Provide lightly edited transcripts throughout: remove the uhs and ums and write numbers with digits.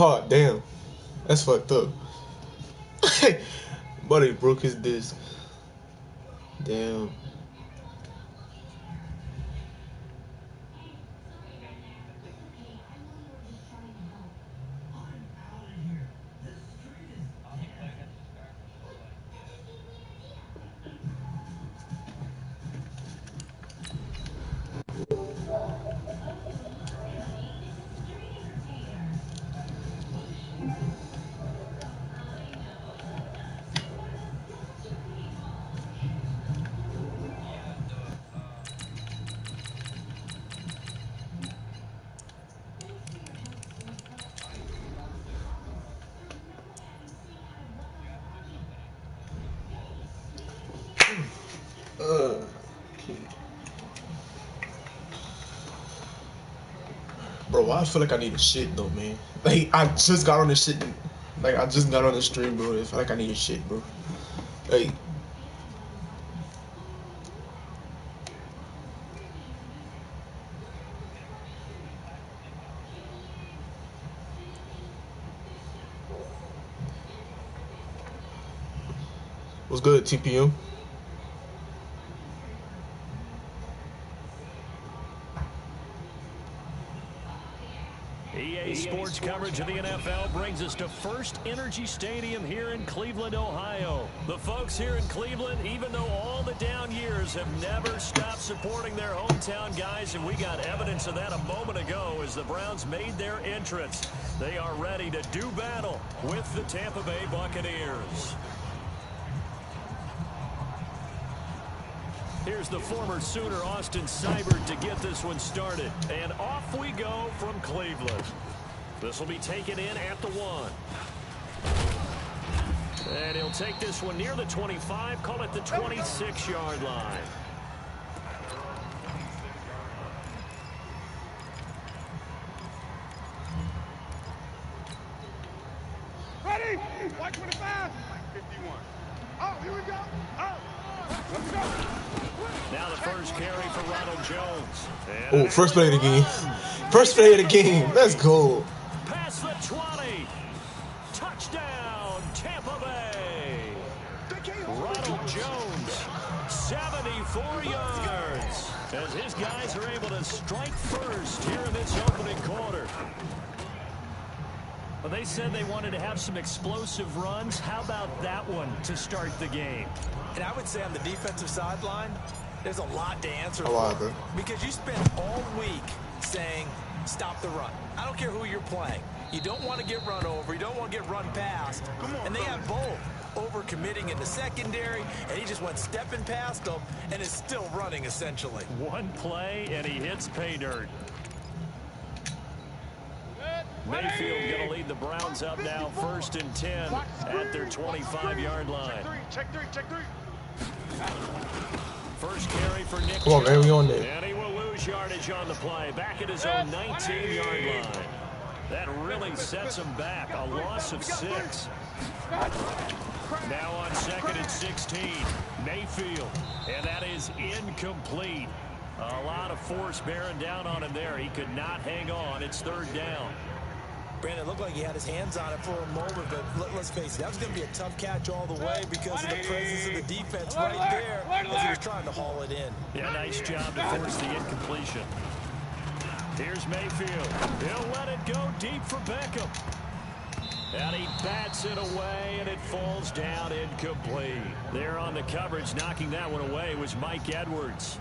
Oh, damn. That's fucked up. Buddy broke his disc. Damn. Bro, I feel like I need a shit though, man. Like I just got on this shit. Like I just got on the stream, bro. I feel like I need a shit, bro. Like. What's good, TPM? EA Sports coverage of the NFL brings us to First Energy Stadium here in Cleveland, Ohio. The folks here in Cleveland, even though all the down years, have never stopped supporting their hometown guys, and we got evidence of that a moment ago as the Browns made their entrance. They are ready to do battle with the Tampa Bay Buccaneers. Here's the former Sooner, Austin Seibert, to get this one started. And off we go from Cleveland. This will be taken in at the 1. And he'll take this one near the 25, call it the 26-yard line. Ready? 125. 51. Oh, here we go. Oh, let's go. Now the first carry for Ronald Jones. Oh, first play of the game. First play of the game. Let's go. Past the 20. Touchdown, Tampa Bay. Ronald Jones, 74 yards. As his guys are able to strike first here in this opening quarter. Well, they said they wanted to have some explosive runs. How about that one to start the game? And I would say on the defensive sideline, there's a lot to answer for. Because you spent all week saying, stop the run. I don't care who you're playing. You don't want to get run over. You don't want to get run past. And they have both. Over-committing in the secondary, and he just went stepping past them and is still running, essentially. One play, and he hits pay dirt. Mayfield going to lead the Browns up now, 1st and 10 at their 25-yard line. Check three. First carry for Nick. Come on, man, we on there. And he will lose yardage on the play, back at his own 19-yard line. That really sets him back, a loss of 6. Now on 2nd and 16, Mayfield, and that is incomplete. A lot of force bearing down on him there. He could not hang on. It's 3rd down. Brandon, it looked like he had his hands on it for a moment, but let's face it, that was going to be a tough catch all the way because of the presence of the defense right there as he was trying to haul it in. Yeah, nice job to force the incompletion. Here's Mayfield. He'll let it go deep for Beckham. And he bats it away, and it falls down incomplete. There on the coverage, knocking that one away, was Mike Edwards.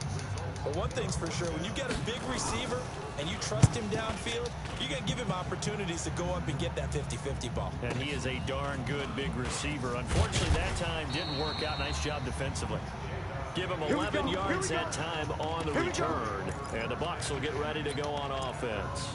But one thing's for sure, when you get a big receiver and you trust him downfield, you're going to give him opportunities to go up and get that 50-50 ball. And he is a darn good big receiver. Unfortunately, that time didn't work out. Nice job defensively. Give him 11 yards that time on the return. And the Bucs will get ready to go on offense.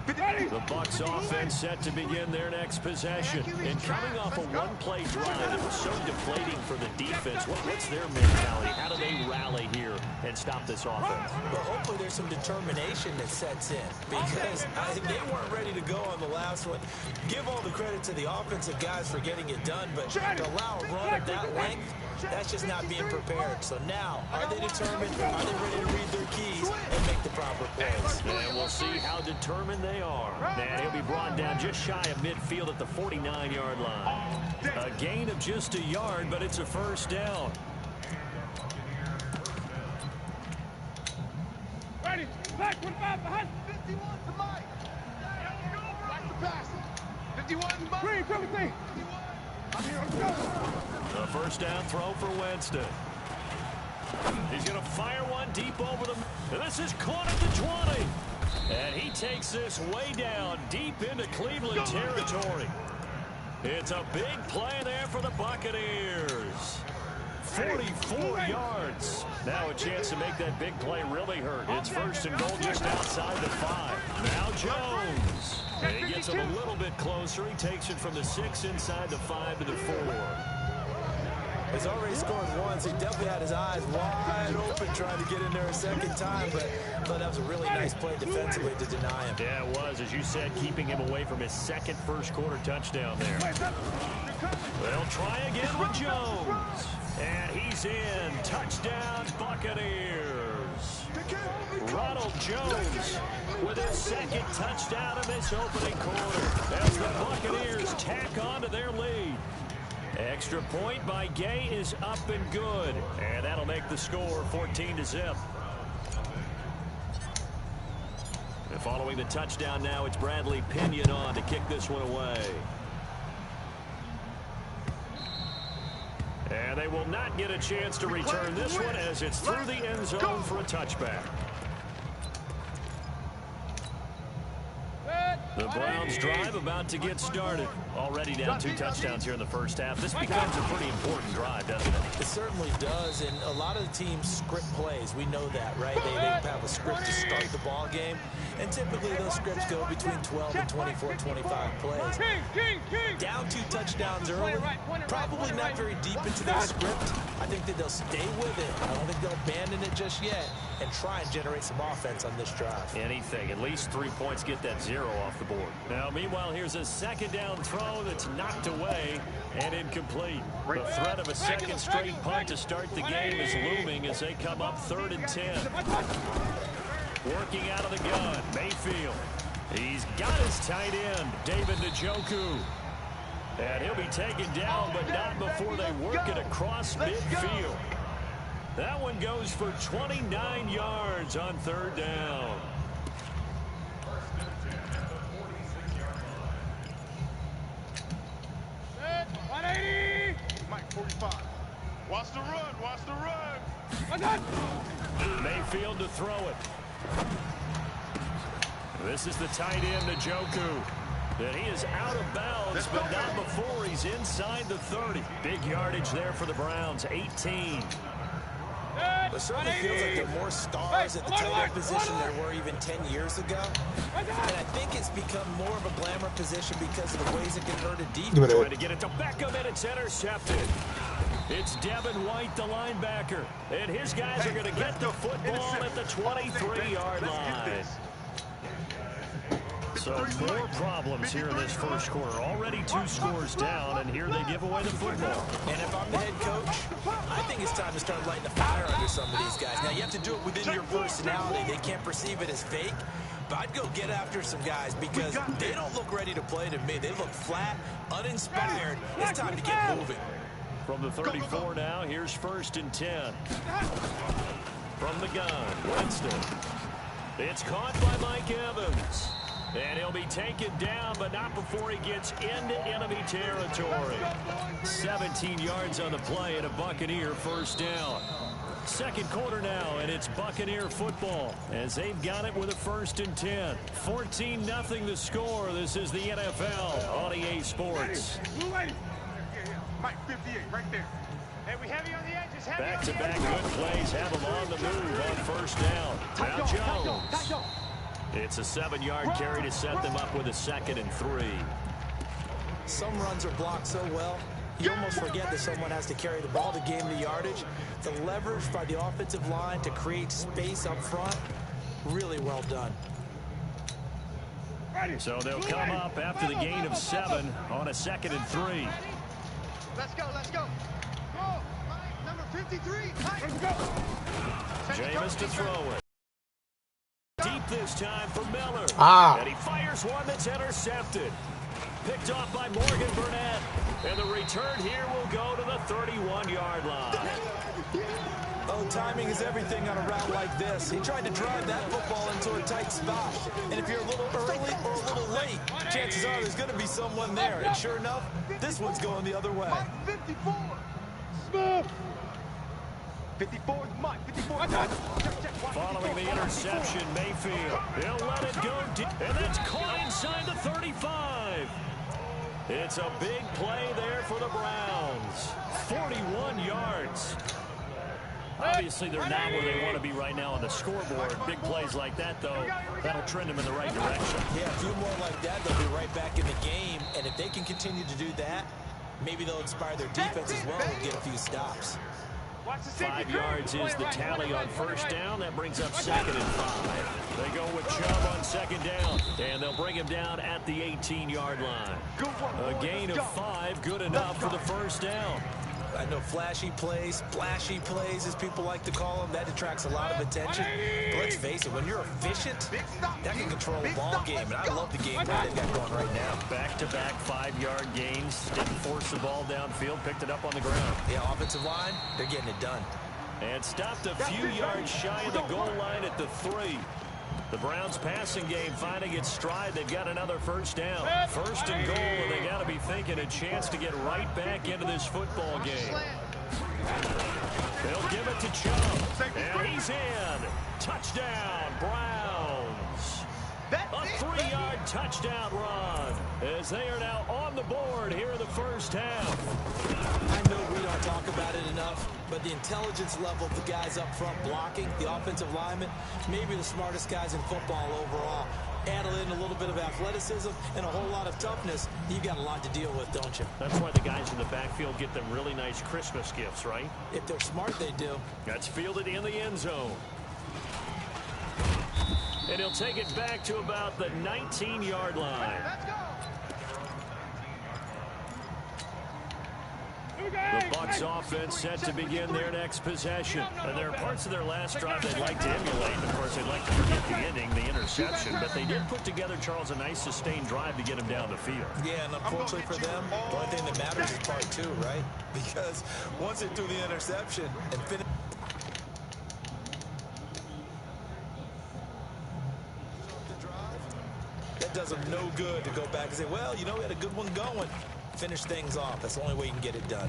The Bucs offense set to begin their next possession. And coming off a one-play drive that was so deflating for the defense, what's their mentality? How do they rally here and stop this offense? Well, hopefully there's some determination that sets in because they weren't ready to go on the last one. Give all the credit to the offensive guys for getting it done, but to allow a run at that length, That's just not being prepared. So now, are they determined? Are they ready to read their keys and make the proper plays? And we'll see how determined they are. And he'll be brought down just shy of midfield at the 49-yard line. A gain of just a yard, but it's a first down. Ready. Black 25 behind. 51 to Mike. Back to pass. 51 to Mike. Green, 17. I'm here. Let's go. A first down throw for Winston. He's going to fire one deep over the... And this is caught at the 20. And he takes this way down, deep into Cleveland territory. It's a big play there for the Buccaneers. 44 yards. Now a chance to make that big play really hurt. It's first and goal just outside the 5. Now Jones. And he gets him a little bit closer. He takes it from the 6 inside the 5 to the 4. He's already scored once. He definitely had his eyes wide open trying to get in there a second time, but I thought that was a really nice play defensively to deny him. Yeah, it was, as you said, keeping him away from his second first-quarter touchdown there. They'll try again with Jones. And he's in. Touchdown, Buccaneers. Ronald Jones with his second touchdown of this opening quarter as the Buccaneers tack on to their lead. Extra point by Gay is up and good. And that'll make the score 14-0. And following the touchdown now, it's Bradley Pinion on to kick this one away. And they will not get a chance to return this one as it's through the end zone for a touchback. The Browns drive about to get started. Already down 2 touchdowns here in the first half. This becomes a pretty important drive, doesn't it? It certainly does, and a lot of the teams script plays. We know that, right? They have a script to start the ball game, and typically those scripts go between 12 and 24, 25 plays. Down 2 touchdowns early, probably not very deep into their script. I think that they'll stay with it. I don't think they'll abandon it just yet and try and generate some offense on this drive. Anything. At least 3 points, get that 0 off the board. Now, meanwhile, here's a second down throw that's knocked away and incomplete. The threat of a second straight punt to start the game is looming as they come up 3rd and 10. Working out of the gun, Mayfield. He's got his tight end, David Njoku. And he'll be taken down, but not before they work it across midfield. That one goes for 29 yards on 3rd down. Mike 45. Watch the run. Watch the run. Mayfield to throw it. This is the tight end, Njoku. And he is out of bounds, but not before he's inside the 30. Big yardage there for the Browns, 18. It certainly feels like there are more stars at the tight end position than there were even 10 years ago. And I think it's become more of a glamour position because of the ways it can hurt a defense. Trying to get it to Beckham, and it's intercepted. It's Devin White, the linebacker. And his guys are going to get the football at the 23-yard line. So more problems here in this first quarter. Already 2 scores down, and here they give away the football. And if I'm the head coach, I think it's time to start lighting a fire under some of these guys. Now, you have to do it within your personality. They can't perceive it as fake. But I'd go get after some guys because they don't look ready to play to me. They look flat, uninspired. It's time to get moving. From the 34 now, here's 1st and 10. From the gun, Winston. It's caught by Mike Evans. And he'll be taken down, but not before he gets into enemy territory. 17 yards on the play and a Buccaneer first down. Second quarter now, and it's Buccaneer football as they've got it with a 1st and 10. 14-0 the score. This is the NFL on EA Sports. Mike 58 right there. Hey, we have you on the edges. Back-to-back good plays have him on the move on 1st down. Now Jones. It's a 7-yard carry to set them up with a 2nd and 3. Some runs are blocked so well, you almost forget that someone has to carry the ball to gain the yardage. The leverage by the offensive line to create space up front, really well done. So they'll come up after the gain of 7 on a 2nd and 3. Let's go, let's go. Go, Mike. Jameis to throw it. Deep this time for Miller. And he fires one that's intercepted. Picked off by Morgan Burnett. And the return here will go to the 31-yard line. Oh, timing is everything on a route like this. He tried to drive that football into a tight spot. And if you're a little early or a little late, chances are there's going to be someone there. And sure enough, this one's going the other way. 54. Smith. 54 is Mike. 54. Following the interception, Mayfield. He'll let it go deep. And that's caught inside the 35. It's a big play there for the Browns. 41 yards. Obviously, they're not where they want to be right now on the scoreboard. Big plays like that, though, that'll trend them in the right direction. Yeah, a few more like that, they'll be right back in the game. And if they can continue to do that, maybe they'll inspire their defense as well and get a few stops. 5 yards is the tally on first down. That brings up 2nd and 5. They go with Chubb on 2nd down, and they'll bring him down at the 18-yard line. A gain of 5, good enough for the first down. I know flashy plays, splashy plays, as people like to call them, that attracts a lot of attention. But let's face it, when you're efficient, that can control a ball game. And I love the game plan they've got going right now. Back-to-back 5-yard gains. Didn't force the ball downfield, picked it up on the ground. Yeah, offensive line, they're getting it done. And stopped a few yards shy of the goal line at the 3. The Browns passing game finding its stride. They've got another first down. 1st and goal, and they got to be thinking a chance to get right back into this football game. They'll give it to Chubb. And he's in. Touchdown, Browns. A 3-yard touchdown run as they are now on the board here in the first half. I know we don't talk about it enough, but the intelligence level of the guys up front blocking, the offensive linemen, maybe the smartest guys in football overall. Add in a little bit of athleticism and a whole lot of toughness, you've got a lot to deal with, don't you? That's why the guys in the backfield get them really nice Christmas gifts, right? If they're smart, they do. That's fielded in the end zone. And he'll take it back to about the 19-yard line. The Bucs offense set to begin their next possession. And there are parts of their last drive they'd like to emulate. Of course, they'd like to forget the ending, the interception. But they did put together, Charles, a nice sustained drive to get him down the field. Yeah, and unfortunately for them, the only thing that matters is part 2, right? Because once they do the interception and finish. That does them no good to go back and say, well, you know, we had a good one going. Finish things off. That's the only way you can get it done.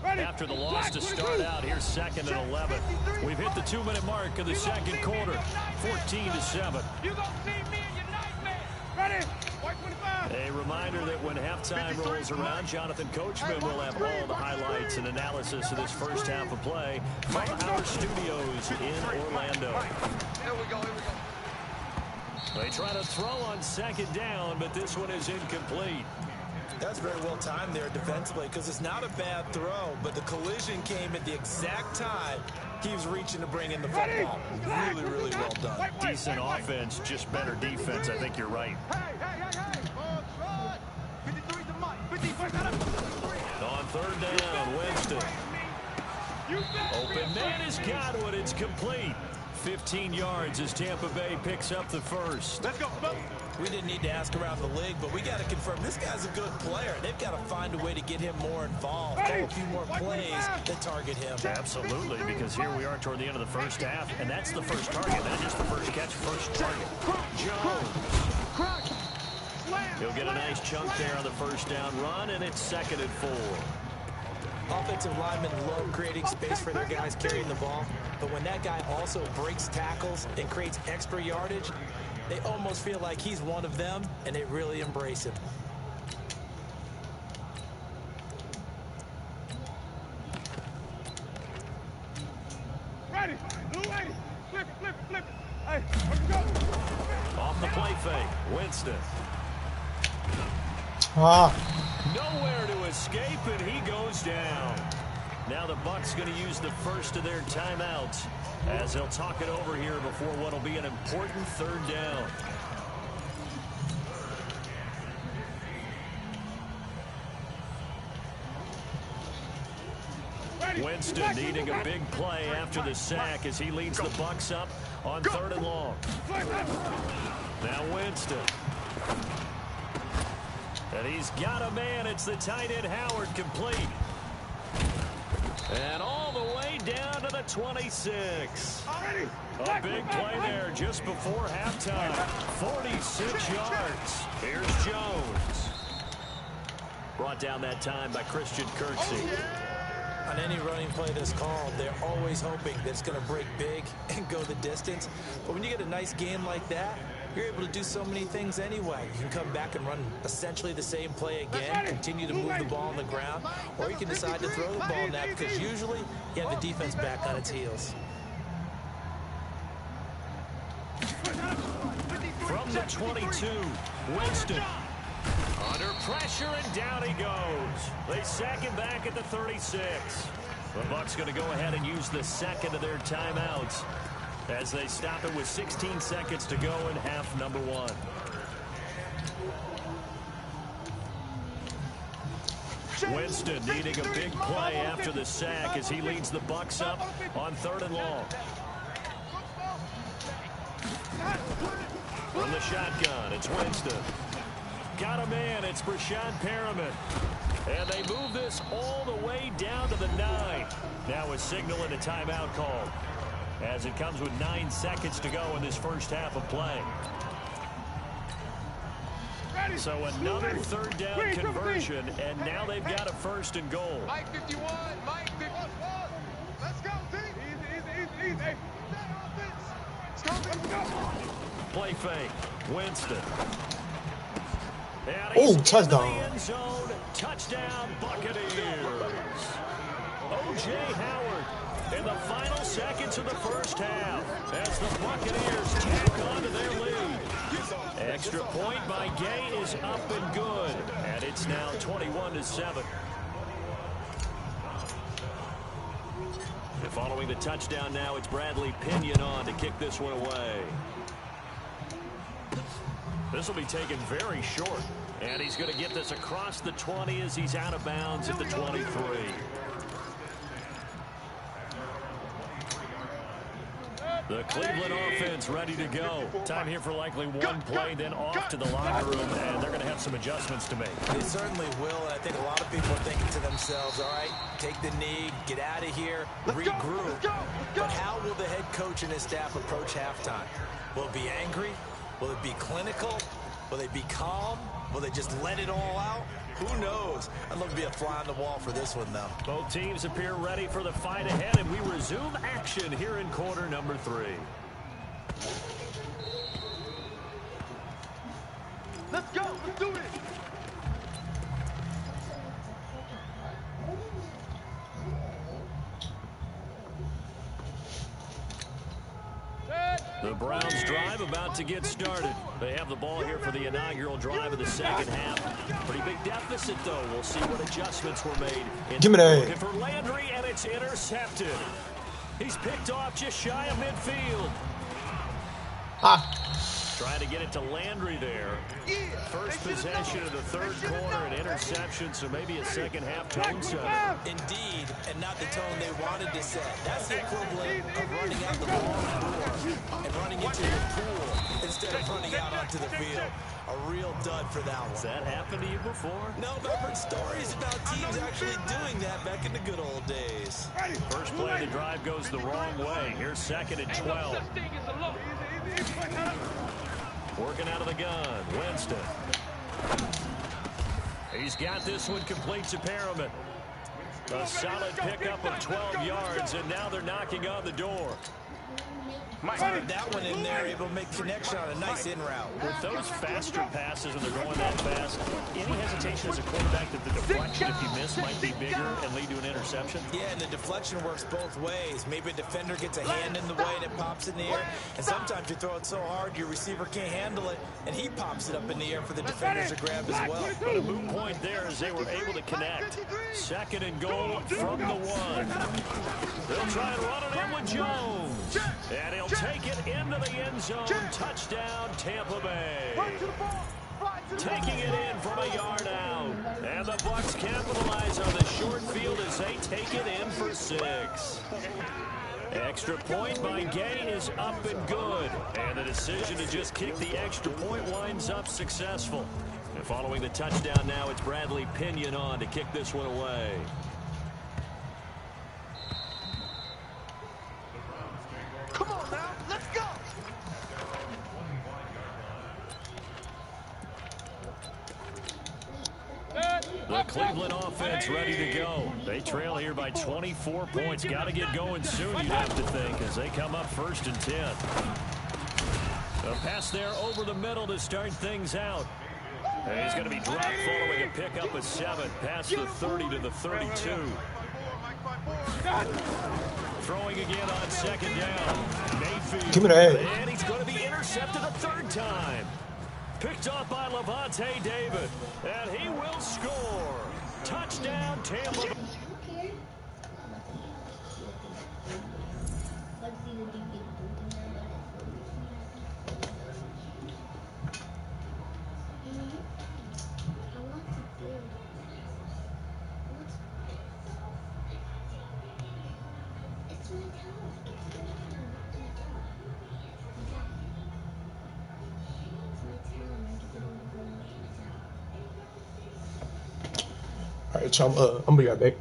After the loss to start out, here's 2nd and 11. We've hit the 2-minute mark of the second quarter. 14-7. You gonna see me in your nightmare. Ready? A reminder that when halftime rolls around, Jonathan Coachman will have all the highlights and analysis of this first half of play from our studios in Orlando. Here we go. They try to throw on 2nd down, but this one is incomplete. That's very well timed there defensively because it's not a bad throw, but the collision came at the exact time he was reaching to bring in the football. Really, really well done. Decent offense, just better defense. I think you're right. On 3rd down, Winston. Open man is Godwin. It's complete. 15 yards as Tampa Bay picks up the first. Let's go. We didn't need to ask around the league, but we got to confirm this guy's a good player. They've got to find a way to get him more involved, call a few more plays that target him. Absolutely, because here we are toward the end of the first half, and that's the first target, not just the first catch, first target. Jones. He'll get a nice chunk there on the first down run, and it's 2nd and 4. Offensive linemen love creating space for their guys carrying the ball, but when that guy also breaks tackles and creates extra yardage, they almost feel like he's one of them, and they really embrace him. Ready. Flip it. Hey, let's go. Off the play fake, Winston. Nowhere to escape, and he goes down. Now the Bucs going to use the first of their timeouts as they'll talk it over here before what will be an important 3rd down. Winston needing a big play after the sack as he leads the Bucs up on 3rd and long. Now Winston. And he's got a man. It's the tight end Howard, complete. And all the way down to the 26. A big play there just before halftime. 46 yards. Here's Jones. Brought down that time by Christian Kirksey. On any running play that's called, they're always hoping that it's going to break big and go the distance. But when you get a nice game like that, you're able to do so many things anyway. You can come back and run essentially the same play again, continue to move the ball on the ground, or you can decide to throw the ball now because usually you have the defense back on its heels. From the 22, Winston. Under pressure, and down he goes. They sack him back at the 36. The Bucs going to go ahead and use the second of their timeouts as they stop it with 16 seconds to go in half number 1. Winston needing a big play after the sack as he leads the Bucs up on 3rd and long. From the shotgun, it's Winston. Got a man, it's Brashad Perriman. And they move this all the way down to the 9. Now a signal and a timeout called as it comes with 9 seconds to go in this first half of play. So another 3rd down conversion, and now they've got a 1st and goal. Mike 51, Mike 51. Let's go, team. Easy. Let's go. Play fake. Winston. Oh, touchdown. End zone. Touchdown, Buccaneers. O.J. Howard in the final seconds of the first half as the Buccaneers tack on to their lead. Extra point by Gay is up and good, and it's now 21-7. And following the touchdown now, it's Bradley Pinion on to kick this one away. This will be taken very short, and he's going to get this across the 20 as he's out of bounds at the 23. The Cleveland offense ready to go. Time here for likely one play, then off to the locker room, and they're going to have some adjustments to make. They certainly will, and I think a lot of people are thinking to themselves, all right, take the knee, get out of here, regroup. But how will the head coach and his staff approach halftime? Will it be angry? Will it be clinical? Will they be calm? Will they just let it all out? Who knows? I'd love to be a fly on the wall for this one, though. Both teams appear ready for the fight ahead, and we resume action here in quarter number 3. Let's go. Let's do it. The Browns drive about to get started. They have the ball here for the inaugural drive of the second half. Pretty big deficit, though. We'll see what adjustments were made. Give me that. Looking for Landry, and it's intercepted. He's picked off just shy of midfield. Trying to get it to Landry there. First possession of the 3rd quarter, an interception, so maybe a second half tone setter. Indeed, and not the tone they wanted to set. That's the equivalent of running out the ball and running into your pool instead of running out onto the field. A real dud for that one. Has that happened to you before? No, but I've heard stories about teams actually doing that back in the good old days. First play of the drive goes the wrong way. Here's 2nd and 12. Working out of the gun, Winston. He's got this one complete to Perriman. A solid pickup of 12 yards, and now they're knocking on the door. That one in there, able to make connection on a nice in route. With those faster passes and they're going that fast, any hesitation as a quarterback that the deflection, if you miss, might be bigger and lead to an interception? Yeah, and the deflection works both ways. Maybe a defender gets a hand in the way and it pops in the air, and sometimes you throw it so hard your receiver can't handle it, and he pops it up in the air for the defenders to grab as well. But a moot point there as they were able to connect. 2nd and goal from the 1. They'll try and run it in with Jones. And he'll take it into the end zone. Touchdown, Tampa Bay. Taking it in from a yard out. And the Bucs capitalize on the short field as they take it in for 6. Extra point by Gay is up and good. And the decision to just kick the extra point winds up successful. And following the touchdown now, it's Bradley Pinion on to kick this one away. Come on now, let's go. The Cleveland offense ready to go. They trail here by 24 points. Got to get going soon, you'd have to think, as they come up 1st and 10. A pass there over the middle to start things out. And he's going to be dropped following a pickup of 7 past the 30 to the 32. Throwing again on 2nd down. Mayfield. Give me that. And he's going to be intercepted a 3rd time. Picked off by Levante David. And he will score. Touchdown, Tampa. All right, y'all. I'm gonna be right back.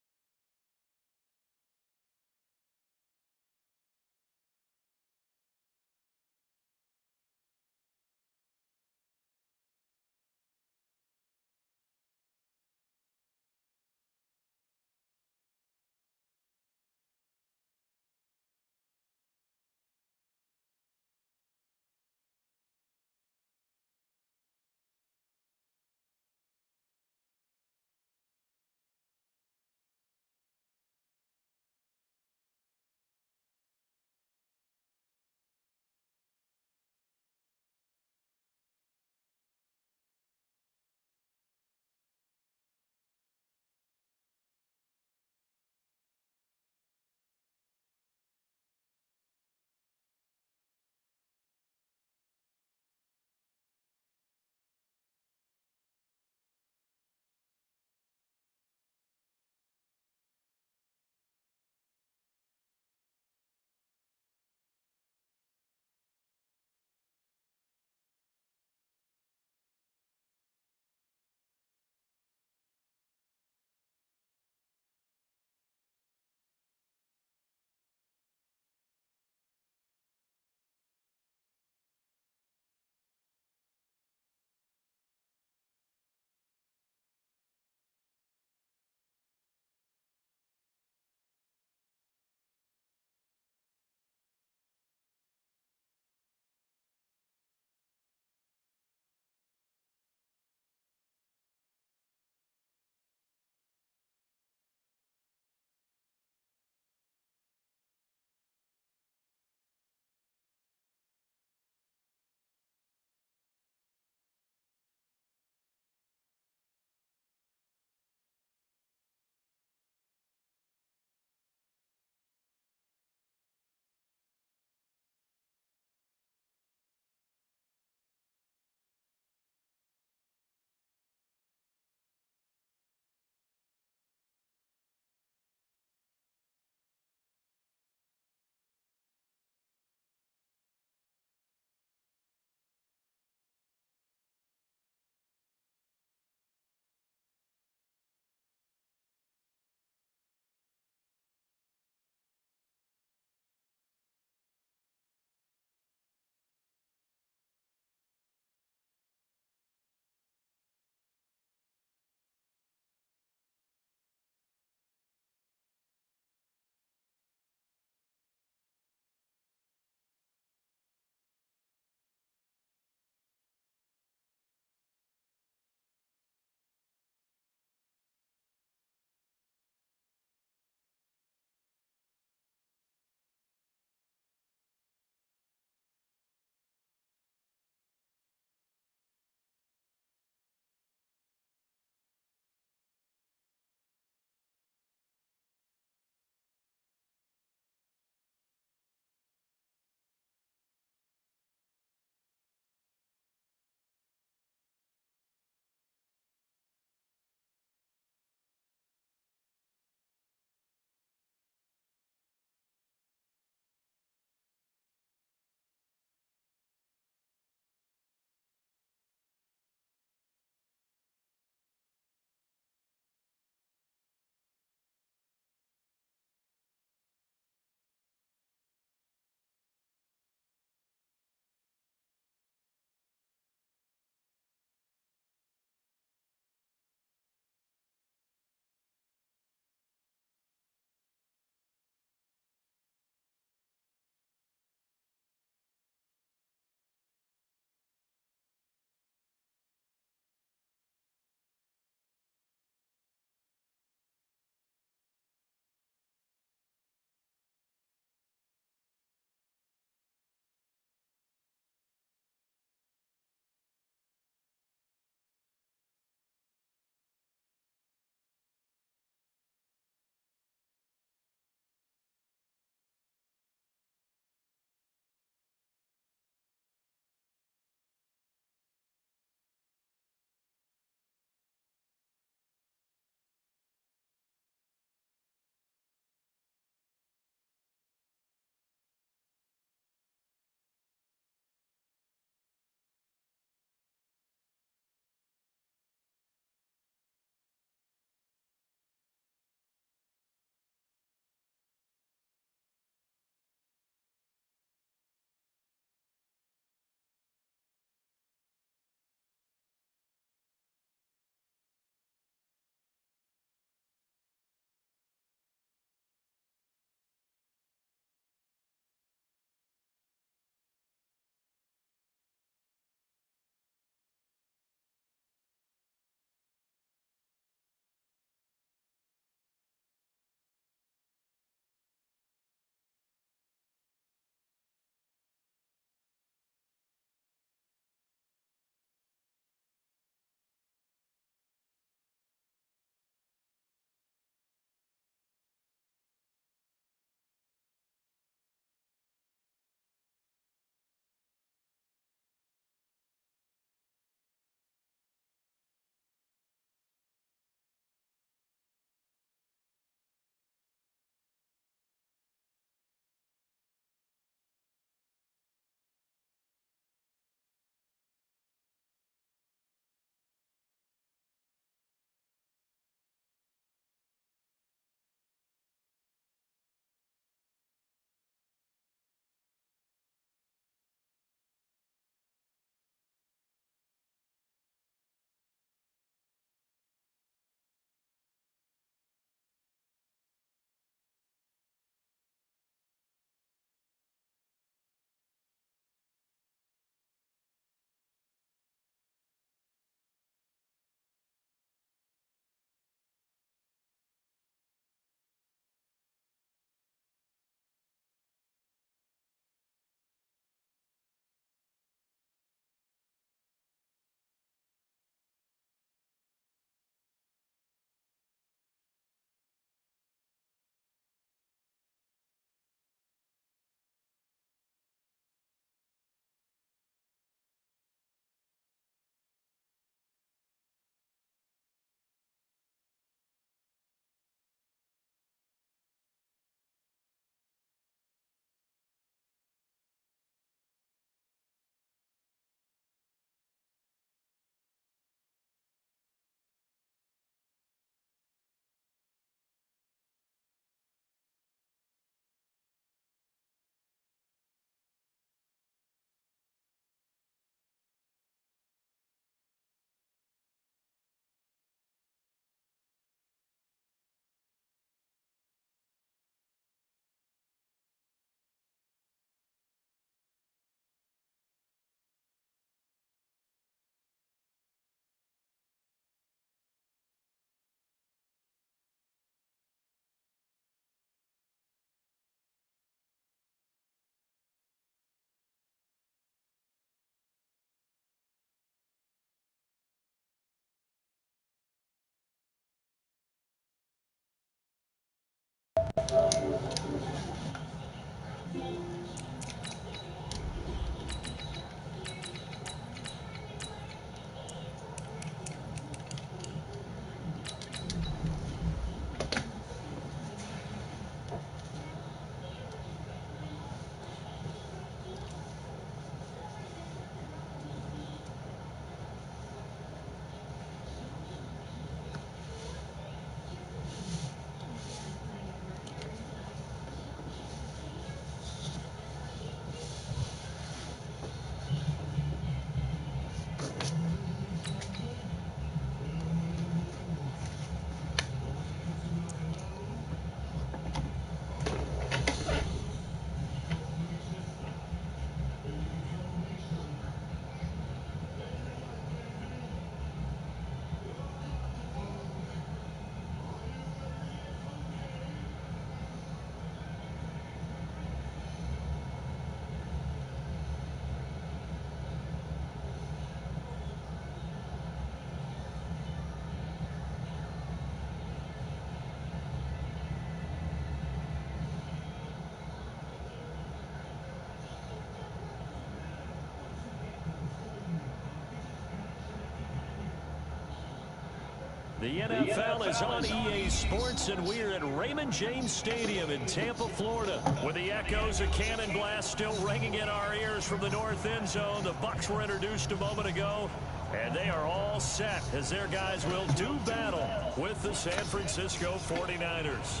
The NFL is on EA Sports, and we're at Raymond James Stadium in Tampa, Florida. With the echoes of cannon blast still ringing in our ears from the north end zone, the Bucs were introduced a moment ago, and they are all set as their guys will do battle with the San Francisco 49ers.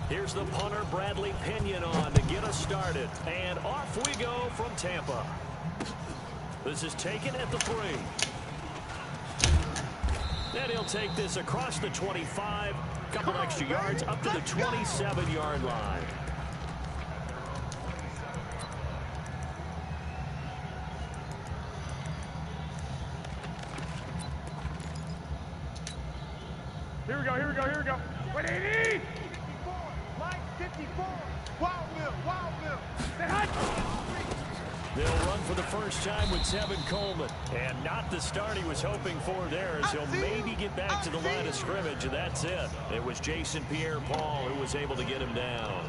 Here's the punter, Bradley Pinion, on to get us started. And off we go from Tampa. This is taken at the 3. And he'll take this across the 25. Couple extra yards up to the 27-yard line. Here we go, here we go, here we go. 180! Line 54. Wild Bill. They'll run for the first time with Tevin Coleman. And not the start he was hoping for there, as he'll maybe get back to the line of scrimmage, and that's it. It was Jason Pierre-Paul who was able to get him down.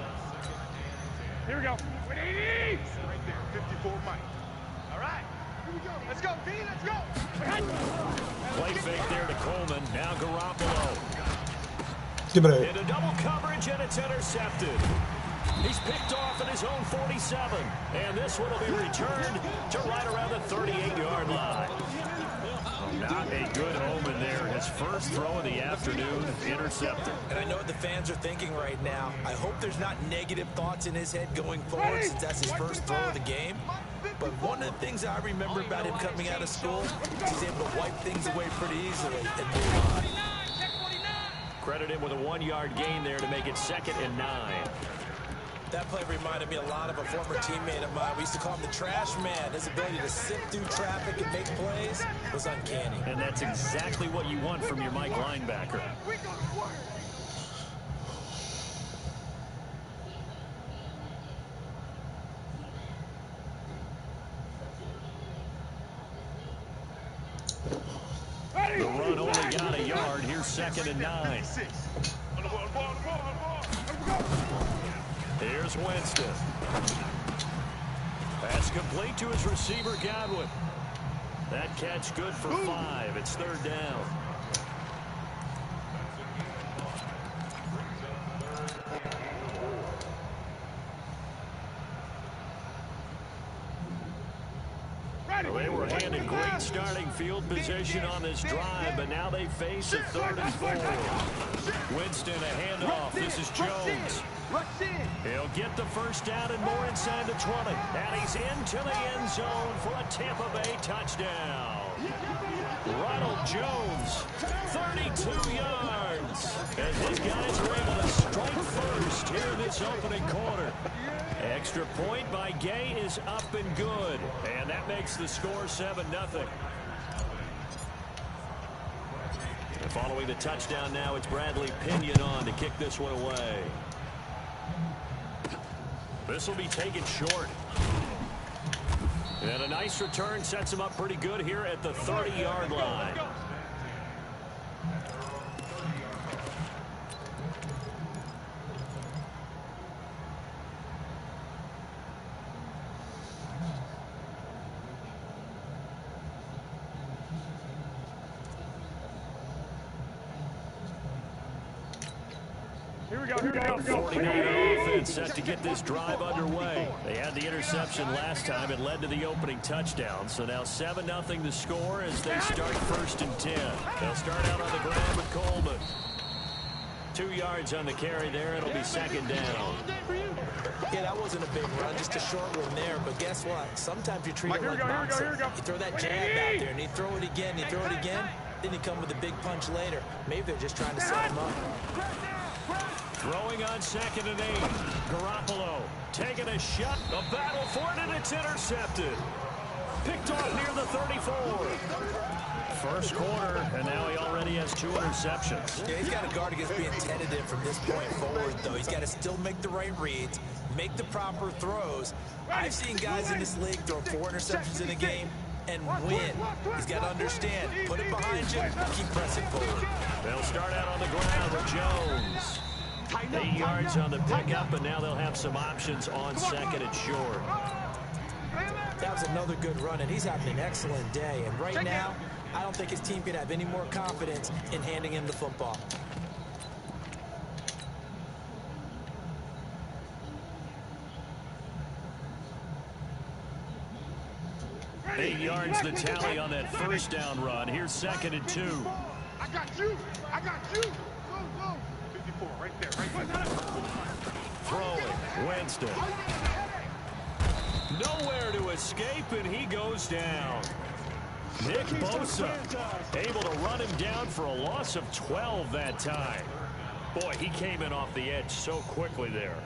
Here we go. 180! Right there, 54 Mike. All right. Here we go. Let's go, D, let's go. Play fake there to Coleman. Now Garoppolo. Give it a... Into double coverage, and it's intercepted. He's picked off at his own 47, and this one will be returned to right around the 38-yard line. Not a good omen there. His first throw of the afternoon, intercepted. And I know what the fans are thinking right now. I hope there's not negative thoughts in his head going forward, since that's his first throw of the game. But one of the things I remember about him coming out of school is he's able to wipe things away pretty easily and move on. Credit him with a 1-yard gain there to make it 2nd and 9. That play reminded me a lot of a former teammate of mine. We used to call him the trash man. His ability to sift through traffic and make plays was uncanny. And that's exactly what you want from your Mike linebacker. The run only got a yard. Here's 2nd and 9. Here's Winston. Pass complete to his receiver, Godwin. That catch good for 5. It's 3rd down. They were handed great starting field position on this drive, but now they face a 3rd and 4. Winston, a handoff. This is Jones. He'll get the first down and more inside the 20. And he's into the end zone for a Tampa Bay touchdown. Ronald Jones, 32 yards. And his guys are able to strike first here in this opening quarter. Extra point by Gay is up and good. And that makes the score 7-0. And following the touchdown now, it's Bradley Pinion on to kick this one away. This will be taken short. And a nice return sets him up pretty good here at the 30-yard line. Here we go, here we go. 49er offense set to get this drive underway. They had the interception last time. It led to the opening touchdown. So now 7-0 the score as they start 1st and 10. They'll start out on the ground with Coleman. 2 yards on the carry there. It'll be 2nd down. Yeah, that wasn't a big run, just a short one there. But guess what? Sometimes you treat it like boxing. You throw that jab out there, and you throw it again, you throw it again. Then you come with a big punch later. Maybe they're just trying to set him up. Throwing on 2nd and 8. Garoppolo taking a shot. A battle for it, and it's intercepted. Picked off near the 34. First quarter, and now he already has 2 interceptions. Yeah, he's got to guard against being tentative from this point forward, though. He's got to still make the right reads, make the proper throws. I've seen guys in this league throw 4 interceptions in a game and win. He's got to understand, put it behind you, keep pressing forward. They'll start out on the ground with Jones. 8 yards on the pickup, and now they'll have some options on 2nd and short. That was another good run, and he's having an excellent day. And right now, I don't think his team can have any more confidence in handing him the football. Ready. 8 yards the tally on that first down run. Here's 2nd and 2. I got you. I got you. Go, go. 54, right there, right there. Throwing, Winston. Nowhere to escape, and he goes down. Nick Bosa able to run him down for a loss of 12 that time. Boy, he came in off the edge so quickly there.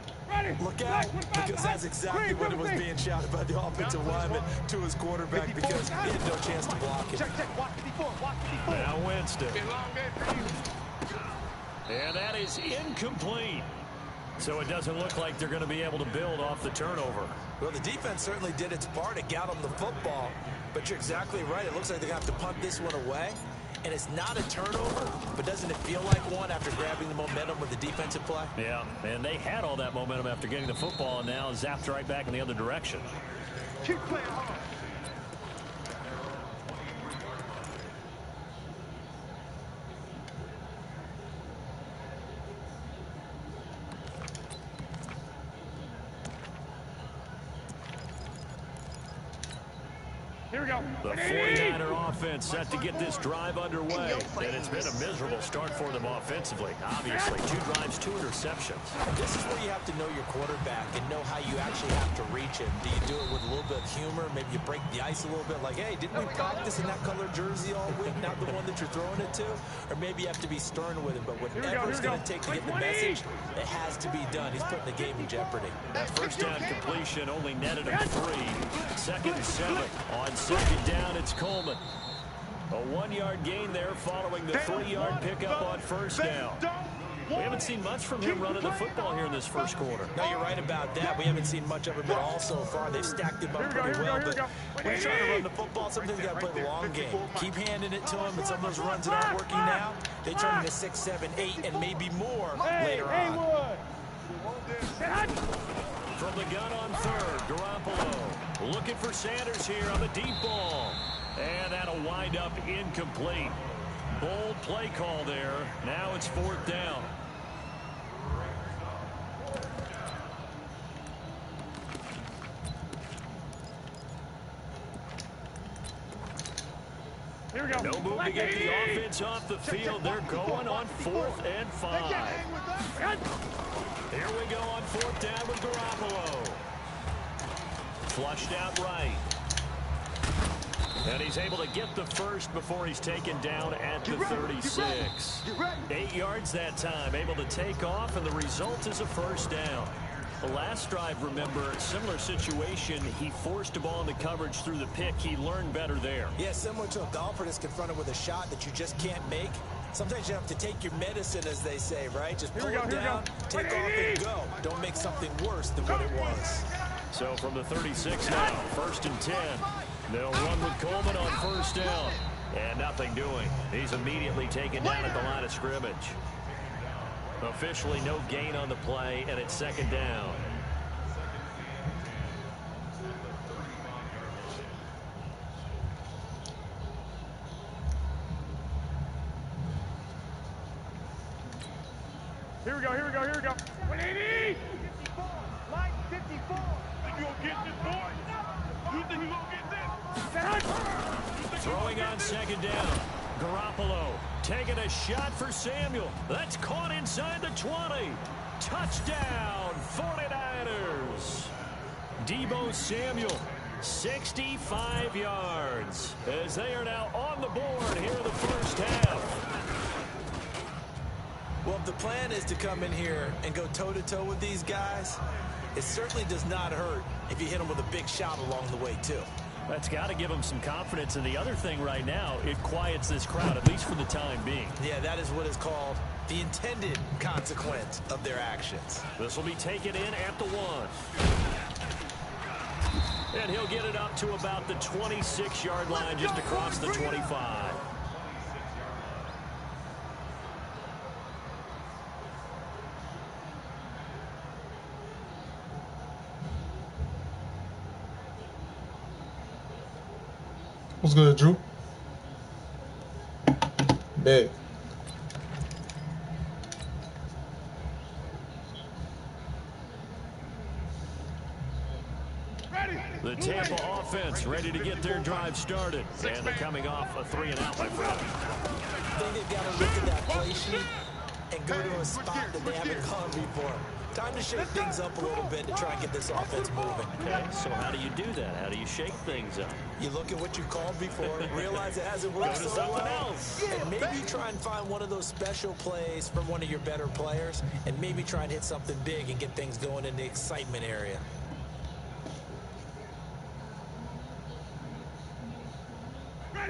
Look out, because that's exactly what was being shouted by the offensive lineman to his quarterback because he had no chance to block it. Watch 54, watch 54. Now Winston. And that is incomplete. So it doesn't look like they're going to be able to build off the turnover. Well, the defense certainly did its part to get them the football, but you're exactly right. It looks like they're going to have to punt this one away. And it's not a turnover, but doesn't it feel like one after grabbing the momentum with the defensive play? Yeah, and they had all that momentum after getting the football, and now zapped right back in the other direction. Keep playing hard. Here we go. The 49er offense set to get this drive underway, and it's been a miserable start for them offensively. Obviously, 2 drives, 2 interceptions. This is where you have to know your quarterback and know how you actually have to reach him. Do you do it with a little bit of humor? Maybe you break the ice a little bit like, hey, didn't we practice in that color jersey all week, not the one that you're throwing it to? Or maybe you have to be stern with him, but whatever it's going to take to get the message, it has to be done. He's putting the game in jeopardy. That first down completion only netted him 3. 2nd and 7 on 2nd down, it's Coleman. A 1-yard gain there following the 3-yard pickup on first down. We haven't seen much from him running the football here in this first quarter. No, you're right about that. We haven't seen much of him at all so far. They've stacked him up pretty well, but when you're trying to run the football, sometimes you got to play the long game. Keep handing it to him, and some of those runs that aren't working now, they turn into 6, 7, 8, and maybe more later on. From the gun on 3rd, Garoppolo looking for Sanders here on the deep ball. And that'll wind up incomplete. Bold play call there. Now it's 4th down. Here we go. No move to get the offense off the field. They're going on 4th and 5. Here we go on 4th down with Garoppolo. Flushed out right. And he's able to get the first before he's taken down at the 36. 8 yards that time, able to take off, and the result is a first down. The last drive, remember, similar situation. He forced a ball into coverage through the pick. He learned better there. Yeah, similar to a golfer that's confronted with a shot that you just can't make. Sometimes you have to take your medicine, as they say, right? Just pull it down, take off, and go. Don't make something worse than what it was. So from the 36 now, 1st and 10. They'll run with Coleman on first down. And nothing doing. He's immediately taken down at the line of scrimmage. Officially no gain on the play, and it's 2nd down. Here we go, here we go, here we go. 180! 54, line 54. Think you gonna get this, boy? You think you gonna get this? Throwing on 2nd down. Garoppolo taking a shot for Samuel. That's caught inside the 20. Touchdown, 49ers. Deebo Samuel, 65 yards, as they are now on the board here in the first half. Well, if the plan is to come in here and go toe-to-toe with these guys, it certainly does not hurt if you hit them with a big shot along the way, too. That's got to give them some confidence. And the other thing right now, it quiets this crowd, at least for the time being. Yeah, that is what is called the intended consequence of their actions. This will be taken in at the 1. And he'll get it up to about the 26-yard line, just across the 25. What's good, Drew? Big. The Tampa offense ready to get their drive started. And they're coming off a 3-and-out, my friend. I think they've got to look at that play sheet and go to a spot that they haven't gone before. Time to shake things up a little bit to try and get this offense moving. Okay, so how do you do that? How do you shake things up? You look at what you called before, realize it hasn't worked so well, and maybe try and find one of those special plays from one of your better players, and maybe try and hit something big and get things going in the excitement area.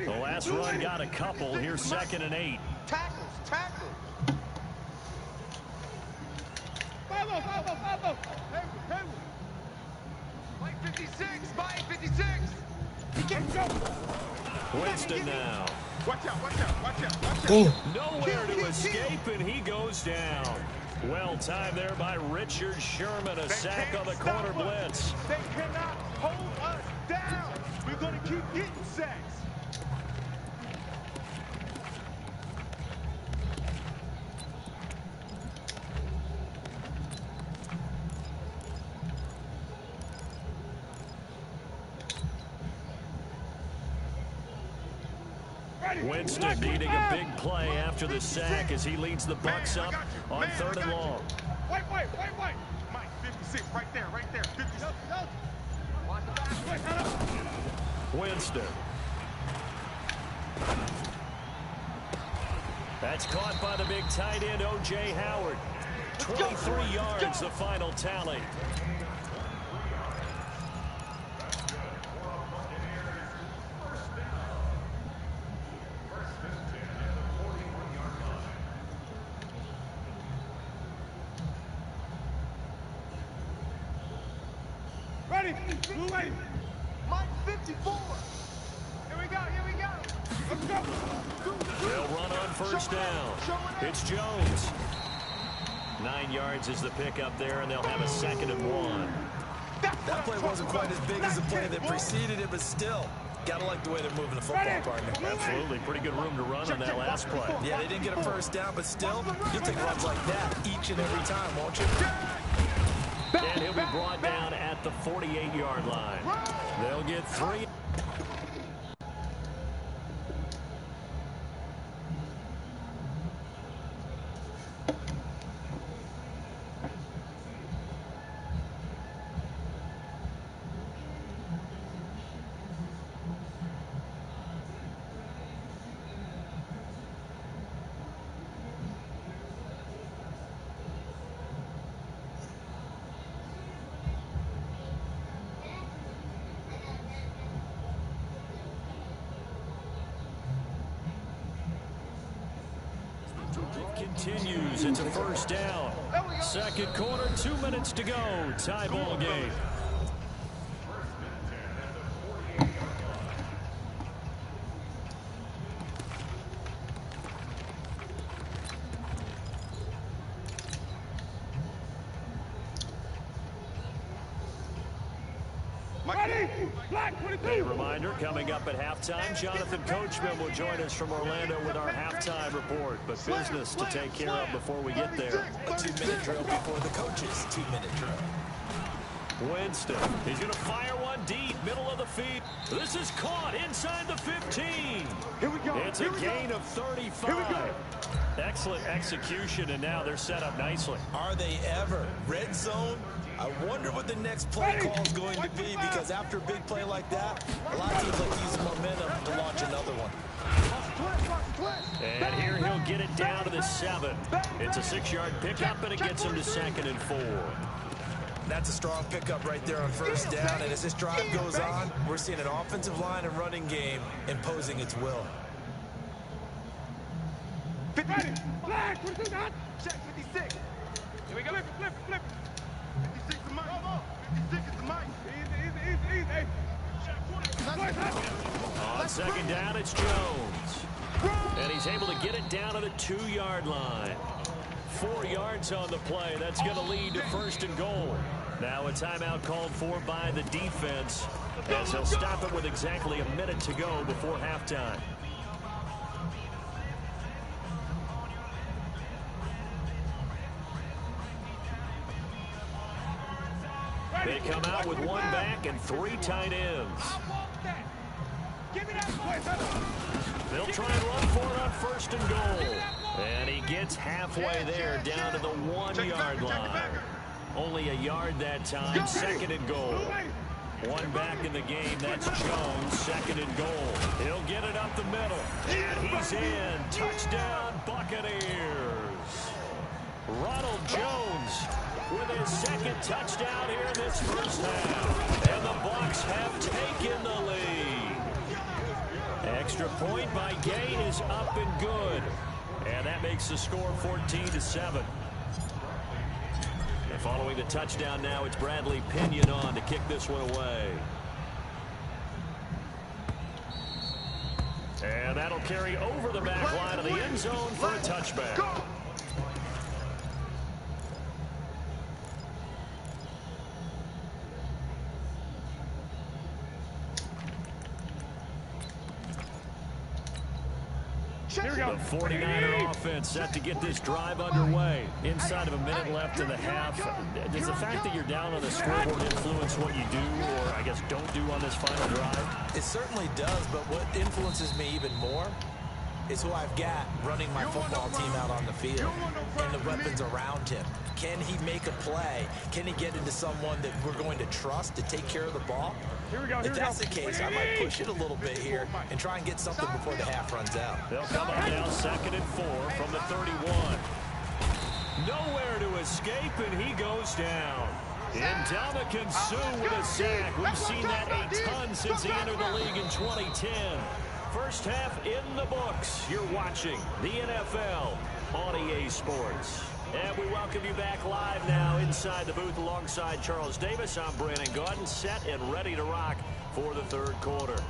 The last run got a couple. Here's 2nd and 8. Tackles. Mike 56. Mike 56. He can't go. Winston now. Watch out. Damn. Nowhere to escape, and he goes down. Well timed there by Richard Sherman. A sack on the corner blitz. They cannot hold us down. We're going to keep getting sacks. Winston needing a big play after the sack as he leads the Bucs up on 3rd and long. Wait. Mike, 56, right there. 56. Winston. That's caught by the big tight end, O.J. Howard. 23 yards, the final tally. Mike 54. Here we go. Let's go. They'll run on 1st down. It's Jones. 9 yards is the pickup there, and they'll have a 2nd and 1. That play wasn't quite as big as the play that preceded it, but still, gotta like the way they're moving the football, partner. Absolutely. Pretty good room to run on that last play. Yeah, they didn't get a 1st down, but still, you'll take runs like that each and every time, won't you? And he'll be brought down at the 48-yard line. They'll get 3. Continues. It's a 1st down. 2nd quarter, 2 minutes to go. Tie ball game. A reminder, coming up at halftime, Jonathan Coachman will join us from Orlando with our halftime report. But business to take care of before we get there. A 2-minute drill before the coaches' 2-minute drill. Winston, he's going to fire one deep, middle of the field. This is caught inside the 15. Here we go. It's a gain of 35. Excellent execution, and now they're set up nicely. Are they ever? Red zone? I wonder what the next play call is going to be, because after a big play like that, a lot of teams like to use momentum to launch another one. And here he'll get it down to the 7. It's a 6-yard pickup, and it gets him to 2nd and 4. That's a strong pickup right there on 1st down, and as this drive goes on, we're seeing an offensive line and running game imposing its will. Flag, check 56. Here we go. Flip. 56 is Mike. 56 is Mike. Easy. On 2nd down, it's Jones. And he's able to get it down to the 2-yard line. 4 yards on the play. That's going to lead to 1st and goal. Now a timeout called for by the defense, as he'll stop it with exactly a minute to go before halftime. They come out with 1 back and 3 tight ends. They'll try and run for it on 1st and goal. And he gets halfway there, down to the 1-yard line. Only a yard that time, 2nd and goal. 1 back in the game, that's Jones, 2nd and goal. He'll get it up the middle. And he's in. Touchdown, Buccaneers. Ronald Jones with his 2nd touchdown here in this first half. And the Bucs have taken the lead. Extra point by Gain is up and good. And that makes the score 14-7. And following the touchdown now, it's Bradley Pinion on to kick this one away. And that'll carry over the back line of the end zone for a touchback. The 49er offense set to get this drive underway. Inside of a minute left in the half. Does the fact that you're down on the scoreboard influence what you do, or I guess don't do on this final drive? It certainly does, but what influences me even more is who I've got running my football team out on the field and the weapons around him. Can he make a play? Can he get into someone that we're going to trust to take care of the ball? If that's the case, I might push it a little bit here and try and get something before the half runs out. They'll come up now 2nd and 4 from the 31. Nowhere to escape, and he goes down. Ndamukong Suh with a sack. We've seen that a ton since he entered the league in 2010. First half in the books. You're watching the NFL on EA Sports. And we welcome you back live now inside the booth alongside Charles Davis. I'm Brandon Gaudin, set and ready to rock for the 3rd quarter.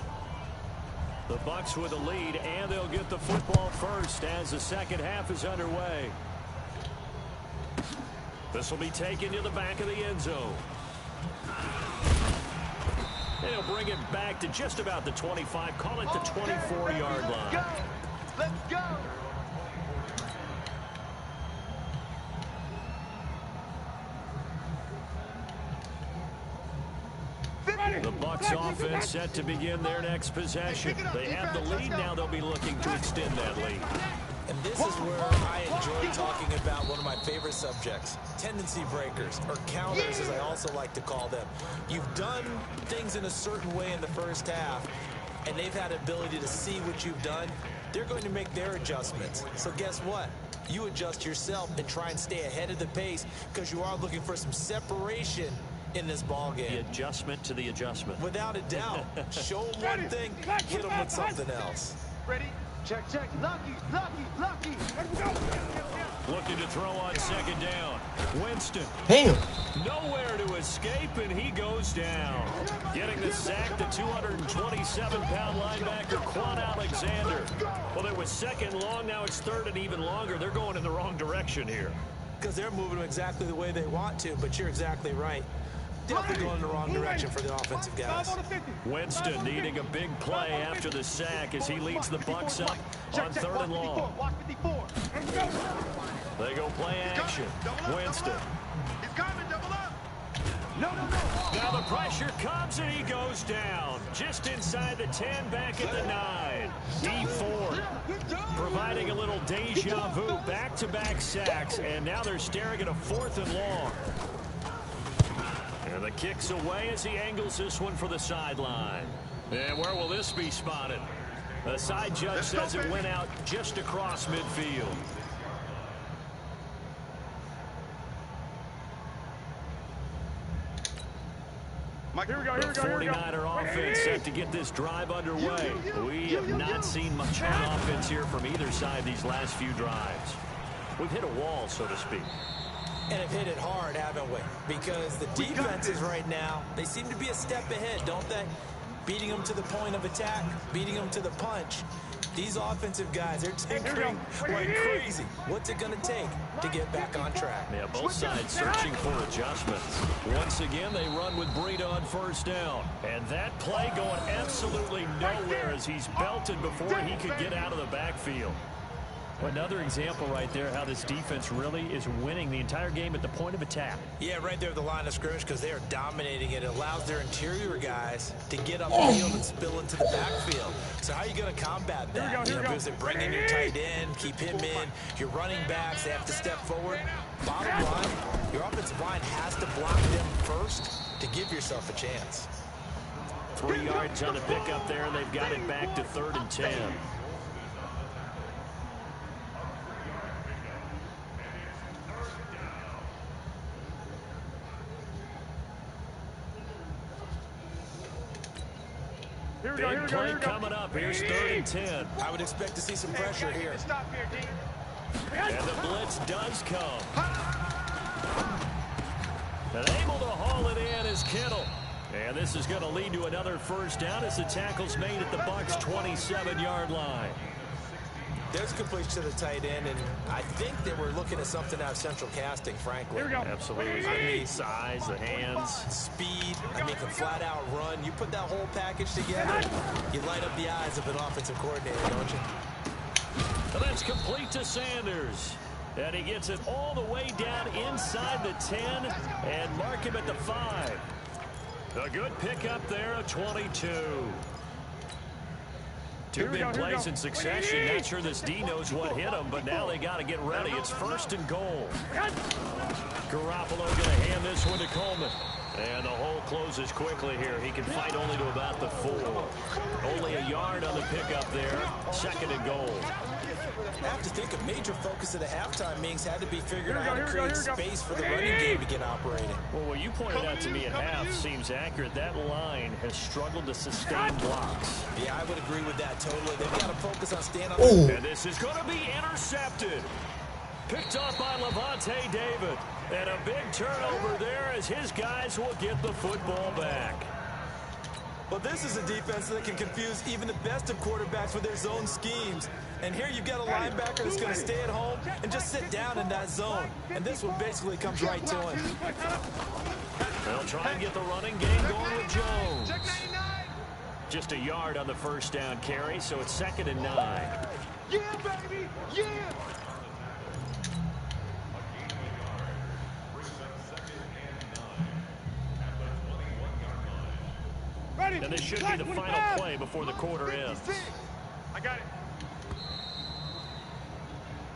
The Bucs with the lead, and they'll get the football first as the 2nd half is underway. This will be taken to the back of the end zone. They'll bring it back to just about the 25, call it the 24-yard line. Let's go! The Bucs offense set to begin their next possession. They have the lead, now they'll be looking to extend that lead. And this is where I enjoy talking about one of my favorite subjects, tendency breakers, or counters as I also like to call them. You've done things in a certain way in the first half, and they've had ability to see what you've done. They're going to make their adjustments. So guess what? You adjust yourself and try and stay ahead of the pace because you are looking for some separation in this ball game. The adjustment to the adjustment. Without a doubt. Show them one thing, hit them with something else. Ready? Check, check. Lucky, lucky, lucky. Let's go. Looking to throw on 2nd down. Winston. Damn. Nowhere to escape, and he goes down. Getting the sack, the 227-pound linebacker, Quan Alexander. Well, it was 2nd long, now it's 3rd and even longer. They're going in the wrong direction here. Because they're moving exactly the way they want to, but you're exactly right. Definitely going in the wrong direction for the offensive guys. Winston needing a big play after the sack as he leads the Bucs up on 3rd and long. They go play action. Winston. Now the pressure comes and he goes down. Just inside the 10, back at the 9. D Ford providing a little deja vu, back-to-back sacks, and now they're staring at a 4th and long. And the kick's away as he angles this one for the sideline. And where will this be spotted? The side judge says it went out just across midfield. The 49er offense set to get this drive underway. We have not seen much on offense here from either side these last few drives. We've hit a wall, so to speak. And have hit it hard, haven't we? Because the defenses right now, they seem to be a step ahead, don't they? Beating them to the point of attack, beating them to the punch. These offensive guys, they're tinkering like crazy. What's it going to take to get back on track? Yeah, both sides searching for adjustments. Once again, they run with Breida on first down. And that play going absolutely nowhere as he's belted before he could get out of the backfield. Another example right there how this defense really is winning the entire game at the point of attack. Yeah, right there at the line of scrimmage because they are dominating it. It allows their interior guys to get upfield and spill into the backfield. So how are you going to combat that? Because they bring in your tight end, keep him in. Your running backs, they have to step forward. Bottom line, your offensive line has to block them first to give yourself a chance. 3 yards on the pickup there, and they've got it back to 3rd and 10. Big play coming up. Here's 3rd and 10. I would expect to see some pressure here. And the blitz does come. And able to haul it in is Kittle. And this is going to lead to another first down as the tackle's made at the Bucs' 27-yard line. There's completion to the tight end, and I think they were looking at something out of central casting, frankly. Absolutely. I mean, size, the hands. Speed. I mean, can flat-out run. You put that whole package together, you light up the eyes of an offensive coordinator, don't you? And that's complete to Sanders. And he gets it all the way down inside the 10 and mark him at the 5. A good pickup there, a 22. Two big plays in succession. Not sure this D knows what hit him, but now they got to get ready. It's 1st and goal. Garoppolo going to hand this one to Coleman. And the hole closes quickly here. He can fight only to about the 4. Only a yard on the pickup there. 2nd and goal. I have to think a major focus of the halftime meetings had to be figuring out how to create space for the running game to get operating. Well, what you pointed out to me at half seems accurate. That line has struggled to sustain blocks. Yeah, I would agree with that totally. They've got to focus on staying on the... And this is going to be intercepted. Picked off by Levante David. And a big turnover there as his guys will get the football back. Well, this is a defense that can confuse even the best of quarterbacks with their zone schemes. And here you've got a linebacker that's going to stay at home and just sit down in that zone. And this one basically comes right to him. They'll try and get the running game going with Jones. Just a yard on the first down carry, so it's 2nd and 9. Yeah, baby! Yeah! And this should be the final play before the quarter ends. I got it.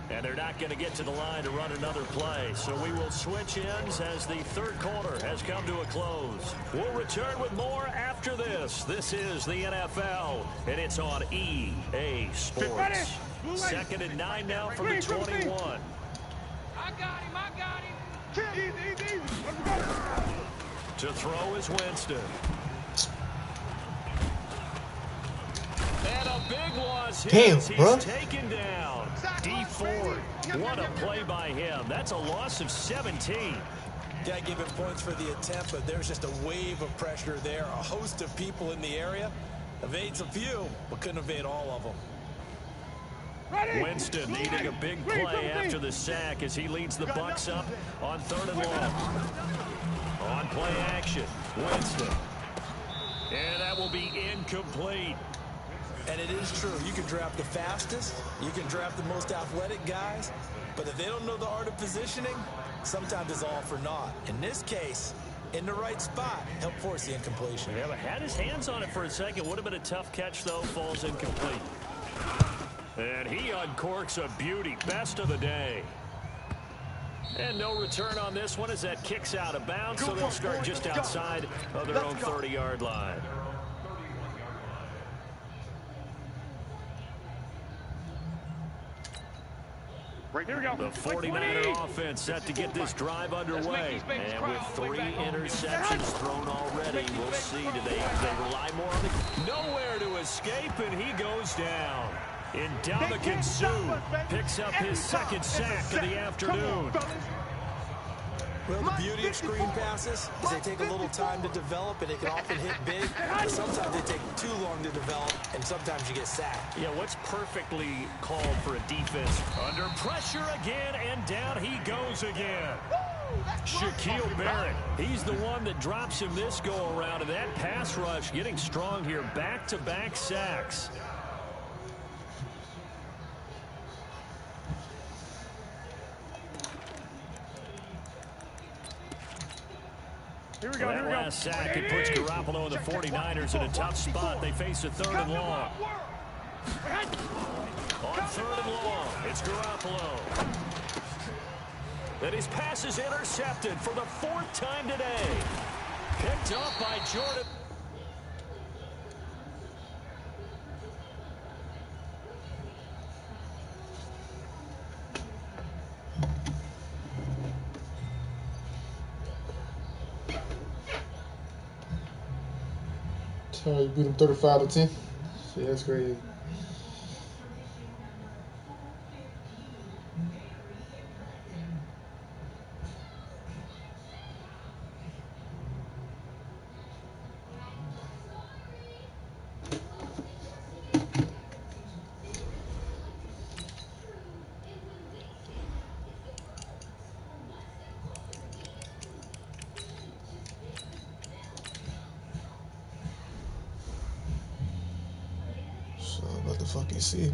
And they're not going to get to the line to run another play. So we will switch ends as the 3rd quarter has come to a close. We'll return with more after this. This is the NFL, and it's on EA Sports. 2nd and 9 now from the 21. I got him. I got him. Easy. To throw is Winston. And a big loss here. He's taken down. D Ford. What a play by him. That's a loss of 17. Got to give him points for the attempt, but there's just a wave of pressure there. A host of people in the area. Evades a few, but couldn't evade all of them. Winston needing a big play after the sack as he leads the Bucs up on 3rd and long. On play action, Winston. And that will be incomplete. And it is true. You can draft the fastest. You can draft the most athletic guys. But if they don't know the art of positioning, sometimes it's all for naught. In this case, in the right spot, helped force the incompletion. Yeah, but had his hands on it for a second. Would have been a tough catch, though. Falls incomplete. And he uncorks a beauty. Best of the day. And no return on this one as that kicks out of bounds. So they'll start just outside of their own 30-yard line. Here we go. The 49er offense set to get this drive underway. And with 3 interceptions thrown already, we'll see. Do they rely more on it? Nowhere to escape, and he goes down. Ndamukong Suh picks up his 2nd sack of the afternoon. Well, the beauty of screen passes is they take a little time to develop, and they can often hit big, but sometimes they take too long to develop, and sometimes you get sacked. Yeah, what's perfectly called for a defense? Under pressure again, and down he goes again. Shaquille Barrett, he's the one that drops him this go-around, and that pass rush getting strong here. Back-to-back sacks. Here we go, that last sack, it puts Garoppolo and the 49ers in a tough spot. They face a 3rd and long. On 3rd and long, it's Garoppolo. And his pass is intercepted for the 4th time today. Picked up by Jordan. So you beat them 35-10. Shit, that's crazy. So I'm about to fucking see.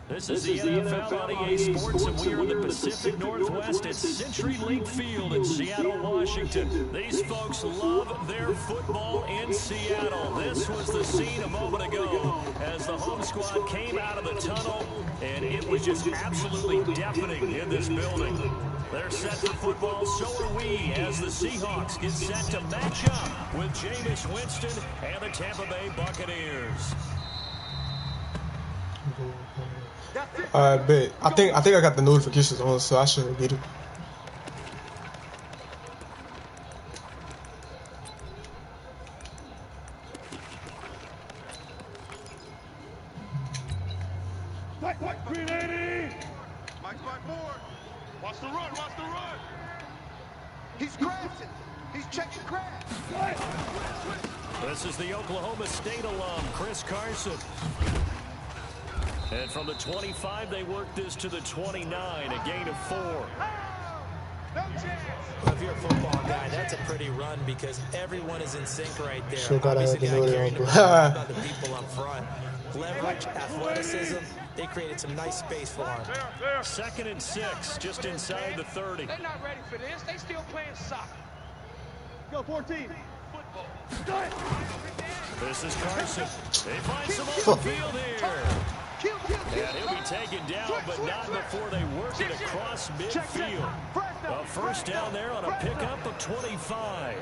This is the NFL on EA Sports, and we are in the Pacific Northwest at CenturyLink Field in Seattle, Washington. These folks love their football in Seattle. This was the scene a moment ago as the home squad came out of the tunnel, and it was just absolutely deafening in this building. They're set for football, so are we, as the Seahawks get set to match up with Jameis Winston and the Tampa Bay Buccaneers. I bet. I think I got the notifications on, so I shouldn't get it. Like 380. Mike's by board. Watch the run. Watch the run. He's crashing. He's checking crash. This is the Oklahoma State alum, Chris Carson. And from the 25, they work this to the 29, a gain of 4. No chance. Well, if you're a football guy, that's a pretty run because everyone is in sync right there. Sure gotta have the carrying the note ball, on. about the people up front. Leverage, athleticism, they created some nice space for him. 2nd and 6, just inside the 30. They're not ready for this. They still playing soccer. Go 14. This is Carson. They find some open field here. And he'll be taken down, but not before they work it across midfield. A first down there on a pickup of 25.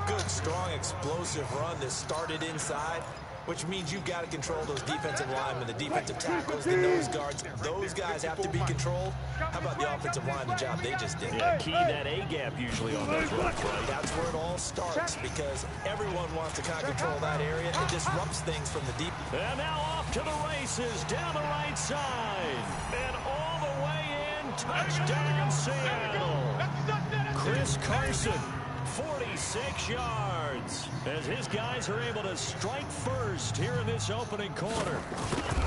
Good, strong, explosive run that started inside, which means you've got to control those defensive linemen, the defensive tackles, the nose guards. Those guys have to be controlled. How about the offensive line, the job they just did? Yeah, key that A-gap usually on those runs, right? That's where it all starts, because everyone wants to kind of control that area. It disrupts things from the deep. And now off to the races, down the right side. And all the way in, touchdown Seattle. Chris Carson, 46 yards, as his guys are able to strike first here in this opening quarter.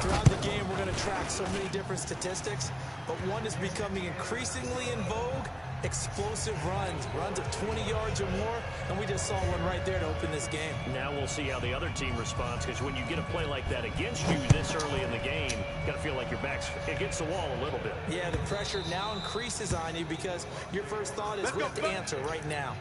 Throughout the game, we're going to track so many different statistics, but one is becoming increasingly in vogue: explosive runs of 20 yards or more, and we just saw one right there to open this game. Now we'll see how the other team responds, because when you get a play like that against you this early in the game, you got to feel like your back's against the wall a little bit. Yeah, the pressure now increases on you because your first thought is we have to answer right now.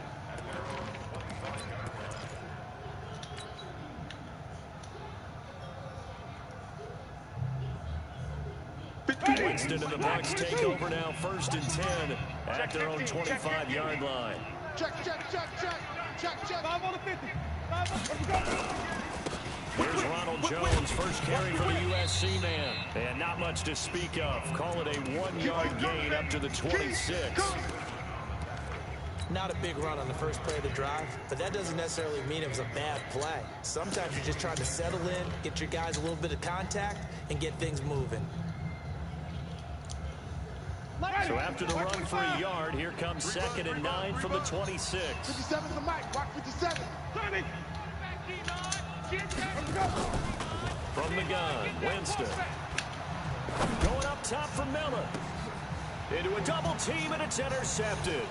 Winston and the Bucs take over now, 1st and 10 at their own 25-yard line. Check. 5 on the 50. 5 on. Here's Ronald Jones, first carry for the USC man. And not much to speak of. Call it a 1-yard gain up to the 26. Not a big run on the first play of the drive, but that doesn't necessarily mean it was a bad play. Sometimes you're just trying to settle in, get your guys a little bit of contact, and get things moving. So after the run for a yard, here comes 2nd and 9 from the 26. 57 to the mic. Watch 57. 30. From the gun, Winston. Going up top for Miller. Into a double team, and it's intercepted.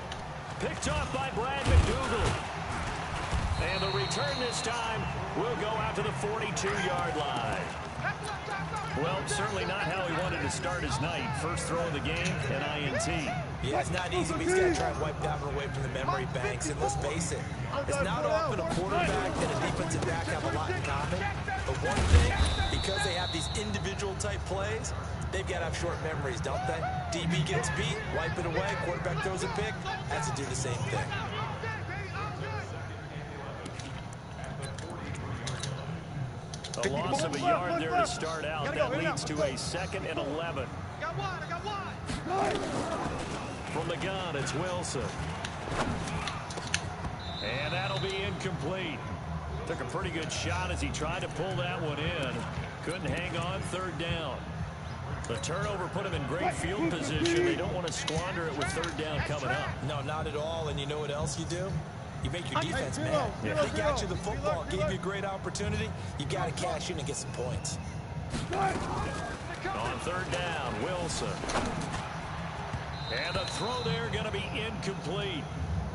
Picked off by Brad McDougal. And the return this time will go out to the 42-yard line. Well, certainly not how he wanted to start his night. First throw of the game, an INT. Yeah, it's not easy, but he's got to try and wipe that one away from the memory banks. And let's face it, it's not often a quarterback and a defensive back have a lot in common. But one thing, because they have these individual type plays, they've got to have short memories, don't they? DB gets beat, wipe it away, quarterback throws a pick, has to do the same thing. A loss of a yard there to start out. That leads to a 2nd and 11. I got one. From the gun, it's Wilson. And that'll be incomplete. Took a pretty good shot as he tried to pull that one in. Couldn't hang on, 3rd down. The turnover put him in great field position. They don't want to squander it with 3rd down coming up. No, not at all. And you know what else you do? You make your defense mad. Yeah. They got you the football, gave you a great opportunity. You got to cash in and get some points. On 3rd down, Wilson. And the throw there going to be incomplete.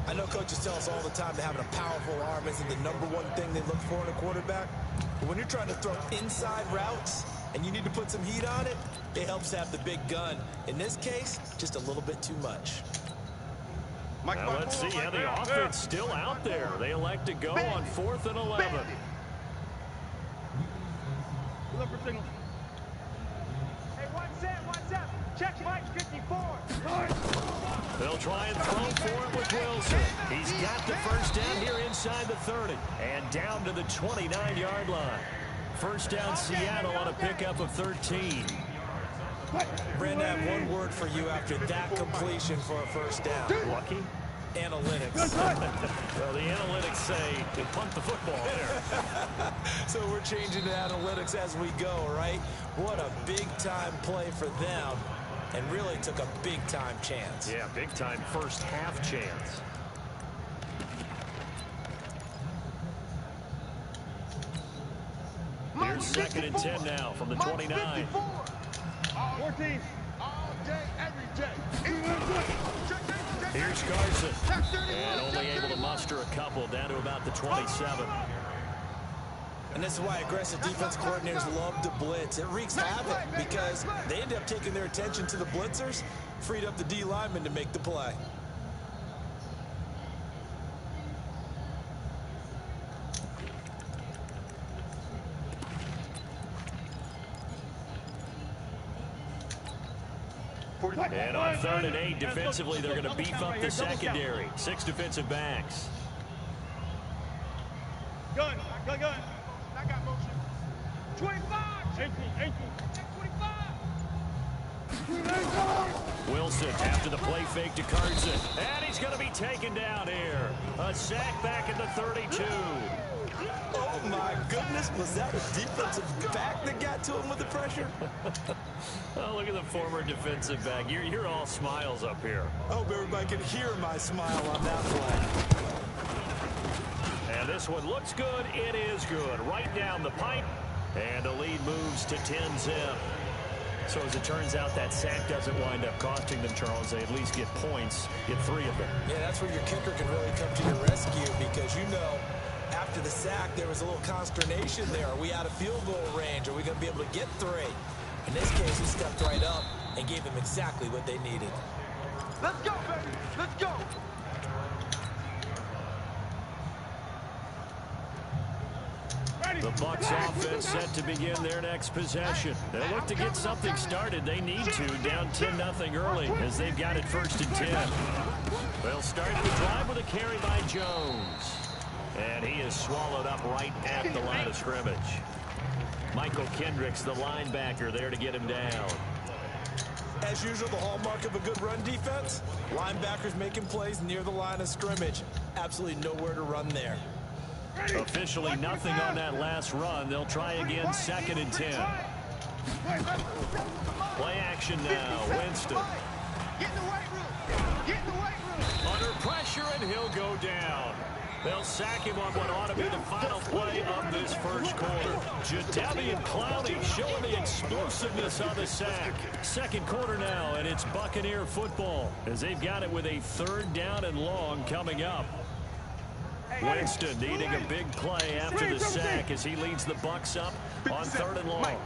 I know coaches tell us all the time that having a powerful arm isn't the #1 thing they look for in a quarterback. But when you're trying to throw inside routes and you need to put some heat on it, it helps to have the big gun. In this case, just a little bit too much. Now let's see how the offense still out there. They elect to go on 4th and 11. Look for signal. Hey, what's up? Check Mike 54. They'll try and throw for it with Wilson. He's got the first down here inside the 30. And down to the 29-yard line. First down Seattle on a pickup of 13. Brandon, I have one word for you after that completion for a first down. Lucky? Analytics. Well, the analytics say to punt the football there. So we're changing to analytics as we go, right? What a big-time play for them, and really took a big-time chance. Yeah, big-time first half chance. Here's 2nd and 10 now from the 29. 14. All day, every day. Here's Carson. And only able to muster a couple down to about the 27. And this is why aggressive defense coordinators love to blitz. It wreaks havoc because they end up taking their attention to the blitzers, freed up the D lineman to make the play. And on 3rd and 8, defensively, they're going to beef up the secondary. 6 defensive backs. Gun. I got motion. 25. 18. 25. Wilson after the play fake to Carson. And he's going to be taken down here. A sack back at the 32. Oh, my goodness. Was that a defensive back that got to him with the pressure? Oh, look at the former defensive back. You're all smiles up here. I hope everybody can hear my smile on that play. And this one looks good. It is good. Right down the pipe. And the lead moves to 10-zip. So as it turns out, that sack doesn't wind up costing them, Charles. They at least get points, get 3 of them. Yeah, that's where your kicker can really come to your rescue because, you know, after the sack, there was a little consternation there. Are we out of field goal range? Are we going to be able to get 3? In this case, he stepped right up and gave them exactly what they needed. Let's go, baby. Let's go. The Bucs offense set to begin their next possession. They look to get something started. They need to, down 10-0 early as they've got it 1st and 10. They'll start the drive with a carry by Jones. And he is swallowed up right at the line of scrimmage. Michael Kendricks, the linebacker, there to get him down. As usual, the hallmark of a good run defense, linebackers making plays near the line of scrimmage. Absolutely nowhere to run there. Officially nothing on that last run. They'll try again 2nd and 10. Play action now. Winston. Get in the weight room. Get in the weight room. Under pressure, and he'll go down. They'll sack him on what ought to be the final play of this first quarter. Jadeveon Clowney showing the explosiveness on the sack. 2nd quarter now, and it's Buccaneer football as they've got it with a 3rd down and long coming up. Winston needing a big play after the sack as he leads the Bucs up on 3rd and long.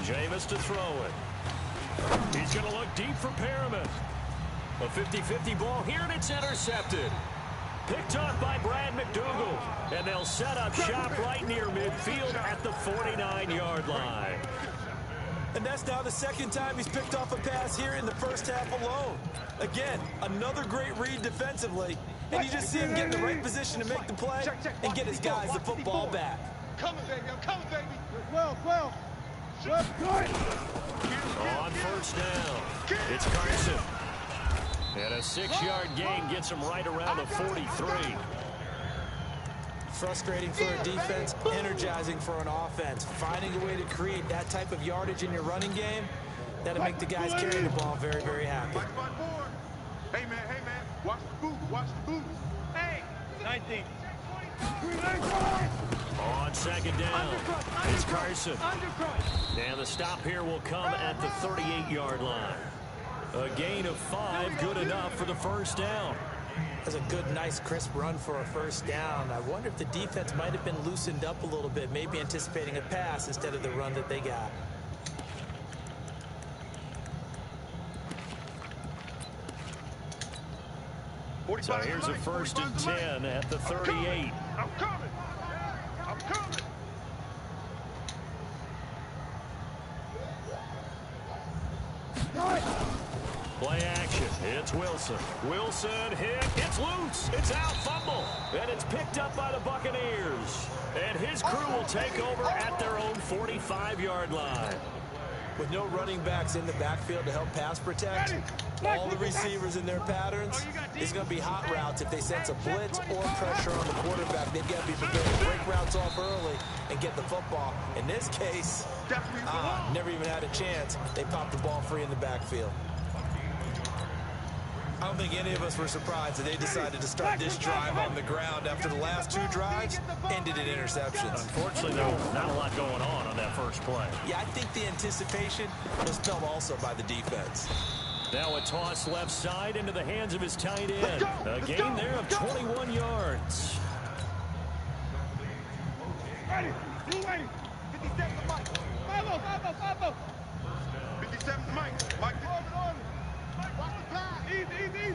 Jameis to throw it. He's going to look deep for Perriman. A 50-50 ball here, and it's intercepted. Picked off by Brad McDougal. And they'll set up shop right near midfield at the 49-yard line. And that's now the 2nd time he's picked off a pass here in the first half alone. Again, another great read defensively. And you just see him get in the right position to make the play and get his guys the football back. Coming, baby. I'm coming, baby. 12. On 1st down, it's Carson. And a 6-yard gain gets him right around the 43. Frustrating for a defense, energizing for an offense. Finding a way to create that type of yardage in your running game, that'll make the guys carrying the ball very, very happy. Hey, man. Watch the boots. Hey, 19. On 2nd down, it's Carson. And the stop here will come at the 38-yard line. A gain of 5, good enough for the 1st down. That's a good, nice, crisp run for a 1st down. I wonder if the defense might have been loosened up a little bit, maybe anticipating a pass instead of the run that they got. So here's a 1st and 10 at the 38. I'm coming. Play action. It's Wilson. Wilson hit. It's loose. It's out. Fumble. And it's picked up by the Buccaneers. And his crew will take over at their own 45-yard line. With no running backs in the backfield to help pass protect, all the receivers in their patterns, it's going to be hot routes if they sense a blitz or pressure on the quarterback. They've got to be prepared to break routes off early and get the football. In this case, never even had a chance. They popped the ball free in the backfield. I don't think any of us were surprised that they decided to start this drive on the ground after the last 2 drives ended in interceptions. Unfortunately, though, not a lot going on that first play. Yeah, I think the anticipation was felt also by the defense. Now a toss left side into the hands of his tight end. A gain there of 21 yards. Ready. 57 to Mike. 57 to Mike. Mike. Watch the pass. Easy. Here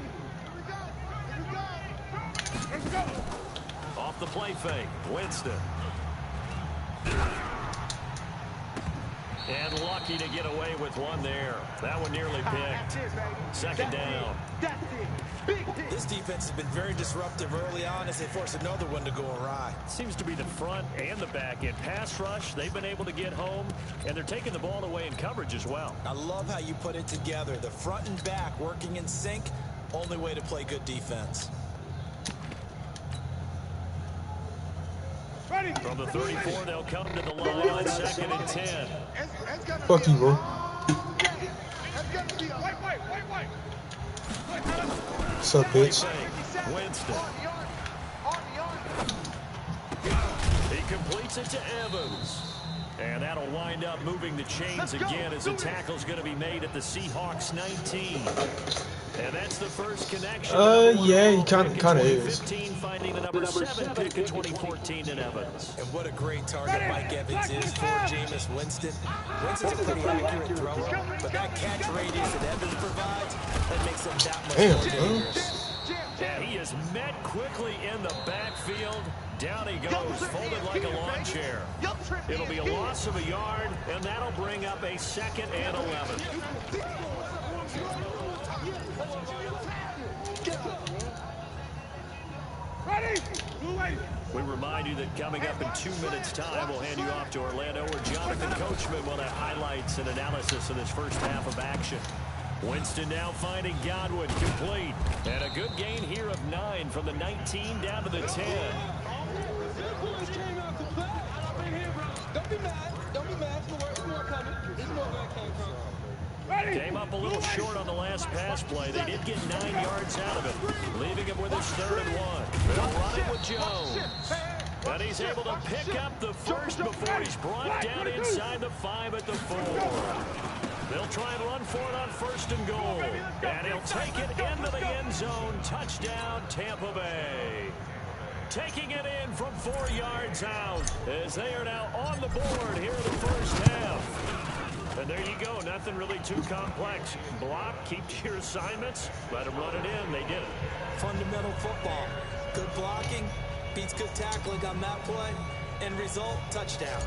we go. Let's go. Off the play fake, Winston. And lucky to get away with one there. That one nearly picked. Second down. This defense has been very disruptive early on as they force another one to go awry. Seems to be the front and the back end. Pass rush, they've been able to get home, and they're taking the ball away in coverage as well. I love how you put it together. The front and back working in sync. Only way to play good defense. From the 34, they'll come to the line on 2nd and 10. Fuck you, bro. What's up, bitch? Winston. He completes it to Evans. And that'll wind up moving the chains again as the tackle's going to be made at the Seahawks 19. And that's the first connection. Yeah, he kind of is. 15 finding the number 7 pick in 2014 in Evans. And what a great target Mike Evans is for Jameis Winston. Winston's a pretty accurate thrower, but that catch radius that Evans provides, that makes him that much more dangerous. And he is met quickly in the backfield. Down he goes, folded like a lawn chair. It'll be a loss of a yard, and that'll bring up a 2nd and 11. We remind you that coming up in 2 minutes' time, we'll hand you off to Orlando, where Jonathan Coachman will have highlights and analysis of this first half of action. Winston now finding Godwin complete. And a good gain here of 9 from the 19 down to the 10. Don't be mad. Don't be mad. There's more coming. There's more where it came from. Came up a little short on the last pass play. They did get 9 yards out of it, leaving him with his 3rd and 1. They'll run it with Jones. And he's able to pick up the first before he's brought down inside the 5 at the 4. They'll try and run for it on 1st and goal. And he'll take it into the end zone. Touchdown, Tampa Bay. Taking it in from 4 yards out as they are now on the board here in the first half. And there you go. Nothing really too complex. Block, keep to your assignments, let them run it in. They did it. Fundamental football. Good blocking beats good tackling on that play. End result, touchdown.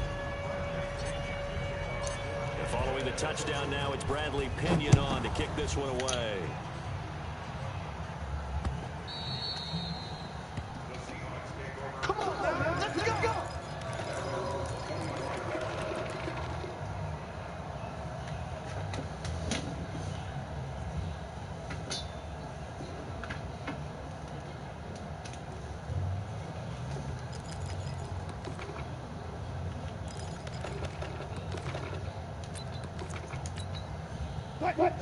And following the touchdown now, it's Bradley Pinion on to kick this one away. Come on, man. Let's go.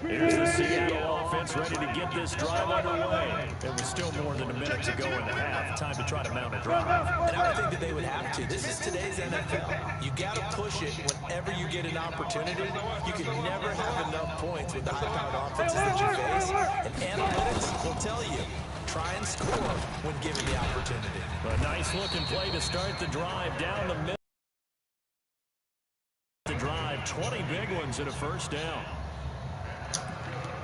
Here's the Seattle offense ready to get this drive underway. There was still more than a minute to go in the half. Time to try to mount a drive. And I would think that they would have to. This is today's NFL. You got to push it whenever you get an opportunity. You can never have enough points with the high-powered offenses that you face. And analytics will tell you, try and score when given the opportunity. A nice-looking play to start the drive down the middle. The drive, 20 big ones and a first down.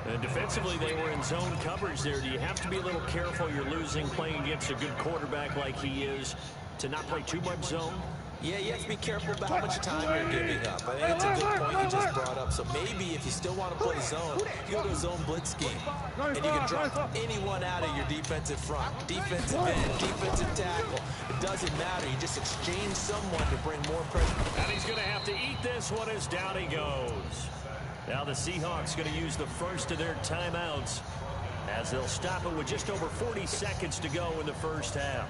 And defensively, they were in zone coverage there. Do you have to be a little careful? You're losing, playing against a good quarterback like he is, to not play too much zone? Yeah, you have to be careful about how much time you're giving up. I think it's a good point you just brought up. So maybe if you still want to play zone, you go to a zone blitz scheme. And you can drop anyone out of your defensive front. Defensive end, defensive tackle. It doesn't matter. You just exchange someone to bring more pressure. And he's going to have to eat this one as down he goes. Now the Seahawks going to use the first of their timeouts as they'll stop it with just over 40 seconds to go in the first half.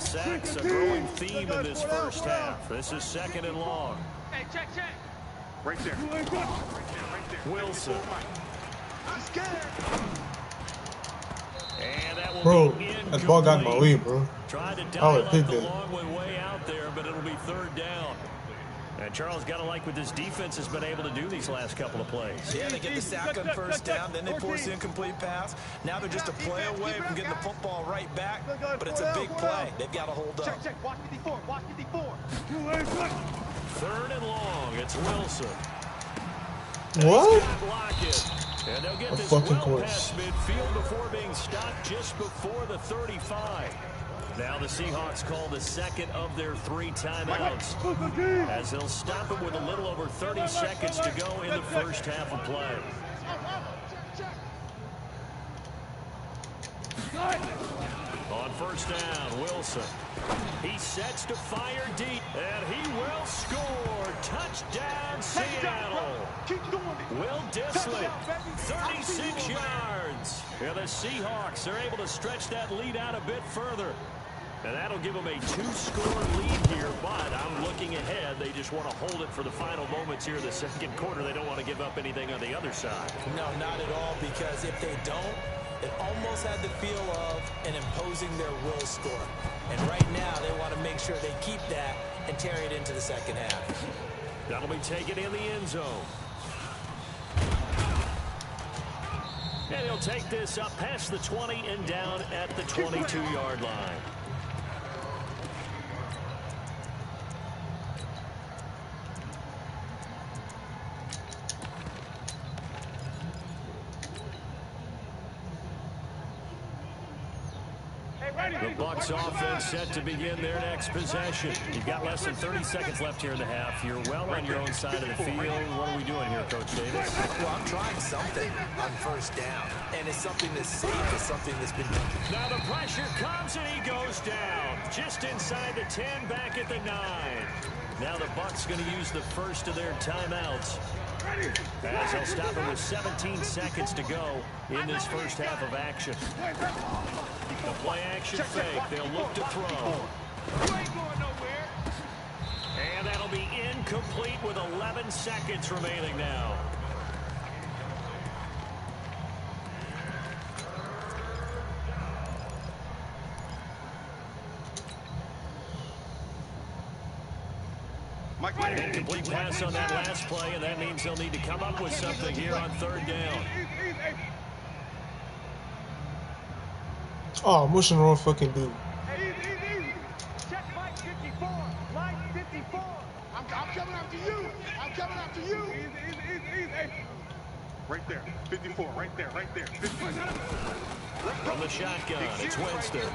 Sacks a growing theme in this first half. This is 2nd and long. Hey, check. Right there. Right there. Wilson. I'm scared. And that will Bro, be that ball got in my way, bro. Tried to I dial would up think the that. long one way out there, but it'll be 3rd down. And Charles got to like what this defense has been able to do these last couple of plays. Yeah, they get the sack on 1st down, then they force the incomplete pass. Now they're just a play away from getting the football right back, but it's a big play. They've got to hold up. Check. Watch 54. Watch 54. 3rd and long. It's Wilson. What? Block it. And they'll get this fucking well course. past midfield before being stopped just before the 35. Now the Seahawks call the second of their 3 timeouts, as they'll stop it with a little over 30 seconds to go in the first half of play. On first down, Wilson. He sets to fire deep, and he will score. Touchdown, Seattle. Will Disley, 36 yards. And the Seahawks are able to stretch that lead out a bit further. And that'll give them a 2-score lead here, but I'm looking ahead. They just want to hold it for the final moments here in the second quarter. They don't want to give up anything on the other side. No, not at all, because if they don't, it almost had the feel of an imposing their will score. And right now, they want to make sure they keep that and carry it into the second half. That'll be taken in the end zone. And he'll take this up past the 20 and down at the 22-yard line. The Bucs offense set to begin their next possession. You've got less than 30 seconds left here in the half. You're well on your own side of the field. What are we doing here, Coach Davis? Well, I'm trying something on first down, and it's something that's safe. It's something that's been done. Now the pressure comes, and he goes down. Just inside the 10, back at the 9. Now the Bucs going to use the first of their timeouts, as they'll stop it with 17 seconds to go in this first half of action. The play action fake. They'll look to throw. You ain't going nowhere. And that'll be incomplete with 11 seconds remaining now. Incomplete pass on that last play, and that means they'll need to come up with something here on third down. Oh, I'm wishing the wrong fucking dude. Easy. Check Mike 54. Mike 54. I'm coming after you. I'm coming after you. Easy. Right there. 54. Right there. 54. From the shotgun, it's Winston.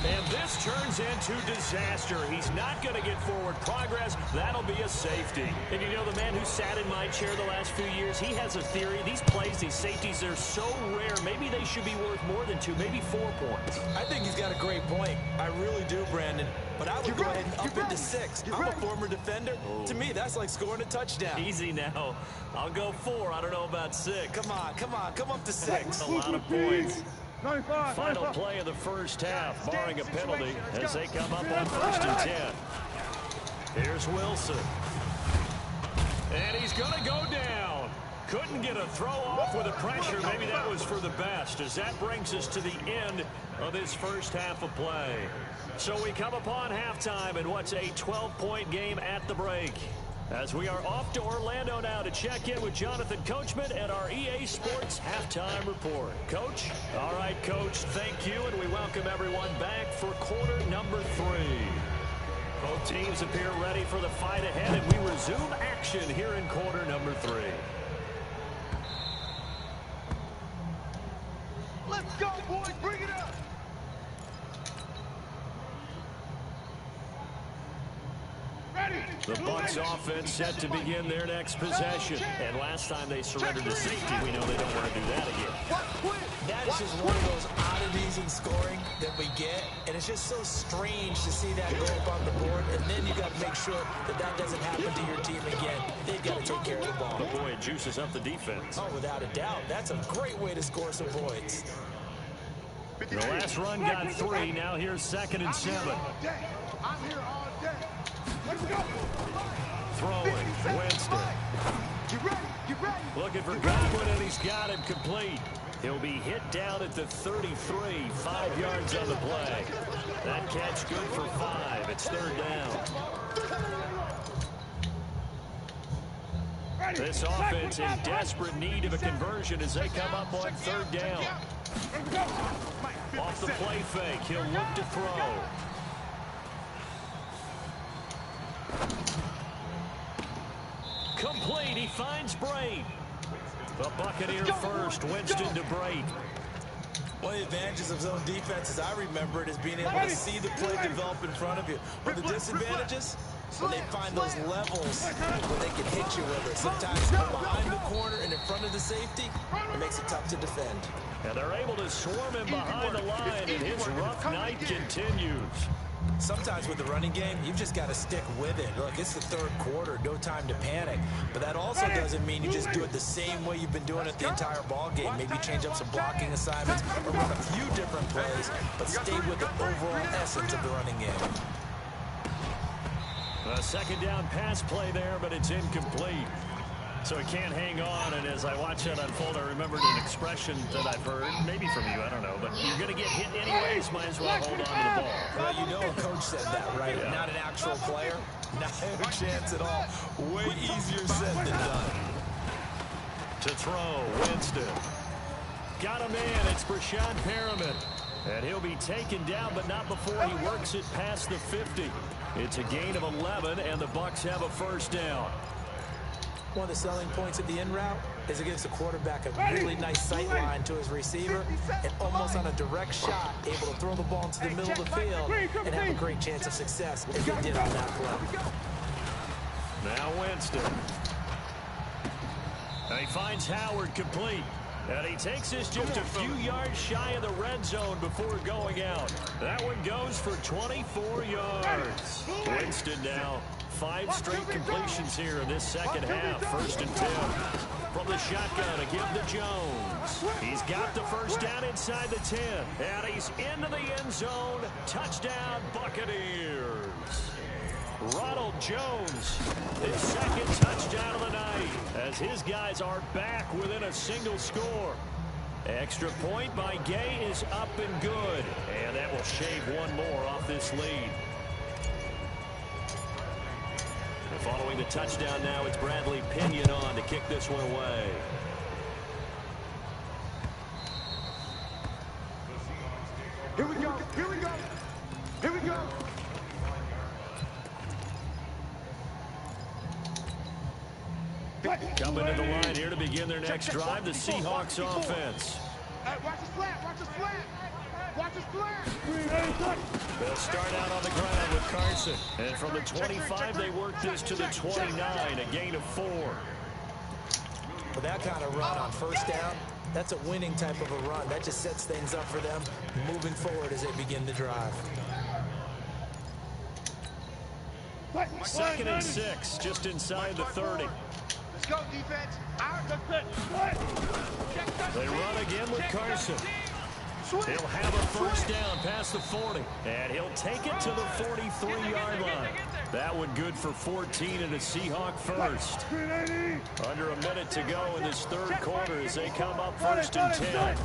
And this turns into disaster. He's not going to get forward progress. That'll be a safety. And you know, the man who sat in my chair the last few years, he has a theory. These plays, these safeties, they're so rare. Maybe they should be worth more than 2, maybe 4 points. I think he's got a great point. I really do, Brandon. But I would go ahead and up into 6. I'm a former defender. To me, that's like scoring a touchdown. Easy now. I'll go 4. I don't know about 6. Come on. Come up to 6. A lot of points. 95. Final play of the first half, barring a penalty, as they come up on first and 10. Here's Wilson. And he's going to go down. Couldn't get a throw off with the pressure. Maybe that was for the best, as that brings us to the end of this first half of play. So we come upon halftime in what's a 12-point game at the break, as we are off to Orlando now to check in with Jonathan Coachman at our EA Sports Halftime Report. Coach? All right, Coach, thank you, and we welcome everyone back for quarter number 3. Both teams appear ready for the fight ahead, and we resume action here in quarter number 3. Let's go, boys. Bring it up. The Bucs offense set to begin their next possession. And last time they surrendered to safety, we know they don't want to do that again. That's just one of those oddities in scoring that we get. And it's just so strange to see that go up on the board. And then you got to make sure that that doesn't happen to your team again. They've got to take care of the ball. But boy, it juices up the defense. Oh, without a doubt. That's a great way to score some points. The last run got 3. Now here's 2nd and 7. I'm here all day. Let's go. Throwing, Winston. Get ready. Looking for Godwin, and he's got him complete. He'll be hit down at the 33, 5 yards on the play. That catch good for 5. It's 3rd down. This offense in desperate need of a conversion as they come up on 3rd down. Off the play fake, he'll look to throw. Complete, he finds Braid. The Buccaneer first, Winston to Braid. One of the advantages of zone defense, as I remember it, is being able to see the play develop in front of you. But the disadvantages, when they find those levels where they can hit you with it. Sometimes from behind the corner and in front of the safety, it makes it tough to defend. And they're able to swarm him behind the line, and his rough night continues. Sometimes with the running game, you've just got to stick with it. Look, it's the third quarter, no time to panic. But that also doesn't mean you just do it the same way you've been doing it the entire ball game. Maybe change up some blocking assignments or run a few different plays, but stay with the overall essence of the running game. A second down pass play there, but it's incomplete. So he can't hang on, and as I watch that unfold, I remembered an expression that I've heard, maybe from you, I don't know, but you're going to get hit anyways, might as well hold on to the ball. Well, you know a coach said that, right? Yeah. Not an actual player. Not a chance at all. Way easier said than done. To throw, Winston. Got him in, it's Brashad Perriman. And he'll be taken down, but not before he works it past the 50. It's a gain of 11, and the Bucs have a first down. One of the selling points of the in route is it gives the quarterback a really nice sight line to his receiver and almost on a direct shot able to throw the ball into the middle of the field and have a great chance of success as he did on that play. Now Winston. And he finds Howard complete. And he takes this just a few yards shy of the red zone before going out. That one goes for 24 yards. Winston now 5 straight completions here in this second half. 1st and 10. From the shotgun to give to Jones. He's got the first down inside the 10. And he's into the end zone. Touchdown, Buccaneers. Ronald Jones, his second touchdown of the night, as his guys are back within a single score. Extra point by Gay is up and good, and that will shave one more off this lead. And following the touchdown now, it's Bradley Pinion on to kick this one away. Here we go, here we go, here we go. Coming to the line here to begin their next drive, the Seahawks offense. Watch his flat, watch his flat. Watch his flat. They'll start out on the ground with Carson. And from the 25, they work this to the 29, a gain of 4. With that kind of run on first down, that's a winning type of a run. That just sets things up for them moving forward as they begin the drive. 2nd and 6, just inside the 30. Let's go, defense. They run again with Carson. He'll have a first down past the 40. And he'll take it to the 43-yard line. That one good for 14 and a Seahawk first. Under a minute to go in this third quarter as they come up 1st and 10.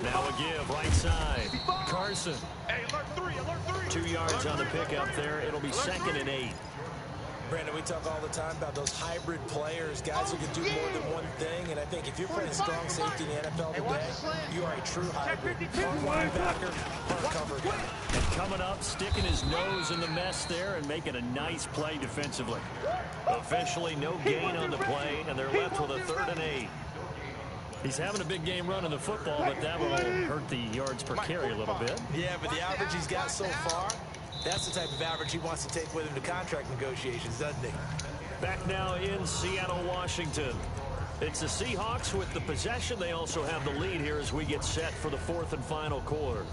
Now a give, right side. Carson. Hey, alert 3, alert 3. 2 yards on the pickup there. It'll be 2nd and 8. Brandon, we talk all the time about those hybrid players, guys who can do more than one thing, and I think if you're playing strong safety in the NFL today, you are a true hybrid. Hard linebacker, hard cover guy. And coming up, sticking his nose in the mess there and making a nice play defensively. Officially no gain on the play, and they're left with a 3rd and 8. He's having a big game running the football, but that will hurt the yards per carry a little bit. Yeah, but the average he's got so far, that's the type of average he wants to take with him to contract negotiations, doesn't he? Back now in Seattle, Washington. It's the Seahawks with the possession. They also have the lead here as we get set for the 4th and final quarter.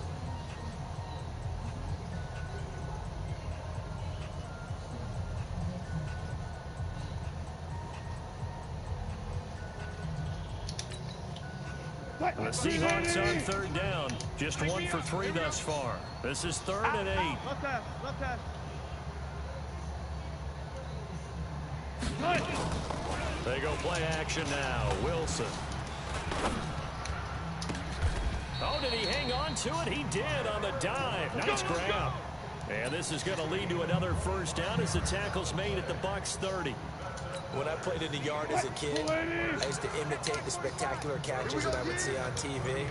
The Seahawks on 3rd down. Just 1 for 3 thus far. This is 3rd and 8. Left pass. They go play action now. Wilson. Oh, did he hang on to it? He did on the dive. Nice grab. And this is going to lead to another first down as the tackle's made at the Bucs 30. When I played in the yard as a kid, I used to imitate the spectacular catches that I would see on TV.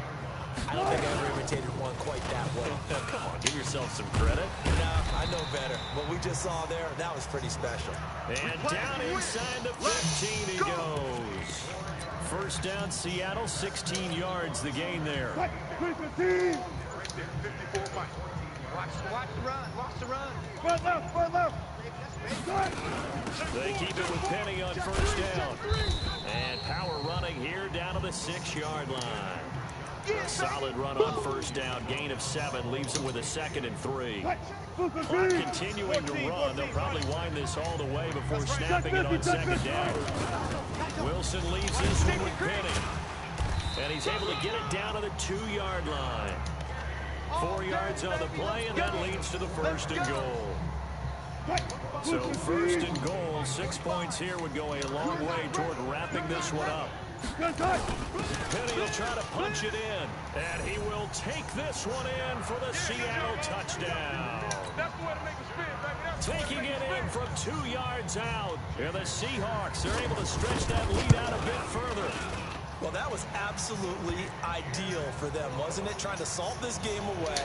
I don't think I ever imitated one quite that well. Come on, give yourself some credit. Nah, I know better. What we just saw there, that was pretty special. And down inside the 15 he goes. First down, Seattle, 16 yards the gain there. Right there, 54, Mike. Watch the run. Watch the run. Run left, run left. They keep it with Penny on first down. And power running here down to the 6-yard line. A solid run on first down. Gain of 7 leaves them with a 2nd and 3. Clock continuing to run. They'll probably wind this all the way before snapping it on 2nd down. Wilson leaves this one with Penny. And he's able to get it down to the 2-yard line. 4 yards on the play, and that leads to the 1st and goal. So 1st and goal, 6 points here would go a long way toward wrapping this one up. Penny will try to punch it in, and he will take this one in for the Seattle touchdown. Taking it in from 2 yards out, and the Seahawks are able to stretch that lead out a bit further. Well, that was absolutely ideal for them, wasn't it? Trying to salt this game away.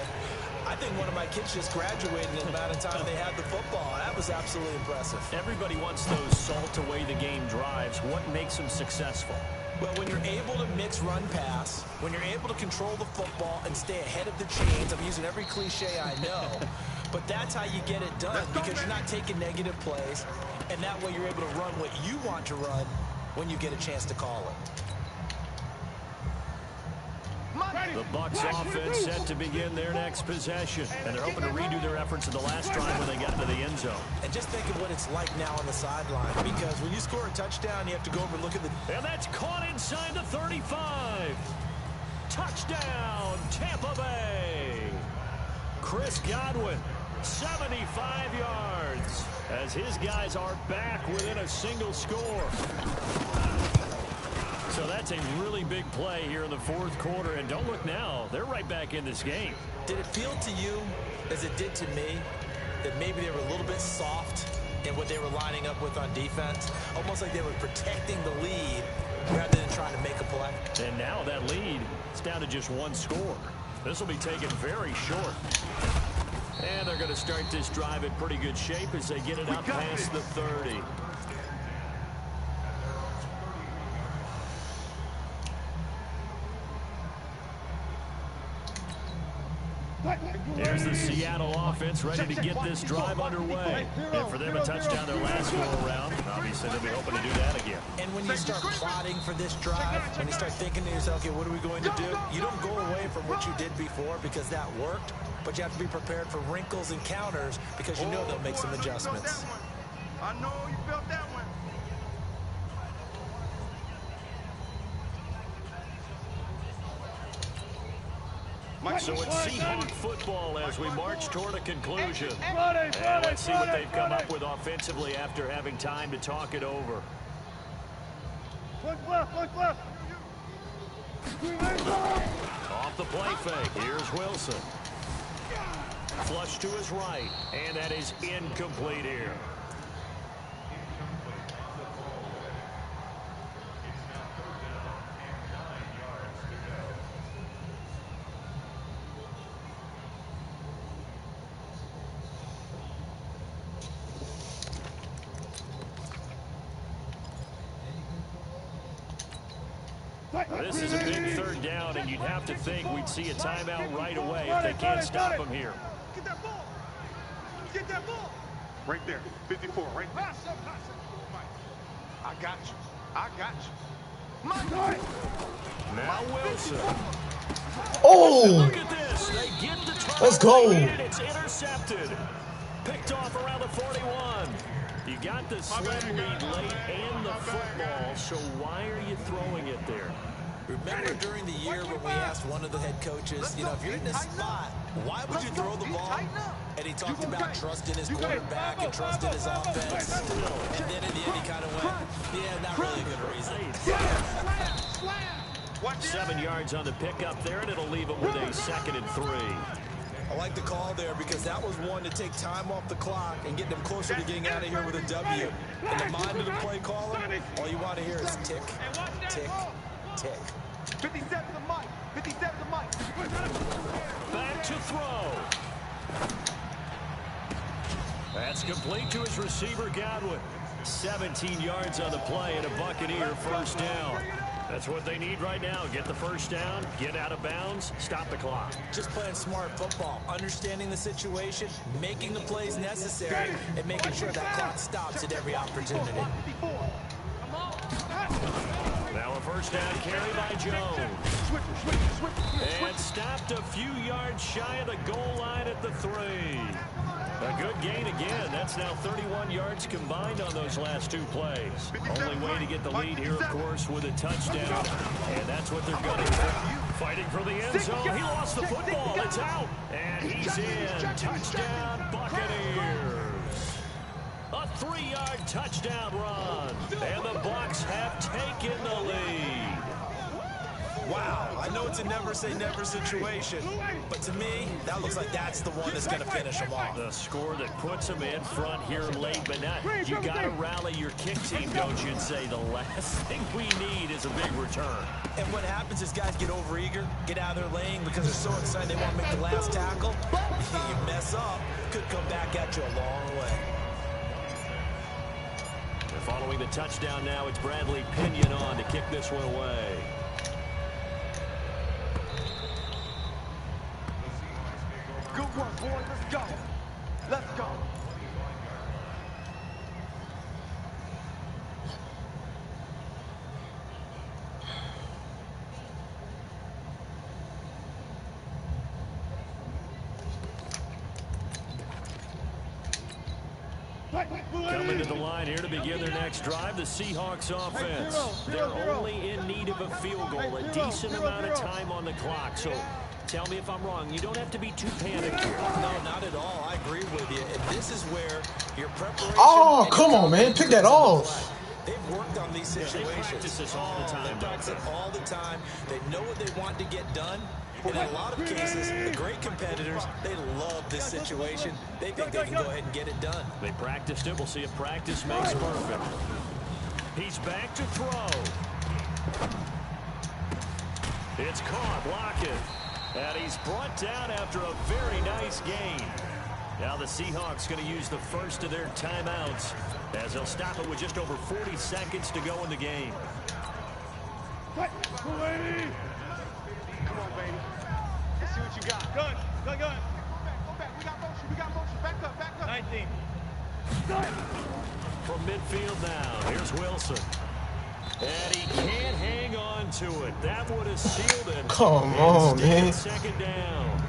I think one of my kids just graduated in the amount of time they had the football. That was absolutely impressive. Everybody wants those salt-away-the-game drives. What makes them successful? Well, when you're able to mix run-pass, when you're able to control the football and stay ahead of the chains, I'm using every cliche I know, but that's how you get it done because you're not taking negative plays, and that way you're able to run what you want to run when you get a chance to call it. The Bucs offense set to begin their next possession, and they're hoping to redo their efforts in the last drive when they got into the end zone. And just think of what it's like now on the sideline, because when you score a touchdown, you have to go over and look at the... And that's caught inside the 35. Touchdown, Tampa Bay. Chris Godwin, 75 yards, as his guys are back within a single score. So that's a really big play here in the 4th quarter, and don't look now, they're right back in this game. Did it feel to you, as it did to me, that maybe they were a little bit soft in what they were lining up with on defense? Almost like they were protecting the lead rather than trying to make a play. And now that lead is down to just 1 score. This will be taken very short. And they're going to start this drive in pretty good shape as they get it up past the 30. Here's the Seattle offense ready to get this drive underway. And for them a touchdown their last go-around. Obviously, they'll be hoping to do that again. And when you start plotting for this drive, when you start thinking to yourself, okay, what are we going to do? You don't go away from what you did before because that worked, but you have to be prepared for wrinkles and counters because you know they'll make some adjustments. I know you felt that one. So it's Seahawk football as we march toward a conclusion. And let's see what they've come up with offensively after having time to talk it over. Look left, look left. Off the play fake, here's Wilson. Flush to his right, and that is incomplete here. This is a big 3rd down, and you'd have to think we'd see a timeout right away if they can't stop him here. Get that ball. Get that ball. Right there, 54, right there. I got you. I got you. Now Wilson. Oh! Look at this. They get the turnover. Let's go. It's intercepted. Picked off around the 41. You got the slim lead late and the football, so why are you throwing it there? Remember during the year when we asked one of the head coaches, you know, if you're in this spot, why would you throw the ball? And he talked about trusting his quarterback and trusting his offense. And then in the end, he kind of went, yeah, not really a good reason. 7 yards on the pickup there, and it'll leave him with a 2nd and 3. I like the call there because that was one to take time off the clock and get them closer to getting out of here with a W. In the mind of the play caller, all you want to hear is tick, tick, tick. 57 to Mike. 57 to Mike. Back to throw. That's complete to his receiver, Godwin. 17 yards on the play and a Buccaneer first down. That's what they need right now. Get the first down, get out of bounds, stop the clock. Just playing smart football, understanding the situation, making the plays necessary, and making sure that clock stops at every opportunity. Now a first down carry by Jones. And stopped a few yards shy of the goal line at the 3. A good gain again. That's now 31 yards combined on those last 2 plays. Only way to get the lead here, of course, with a touchdown. And that's what they're gunning for. Fighting for the end zone. He lost the football. It's out. And he's in. Touchdown, Buccaneers. A 3-yard touchdown run. And the Bucs have taken the lead. Wow, I know it's a never-say-never situation, but to me, that looks like that's the one that's going to finish them off. The score that puts them in front here late, but not. You got to rally your kick team, don't you, and say the last thing we need is a big return. And what happens is guys get overeager, get out of their lane because they're so excited they want to make the last tackle. You mess up, could come back at you a long way. They're following the touchdown now. It's Bradley Pinion on to kick this one away. Good work, boys. Let's go. Let's go. Coming to the line here to begin their next drive, the Seahawks offense. They're only in need of a field goal, a decent amount of time on the clock. So tell me if I'm wrong. You don't have to be too panicked here. No, not at all. I agree with you. And this is where your preparation... Oh, come on, man. Pick that off. They've worked on these situations. They practice this all the time. They practice it all the time. They know what they want to get done. And in a lot of cases, the great competitors, they love this situation. They think they can go ahead and get it done. They practiced it. We'll see if practice makes perfect. He's back to throw. It's caught. Lockett. And he's brought down after a very nice gain. Now the Seahawks going to use the first of their timeouts as they'll stop it with just over 40 seconds to go in the game. Come on, baby. Let's see what you got. Gun. Go back. We got motion. Back up. 19. From midfield now, here's Wilson. And he can't hang on to it. That would have sealed it. Come on, man. Second down.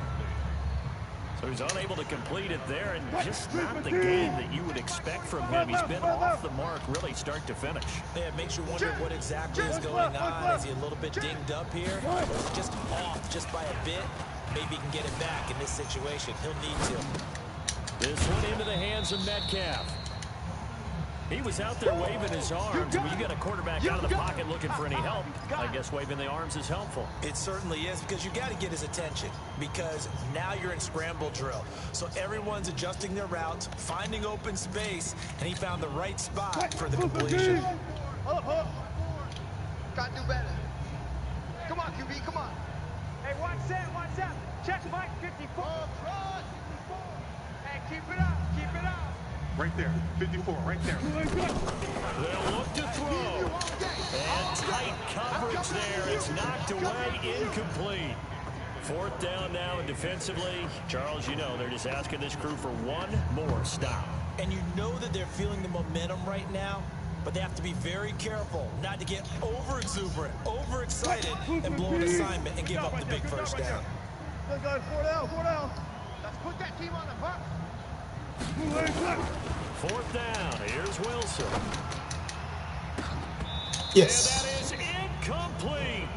So he's unable to complete it there, and just not the game that you would expect from him. He's been off the mark really start to finish. Yeah, it makes you wonder what exactly is going on. Is he a little bit dinged up here? Or is he just off just by a bit? Maybe he can get it back in this situation. He'll need to. This one into the hands of Metcalf. He was out there waving his arms. When you got a quarterback out of the pocket looking for any help, I guess waving the arms is helpful. It certainly is, because you got to get his attention, because now you're in scramble drill. So everyone's adjusting their routes, finding open space, and he found the right spot for the completion. Gotta do better. Come on, QB, come on. Hey, watch that. Check Mike 54. Hey, keep it up. Right there, 54, right there. They'll look to throw. And tight coverage there. It's knocked away, incomplete. Fourth down now, and defensively, Charles, you know, they're just asking this crew for one more stop. And you know that they're feeling the momentum right now, but they have to be very careful not to get over-exuberant, over-excited, and blow an assignment and give up the big first down. Good guys, 4 down. Let's put that team on the mark. Fourth down. Here's Wilson. Yes. And that is incomplete.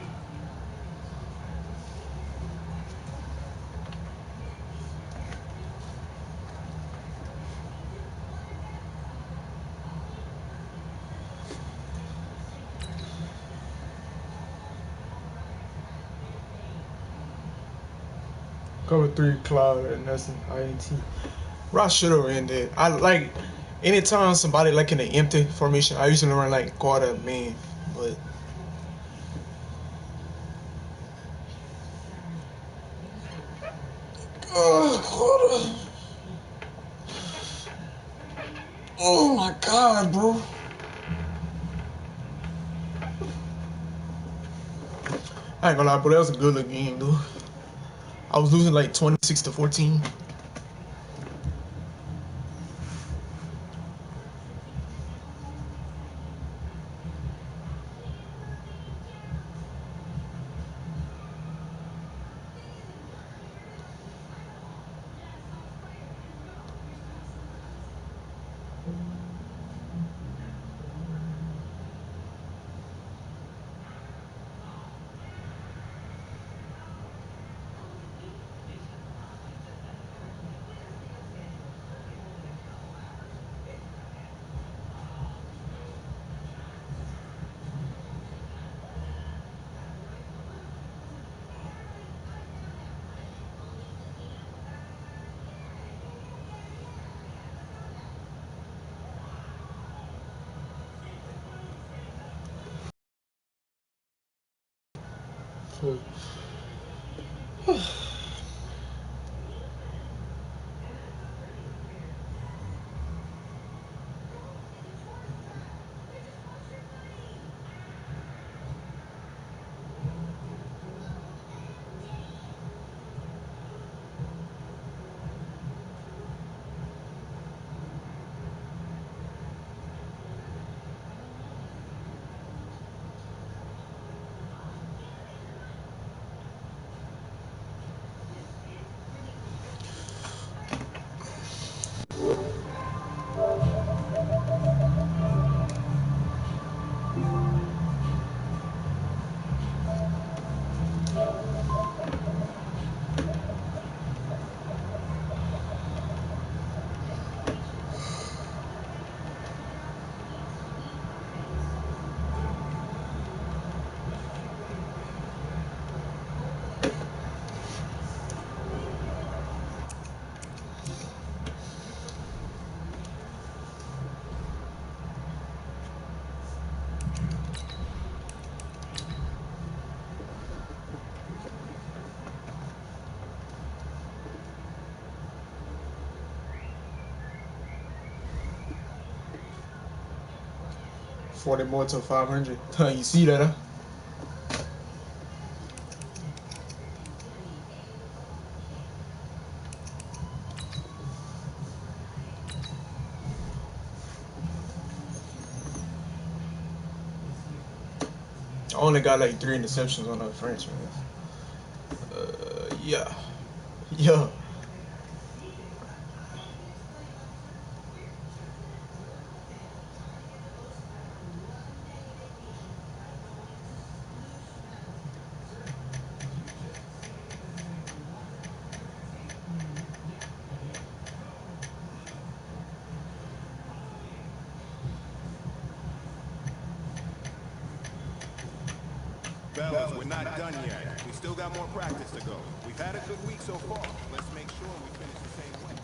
Cover 3 cloud and that's an INT. Ross should have ran that. I like anytime somebody like in an empty formation, I usually run like quarter man, but Quarter. Oh my God, bro. I ain't gonna lie, bro. That was a good looking game, though. I was losing like 26-14. So, 40 more to 500. You see that, huh? I only got like 3 interceptions on that franchise. Yeah. Yeah. Fellas, we're not done yet. We still got more practice to go. We've had a good week so far. Let's make sure we finish the same way.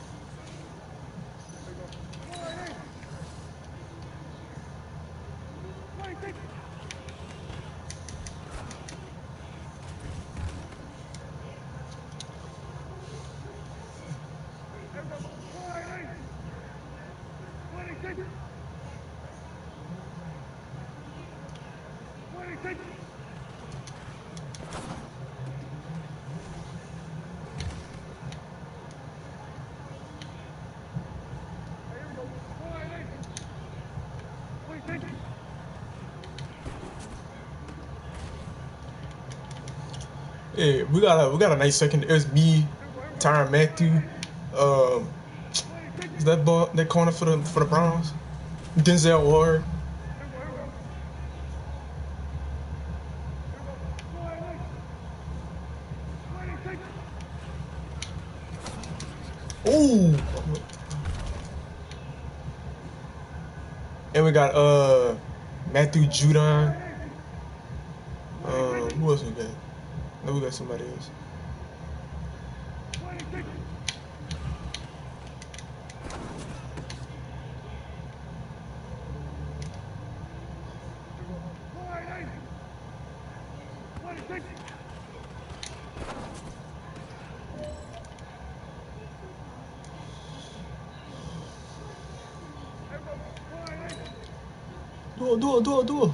Hey, we got a nice second. It's me, Tyron Matthew. Um, is that ball that corner for the Browns? Denzel Ward. Ooh. And we got Matthew Judon. Who else we got? No, we got somebody else. Do it.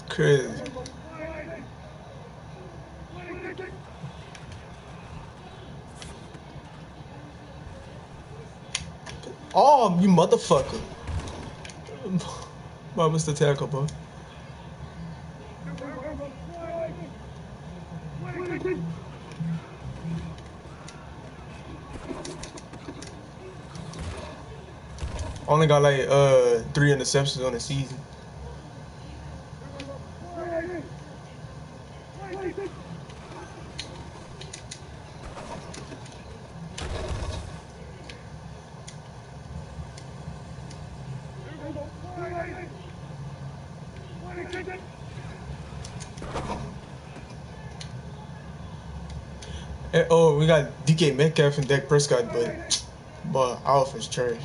Crazy. Oh, you motherfucker. What was the tackle, bro? Only got like 3 interceptions on the season. And, oh, we got DK Metcalf and Dak Prescott, but our offense trash.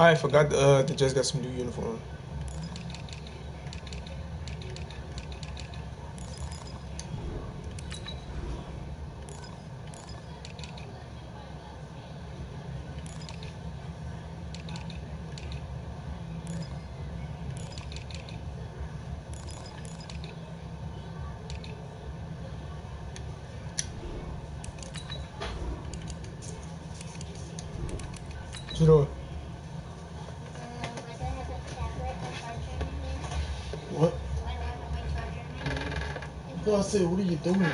I forgot they just got some new uniform. What you doing? What? I said, what are you doing?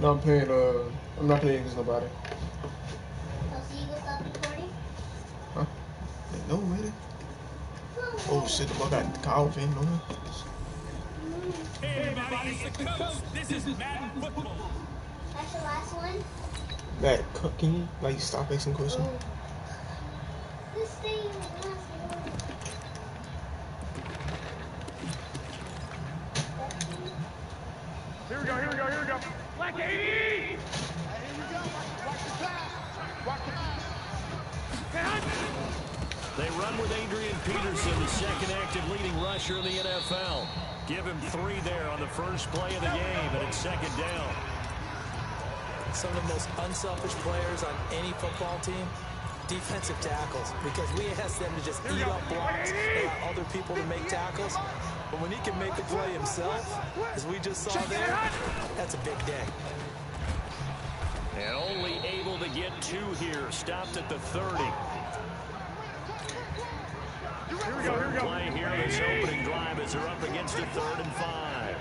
No, I'm playing, I'm not playing against nobody. Oh, so you gonna stop recording? Huh? No, really? Oh shit, the ball got called in, no? Hey everybody, it's the coach. This is Madden football. That's the last one? Matt, can you, like, stop asking questions? Oh. This thing is the last one. Here we go. Black 80! Here we go. Watch the pass. Watch the pass. They run with Adrian Peterson, the second active leading rusher in the NFL. Give him 3 there on the first play of the game, and it's second down. Some of the most unselfish players on any football team, defensive tackles, because we ask them to just eat up blocks, allow other people to make tackles. But when he can make the play himself, as we just saw there, that's a big day. And only able to get 2 here. Stopped at the 30. Third play here this opening drive as they're up against a 3rd and 5.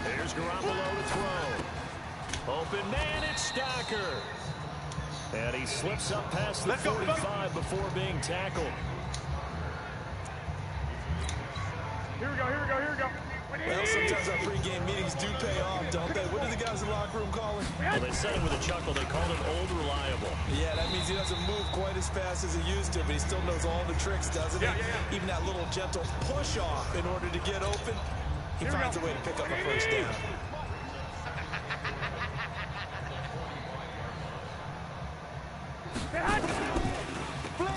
Here's Garoppolo to throw. Open man, it's Stacker. And he slips up past the 45 before being tackled. Here we go. Well, sometimes our pregame meetings do pay off, don't they? What do the guys in the locker room call him? Well, they said it with a chuckle. They called him old reliable. Yeah, that means he doesn't move quite as fast as he used to, but he still knows all the tricks, doesn't he? Yeah. Even that little gentle push-off in order to get open, he finds a way to pick up a first down.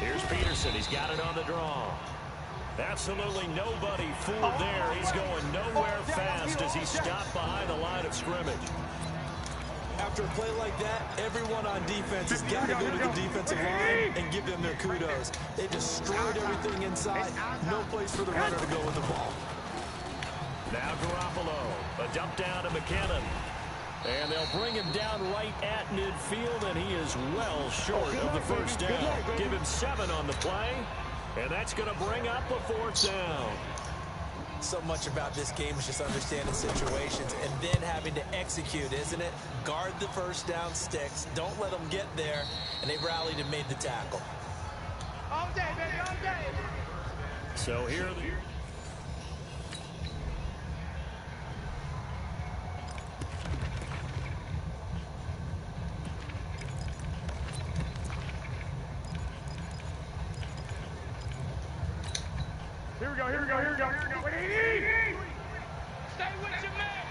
Here's Peterson. He's got it on the draw. Absolutely nobody fooled there. He's going nowhere fast as he's stopped behind the line of scrimmage. After a play like that, everyone on defense has got to go to the defensive line and give them their kudos. They destroyed everything inside. No place for the runner to go with the ball. Now Garoppolo. A dump down to McKinnon. And they'll bring him down right at midfield, and he is well short of the first down. Give him 7 on the play, and that's going to bring up a 4th down. So much about this game is just understanding situations and then having to execute, isn't it? Guard the first down sticks. Don't let them get there, and they rallied and made the tackle. All day, baby, all day. So here Here we go. What do you need? Stay with your man.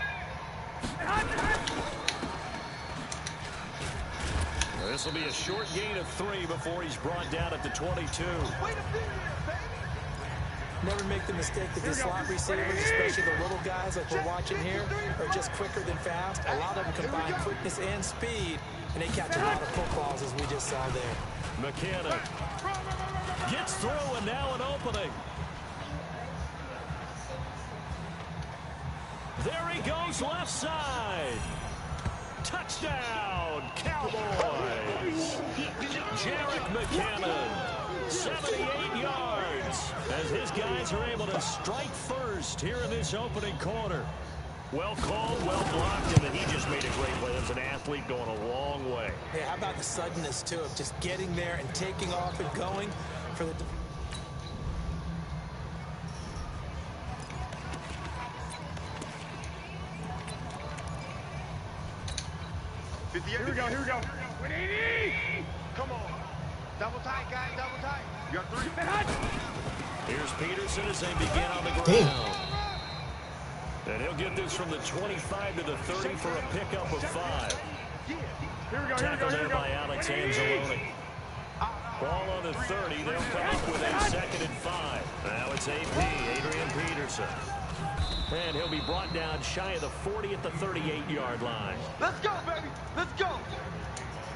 this will be a short gain of 3 before he's brought down at the 22. Wait a minute, baby. Never make the mistake that the slot receivers, especially the little guys like we're watching here, are just quicker than fast. A lot of them combine quickness and speed, and they catch a lot of footballs, as we just saw there. McKinnon gets through, and now an opening. There he goes, left side. Touchdown, Cowboys. Jarek McKinnon, 78 yards, as his guys are able to strike first here in this opening quarter. Well called, well blocked, and he just made a great play. There's an athlete going a long way. Hey, how about the suddenness, too, of just getting there and taking off and going for the... Here we go. What do you need? Come on. Double tight, guys, double tight. You got 3. Here's Peterson as they begin on the ground. And he'll get this from the 25 to the 30 for a pickup of 5. Here we go. Tackled there by Alex Anzalone. Ball on the 30. They'll come up with a 2nd and 5. Now it's AP, Adrian Peterson. And he'll be brought down shy of the 40 at the 38-yard line. Let's go, baby. Let's go.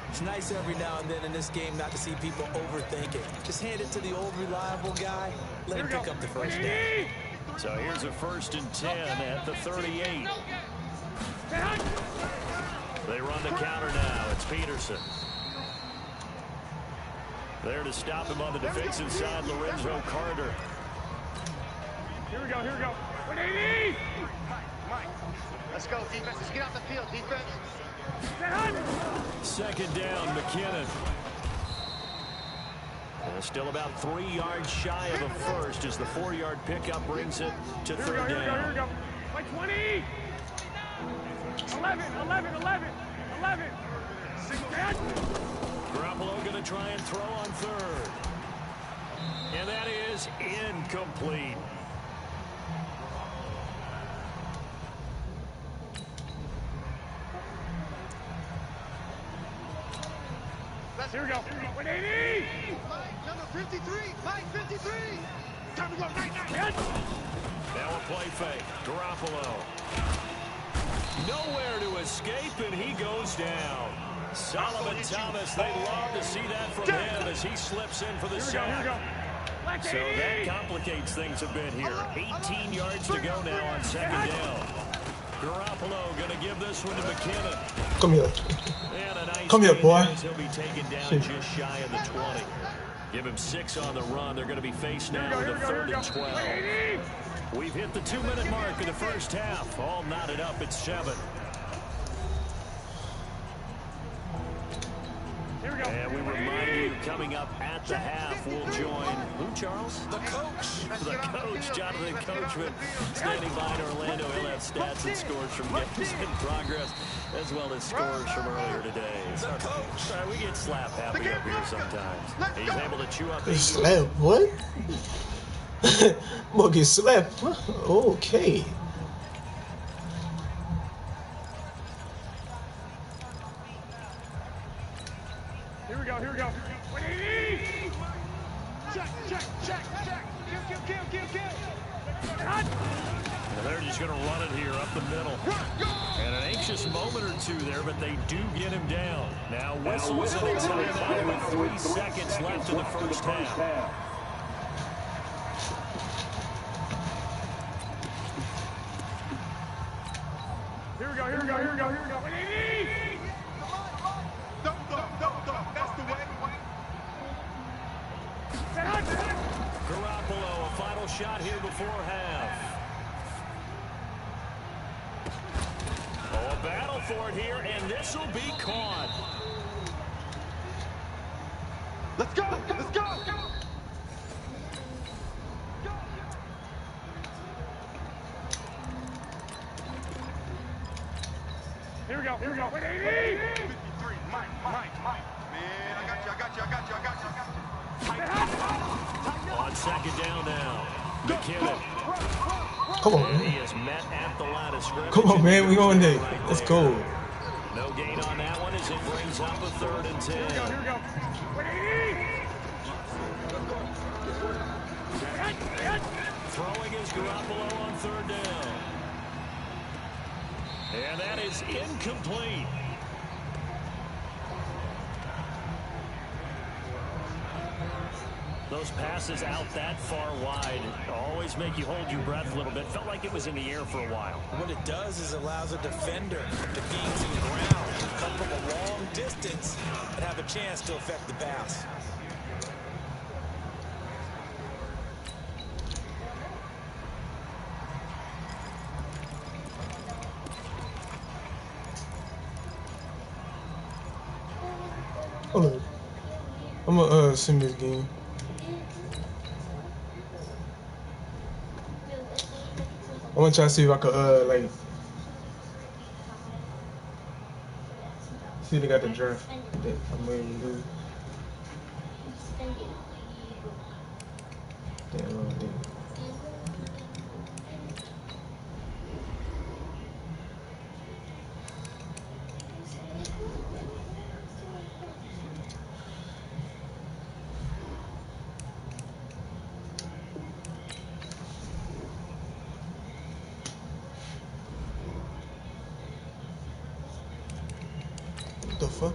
It's nice every now and then in this game not to see people overthink it. Just hand it to the old reliable guy. Let him pick up the first down. So here's a 1st and 10 at the 38. They run the counter now. It's Peterson. There to stop him on the defensive side, Lorenzo Carter. Here we go. What do you need? Mike, let's go, defense. Let's get off the field, defense. 2nd down, McKinnon. Still about 3 yards shy of a first as the 4-yard pickup brings it to 3rd down. Here we go. Like 20. 11. Garoppolo going to try and throw on 3rd. And that is incomplete. Here we go. What do you need? Mike, number 53. Mike, 53. Time to go right now. Now a play fake. Garoppolo. Nowhere to escape, and he goes down. Solomon Thomas, they love to see that from him as he slips in for the sack. So that complicates things a bit here. 18 yards to go now on 2nd down. Garoppolo going to give this one to McKinnon. Come here. And a nice Come here, gain boy. there as he'll be taken down just shy of the 20. Give him 6 on the run. They're going to be faced now with a 3rd and 12. We've hit the 2-minute mark of the first half. All knotted up at 7. And we remind you, coming up at the half, we'll join who, Charles? The coach. The coach, Jonathan Coachman, standing by in Orlando. He'll have stats and scores from games in progress, as well as scores from earlier today. The coach. Sorry, we get slap happy up here sometimes. He's able to chew up. Slap what? Boy, get slapped. Okay. Here we go. Check. Kill. And they're just going to run it here up the middle. And an anxious moment or two there, but they do get him down. Now whistles and a timeout with 3 seconds left in the first half. Here we go. Don't go. That's the way. Garoppolo, a final shot here before half. Oh, a battle for it here, and this will be caught. Let's go. Here we go. 53, Mike. Man, I got you. On second down now, McKinnon. Come on, And he man. is met at the line of scrimmage. Come on, man. We on there. Right Let's there. go. No gain on that one as it brings up a 3rd and 10. Here we go. Throwing is Garoppolo on 3rd down. And that is incomplete. Those passes out that far wide always make you hold your breath a little bit. Felt like it was in the air for a while. What it does is allows a defender to gain some ground, come from a long distance, and have a chance to affect the pass. Hold on. I'm gonna send this game. I want to try to see if I could like see if they got the draft that I'm ready to do. Damn, I did. What the fuck?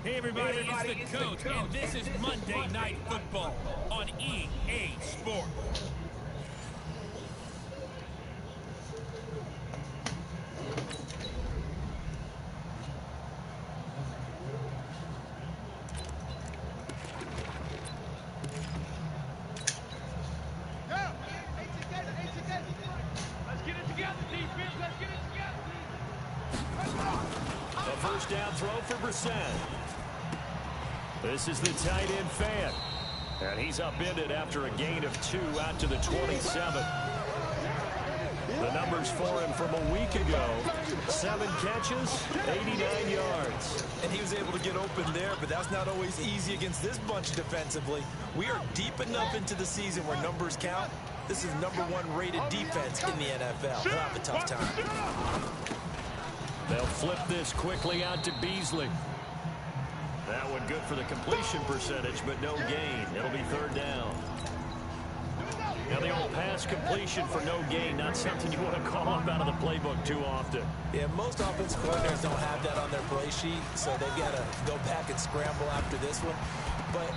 Hey everybody, it's the coach, and this is Monday Night Football on EA Sports. Let's get it together, defense. Let's get it together. A first down throw for Brissett. This is the tight end Fan. And he's upended after a gain of 2 out to the 27. The numbers for him from a week ago: 7 catches, 89 yards. And he was able to get open there, but that's not always easy against this bunch defensively. We are deep enough into the season where numbers count. This is #1 rated defense in the NFL. They'll have a tough time. They'll flip this quickly out to Beasley. That one good for the completion percentage, but no gain. It'll be 3rd down. Now the old pass completion for no gain, not something you want to call up out of the playbook too often. Yeah, most offensive coordinators don't have that on their play sheet, so they've got to go back and scramble after this one. But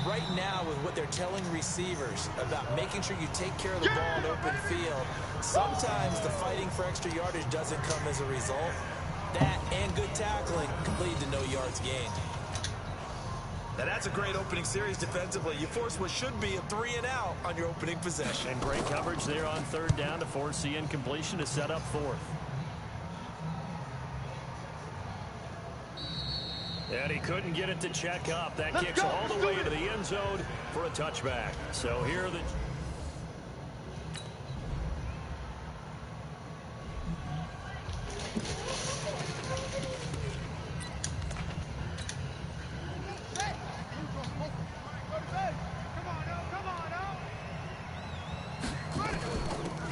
right now, with what they're telling receivers about making sure you take care of the ball in open field, sometimes the fighting for extra yardage doesn't come as a result. That and good tackling can lead to no yards gained. Now that's a great opening series defensively. You force what should be a 3 and out on your opening possession. And great coverage there on 3rd down to force the incompletion to set up 4th. And he couldn't get it to check up. That kicks all the way into the end zone for a touchback. So here are the...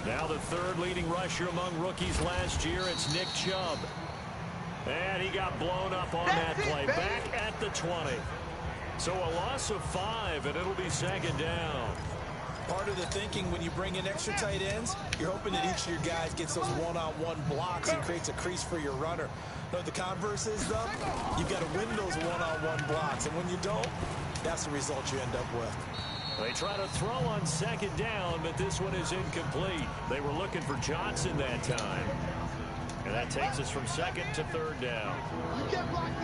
Now the 3rd leading rusher among rookies last year, it's Nick Chubb. And he got blown up on that play, back at the 20. So a loss of 5, and it'll be 2nd down. Part of the thinking when you bring in extra tight ends, you're hoping that each of your guys gets those one-on-one blocks and creates a crease for your runner. No, the converse is, though, you've got to win those one-on-one blocks, and when you don't, that's the result you end up with. They try to throw on 2nd down, but this one is incomplete. They were looking for Johnson that time. And that takes us from 2nd to 3rd down.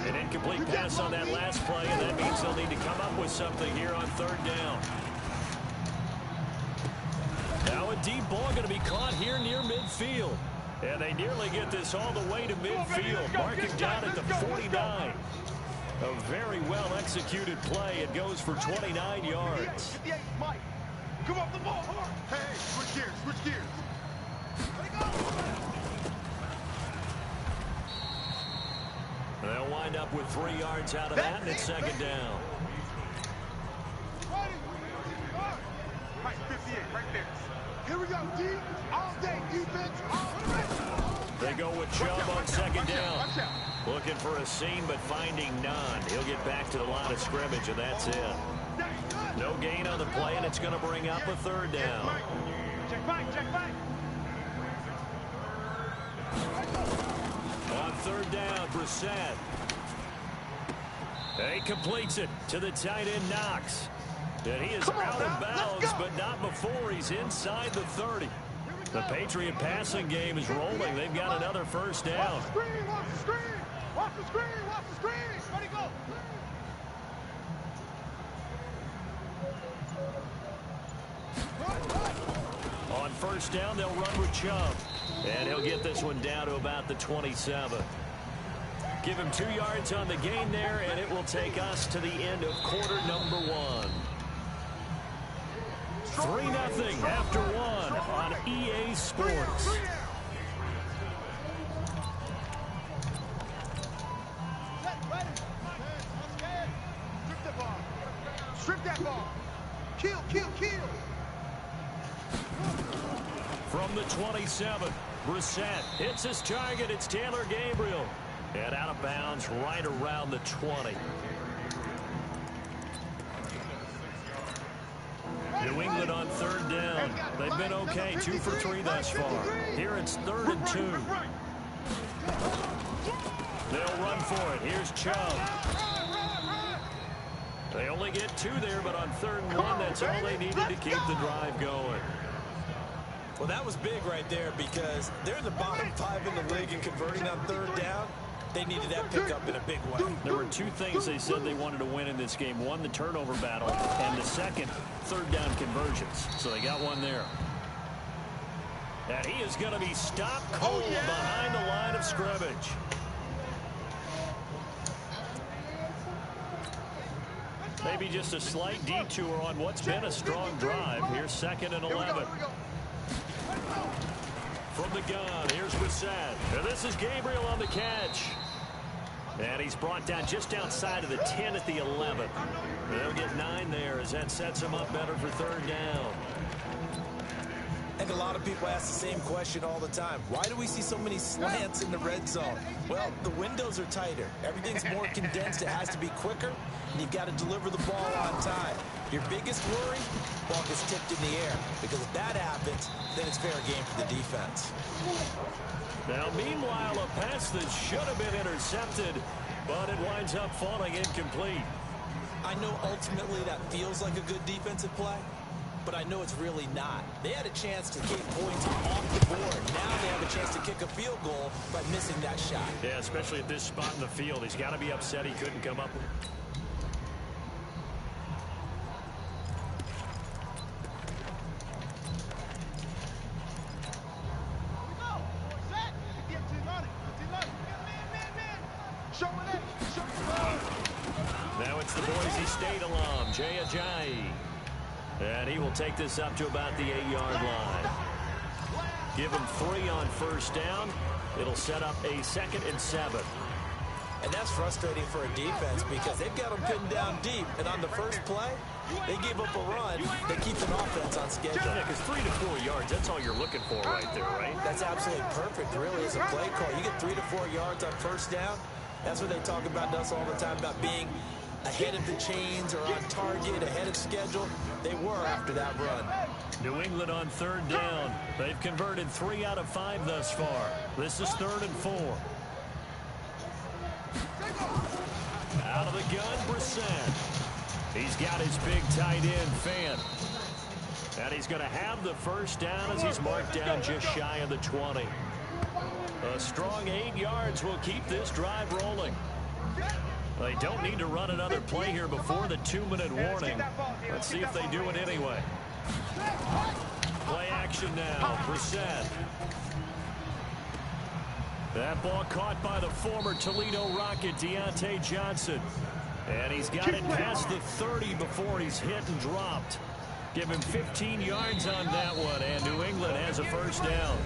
An incomplete pass on that last play, and that means they'll need to come up with something here on 3rd down. Now a deep ball going to be caught here near midfield. And they nearly get this all the way to midfield. Marking down at the 49. A very well-executed play. It goes for 29 yards. 58, Mike. Come off the ball. Hey, switch gears, switch gears. They'll wind up with 3 yards out of that, and it's 2nd down. Right, 58, right there. Here we go, D. All day, defense, all day. They go with Chubb on 2nd down. Looking for a seam, but finding none. He'll get back to the line of scrimmage, and that's it. No gain on the play, and it's going to bring up a 3rd down. Check back, check back. On 3rd down, Brissett. He completes it to the tight end, Knox. And he is out of bounds, but not before he's inside the 30. The Patriot passing game is rolling. They've got another 1st down. Watch the screen, watch the screen. Watch the screen, watch the screen. Ready, go. On 1st down, they'll run with Chubb. And he'll get this one down to about the 27. Give him 2 yards on the gain there, and it will take us to the end of quarter number 1. 3-0 after 1 on EA Sports. Strip that ball. Kill, kill, kill. From the 27, Brissett hits his target. It's Taylor Gabriel. And out of bounds right around the 20. New England on 3rd down. They've been okay, 2 for 3 thus far. Here it's 3rd and 2. They'll run for it. Here's Chubb. They only get 2 there, but on 3rd and 1, that's all they needed to keep the drive going. Well, that was big right there because they're the bottom 5 in the league in converting on 3rd down. They needed that pickup in a big way. There were 2 things they said they wanted to win in this game. One, the turnover battle, and the second, 3rd down conversions. So they got one there. And he is going to be stopped cold behind the line of scrimmage. Maybe just a slight detour on what's been a strong drive. Here's 2nd and 11. From the gun, here's Brissett. And this is Gabriel on the catch. And he's brought down just outside of the 10 at the 11. They'll get 9 there as that sets him up better for 3rd down. I think a lot of people ask the same question all the time. Why do we see so many slants in the red zone? Well, the windows are tighter. Everything's more condensed. It has to be quicker, and you've got to deliver the ball on time. Your biggest worry, ball gets tipped in the air, because if that happens, then it's fair game for the defense. Now, meanwhile, a pass that should have been intercepted, but it winds up falling incomplete. I know ultimately that feels like a good defensive play, but I know it's really not. They had a chance to kick points off the board. Now they have a chance to kick a field goal by missing that shot. Yeah, especially at this spot in the field. He's got to be upset he couldn't come up with it. Now it's the Boise State alum, Jay Ajayi. And he will take this up to about the 8-yard line. Give him 3 on 1st down. It'll set up a 2nd and 7. And that's frustrating for a defense because they've got them pinned down deep. And on the first play, they gave up a run. They keep an offense on schedule. Yeah, because 3 to 4 yards, that's all you're looking for right there, right? That's absolutely perfect, really, as a play call. You get 3 to 4 yards on 1st down. That's what they talk about us all the time, about being ahead of the chains or on target, ahead of schedule. They were after that run. New England on 3rd down. They've converted 3 out of 5 thus far. This is 3rd and 4. Out of the gun, Brissett. He's got his big tight end, Fant. And he's going to have the 1st down as he's marked down just shy of the 20. A strong 8 yards will keep this drive rolling. They don't need to run another play here before the 2-minute warning. Let's see if they do it anyway. Play action now. Brissett. That ball caught by the former Toledo Rocket, Deontay Johnson. And he's got it past the 30 before he's hit and dropped. Give him 15 yards on that one, and New England has a 1st down.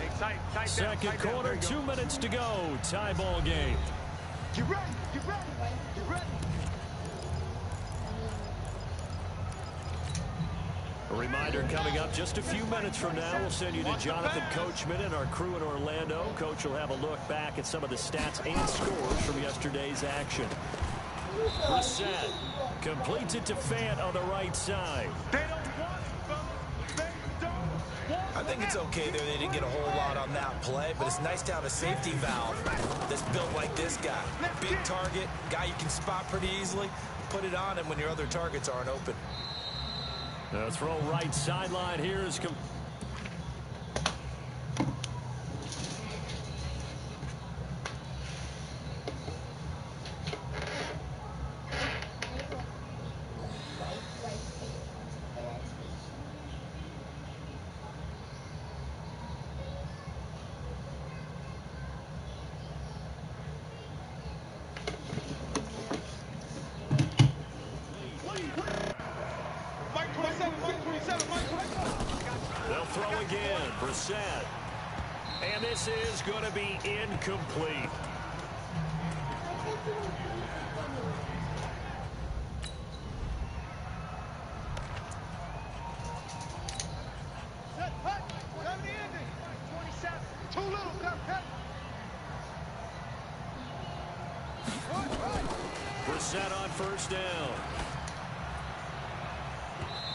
2nd quarter, 2 minutes to go. Tie ball game. Get ready, get ready, get ready. A reminder coming up just a few minutes from now. We'll send you to Jonathan Coachman and our crew in Orlando. Coach will have a look back at some of the stats and scores from yesterday's action. Brissett completes it to Fant on the right side. I think it's okay there. They didn't get a whole lot on that play, but it's nice to have a safety valve that's built like this guy. Big target, guy you can spot pretty easily. Put it on him when your other targets aren't open. The throw right sideline here is they'll throw again. Brissett. And this is going to be incomplete. Brissett on 1st down.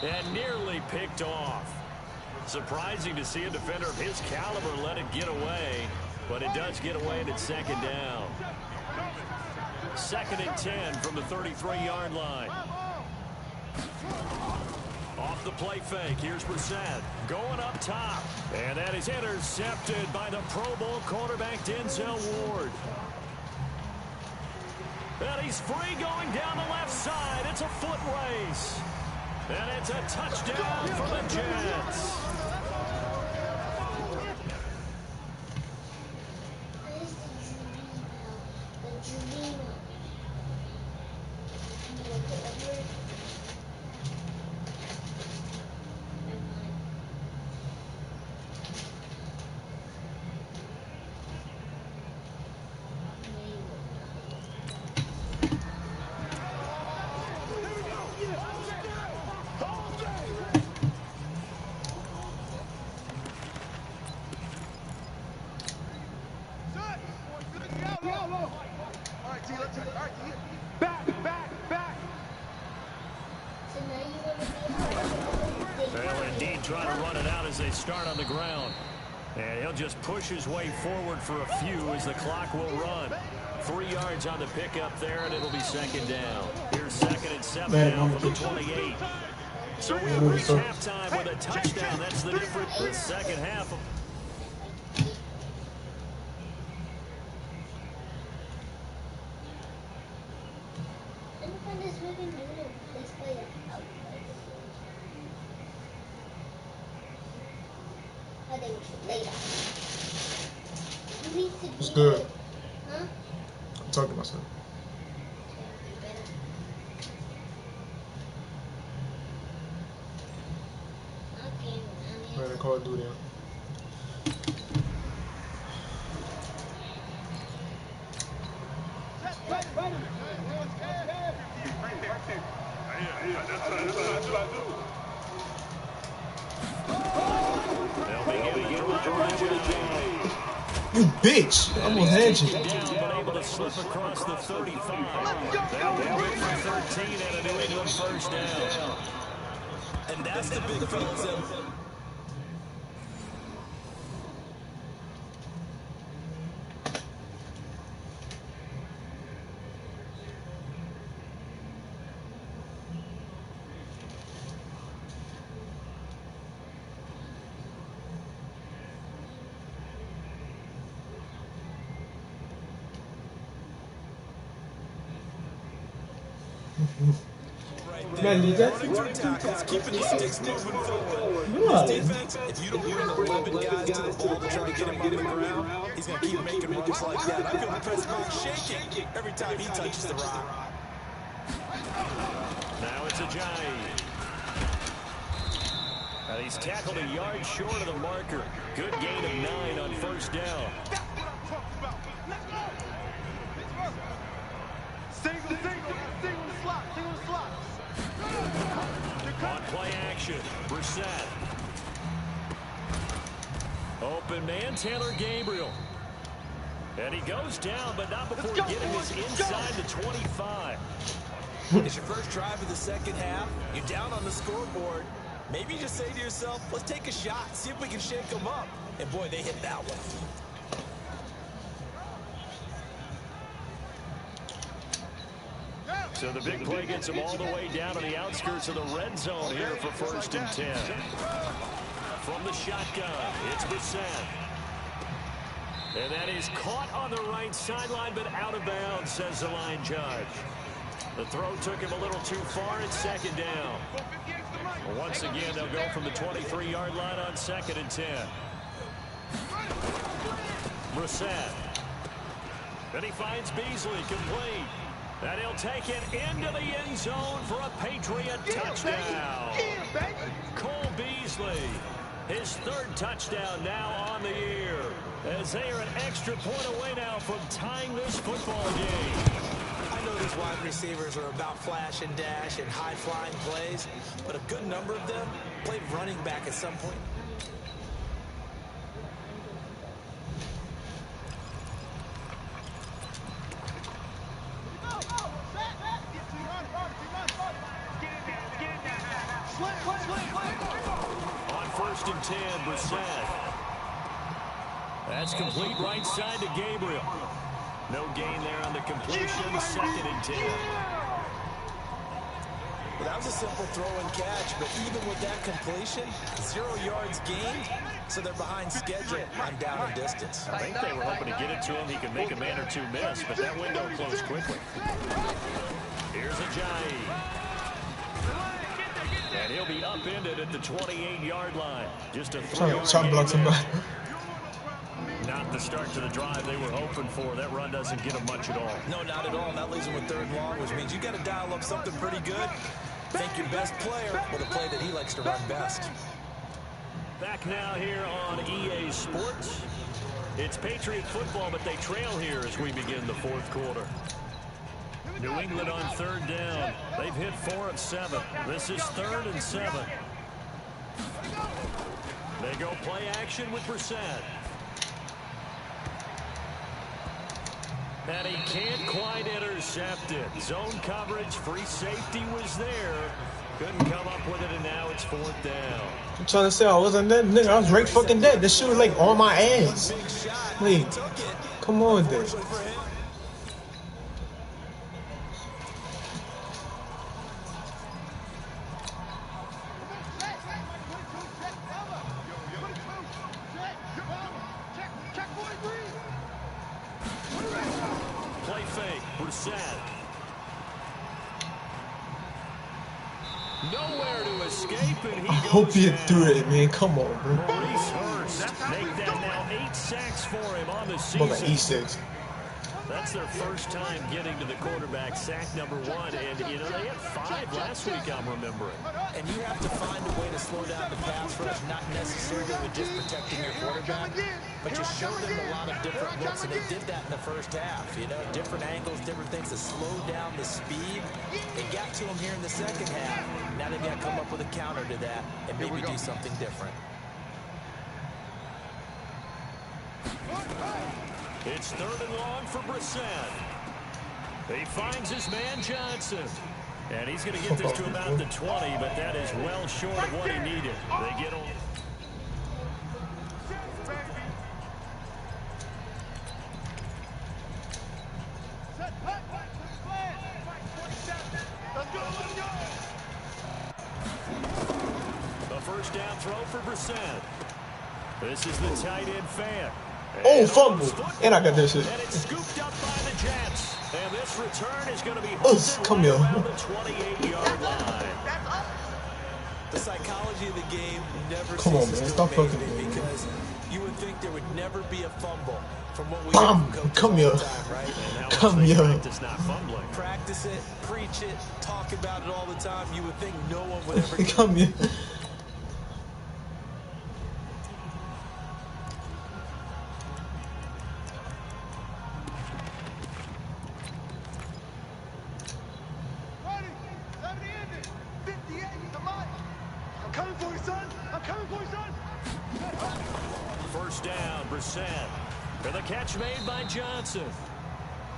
And nearly picked off. Surprising to see a defender of his caliber let it get away, but it does get away and it's 2nd down. 2nd and 10 from the 33-yard line. Off the play fake, here's Brissett going up top. And that is intercepted by the Pro Bowl cornerback Denzel Ward. And he's free going down the left side. It's a foot race. And it's a touchdown for the Jets. They'll indeed try to run it out as they start on the ground. And he'll just push his way forward for a few as the clock will run. 3 yards on the pickup there, and it'll be second down. Here's 2nd and 7 now from the 28. So we reach halftime with a touchdown. That's the difference for the second half. What's good? Huh? I'm talking to myself. Man, Call of Duty. You bitch! I almost had you. Down, but able to slip across the 35. They'll go for 13 and a New England first down. And that's the big fellas. Man, you got keeping the sticks moving forward. This defense, if you don't bring 11 guys to the ball to try to get him on the ground, he's going to keep making runs like that. I feel the press box shaking every time he touches the rock. Now it's Ajayi. And he's tackled a yard short of the marker. Good gain of 9 on first down. Single the slot. On play action, Brissett. Open man, Taylor Gabriel. And he goes down, but not before getting this inside the 25. It's your first drive of the second half. You're down on the scoreboard. Maybe you just say to yourself, let's take a shot, see if we can shake them up. And boy, they hit that one. So the big play gets him all the way down to the outskirts of the red zone here for 1st and 10. From the shotgun, it's Brissett. And that is caught on the right sideline, but out of bounds, says the line judge. The throw took him a little too far. It's 2nd down. Once again, they'll go from the 23-yard line on 2nd and 10. Brissett. Then he finds Beasley, complete. And he'll take it into the end zone for a Patriot touchdown. Cole Beasley, his 3rd touchdown now on the year, as they are an extra point away now from tying this football game. I know these wide receivers are about flash and dash and high-flying plays, but a good number of them played running back at some point. On 1st and 10, Brissett. That's complete right side to Gabriel. No gain there on the completion. 2nd and 10. Well, that was a simple throw and catch, but even with that completion, 0 yards gained, so they're behind schedule on down and distance. I think they were hoping to get it to him. He could make a man or two miss, but that window closed quickly. Here's Ajayi. And he'll be upended at the 28-yard line. Just a 3-yard block somebody. Not the start to the drive they were hoping for. That run doesn't get them much at all. No, not at all. That leaves them with 3rd and long, which means you got to dial up something pretty good. Think your best player with a play that he likes to run best. Back now here on EA Sports. It's Patriot football, but they trail here as we begin the 4th quarter. New England on 3rd down. They've hit 4 of 7. This is 3rd and 7. They go play action with Brissett. And he can't quite intercept it. Zone coverage, free safety was there. Couldn't come up with it, and now it's 4th down. I'm trying to say I wasn't dead, nigga. I was right fucking dead. This shit was like on my ass. Like, come on, dude. Play fake, Brissett. Nowhere to escape, and I hope you threw it, man. Come on, bro. Maurice Hurst make that now 8 sacks for him on the season. Well, like E6. That's their first time getting to the quarterback, sack number 1, and you know they had 5 last week, I'm remembering. And you have to find a way to slow down the pass rush, not necessarily with just protecting your quarterback, but just show them a lot of different looks, and they did that in the first half. You know, different angles, different things to slow down the speed. They got to him here in the second half. Now they've got to come up with a counter to that and maybe do something different. It's 3rd and long for Brissett. He finds his man Johnson. And he's going to get this to about the 20, but that is well short of what he needed. They get on. A first down throw for Brissett. This is the tight end fan. Oh, fumble. And I got that shit. And it's scooped up by the Jets. And this return is going to be come here. around the 28-yard line. The psychology of the game never Come on, man. ceases to Stop amaze fucking me with me. because you would think there would never be a fumble from what we Bam! get from coaches Come all here. the time, right? Come here. Practice not fumbling. Practice it, preach it, talk about it all the time. You would think no one would ever Come here. First down, Brissett. And the catch made by Johnson.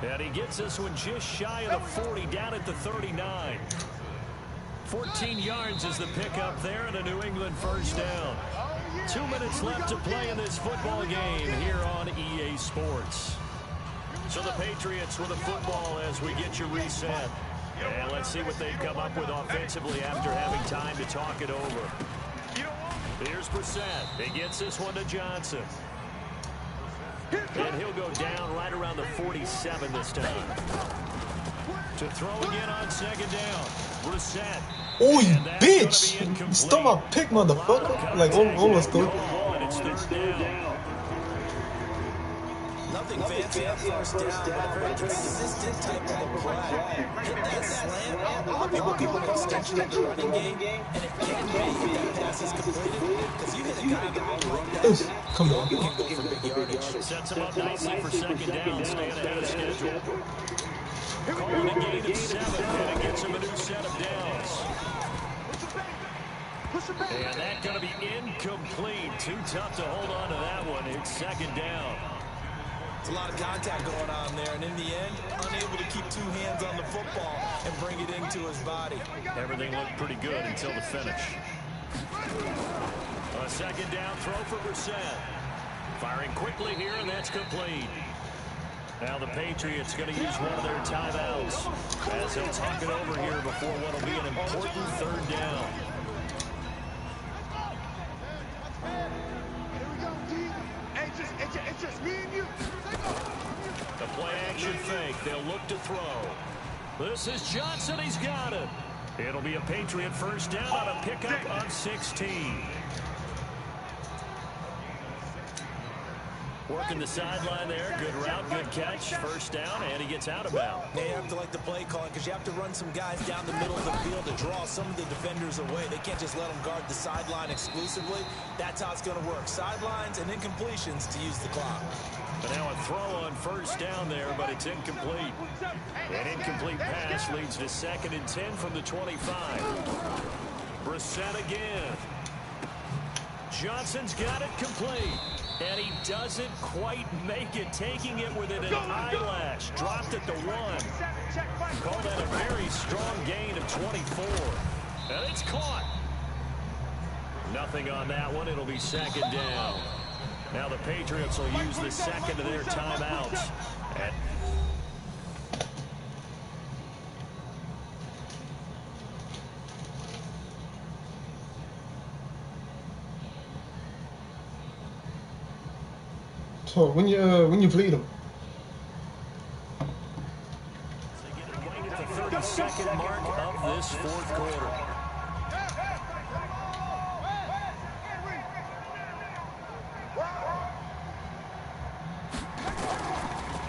And he gets this one just shy of the 40, down at the 39. 14 yards is the pickup there, and a New England first down. 2 minutes left to play in this football game here on EA Sports. So the Patriots with a football as we get you reset. And let's see what they've come up with offensively after having time to talk it over. Here's Brissett. He gets this one to Johnson. And he'll go down right around the 47 this time. To throw again on second down. Brissett. Oh, you bitch! You stole my pick, motherfucker. Like, almost stole. It's 3rd down. Nothing fancy on first down, but a very consistent type of a play. Hit that slant, a lot of people call it extension of the running game, and it can be if that pass is completed, because you hit a guy that will like that. Come on. You can go for big yardage. Sets him up nicely for second down, staying ahead of schedule. Calling a gain of 7, and it gets him a new set of downs. And that's going to be incomplete. Too tough to hold on to that one. It's second down. It's a lot of contact going on there, and in the end, unable to keep 2 hands on the football and bring it into his body. Everything looked pretty good until the finish. A second down throw for Brissett. Firing quickly here, and that's complete. Now the Patriots going to use one of their timeouts as they'll talk it over here before what will be an important third down. Here we go, D. It's just me and you. The play action fake. They'll look to throw. This is Johnson. He's got it. It'll be a Patriot first down on a pickup of 16. Working the sideline there. Good route, good catch. First down, and he gets out of bounds. They have to like the play calling because you have to run some guys down the middle of the field to draw some of the defenders away. They can't just let them guard the sideline exclusively. That's how it's going to work. Sidelines and incompletions to use the clock. But now a throw on first down there, but it's incomplete. An incomplete pass leads to 2nd and 10 from the 25. Brissett again. Johnson's got it complete. And he doesn't quite make it, taking it within an eyelash. Dropped at the 1. Call that a very strong gain of 24. And it's caught. Nothing on that one. It'll be 2nd down. Now the Patriots will use the 2nd of their timeouts. So when you bleed them, They get it right at the 32nd mark of this 4th quarter.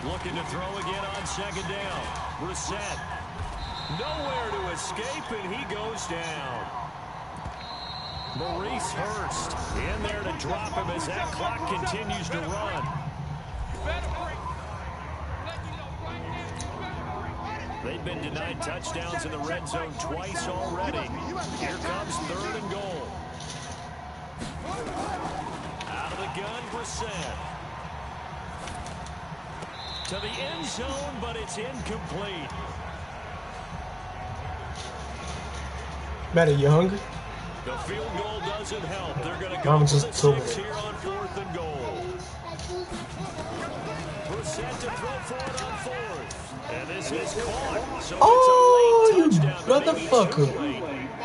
Looking to throw again on 2nd down. Brissett. Nowhere to escape, and he goes down. Maurice Hurst in there to drop him as that clock continues to run. They've been denied touchdowns in the red zone twice already. Here comes 3rd and goal. Out of the gun, Brissett. To the end zone, but it's incomplete. Maddie, you hungry? The field goal doesn't help. They're going to go Mama for just the told 6 me. here on 4th and goal. Brissett to throw for it on 4th. And this is caught. So Oh, it's a you late touchdown, but maybe too motherfucker. late.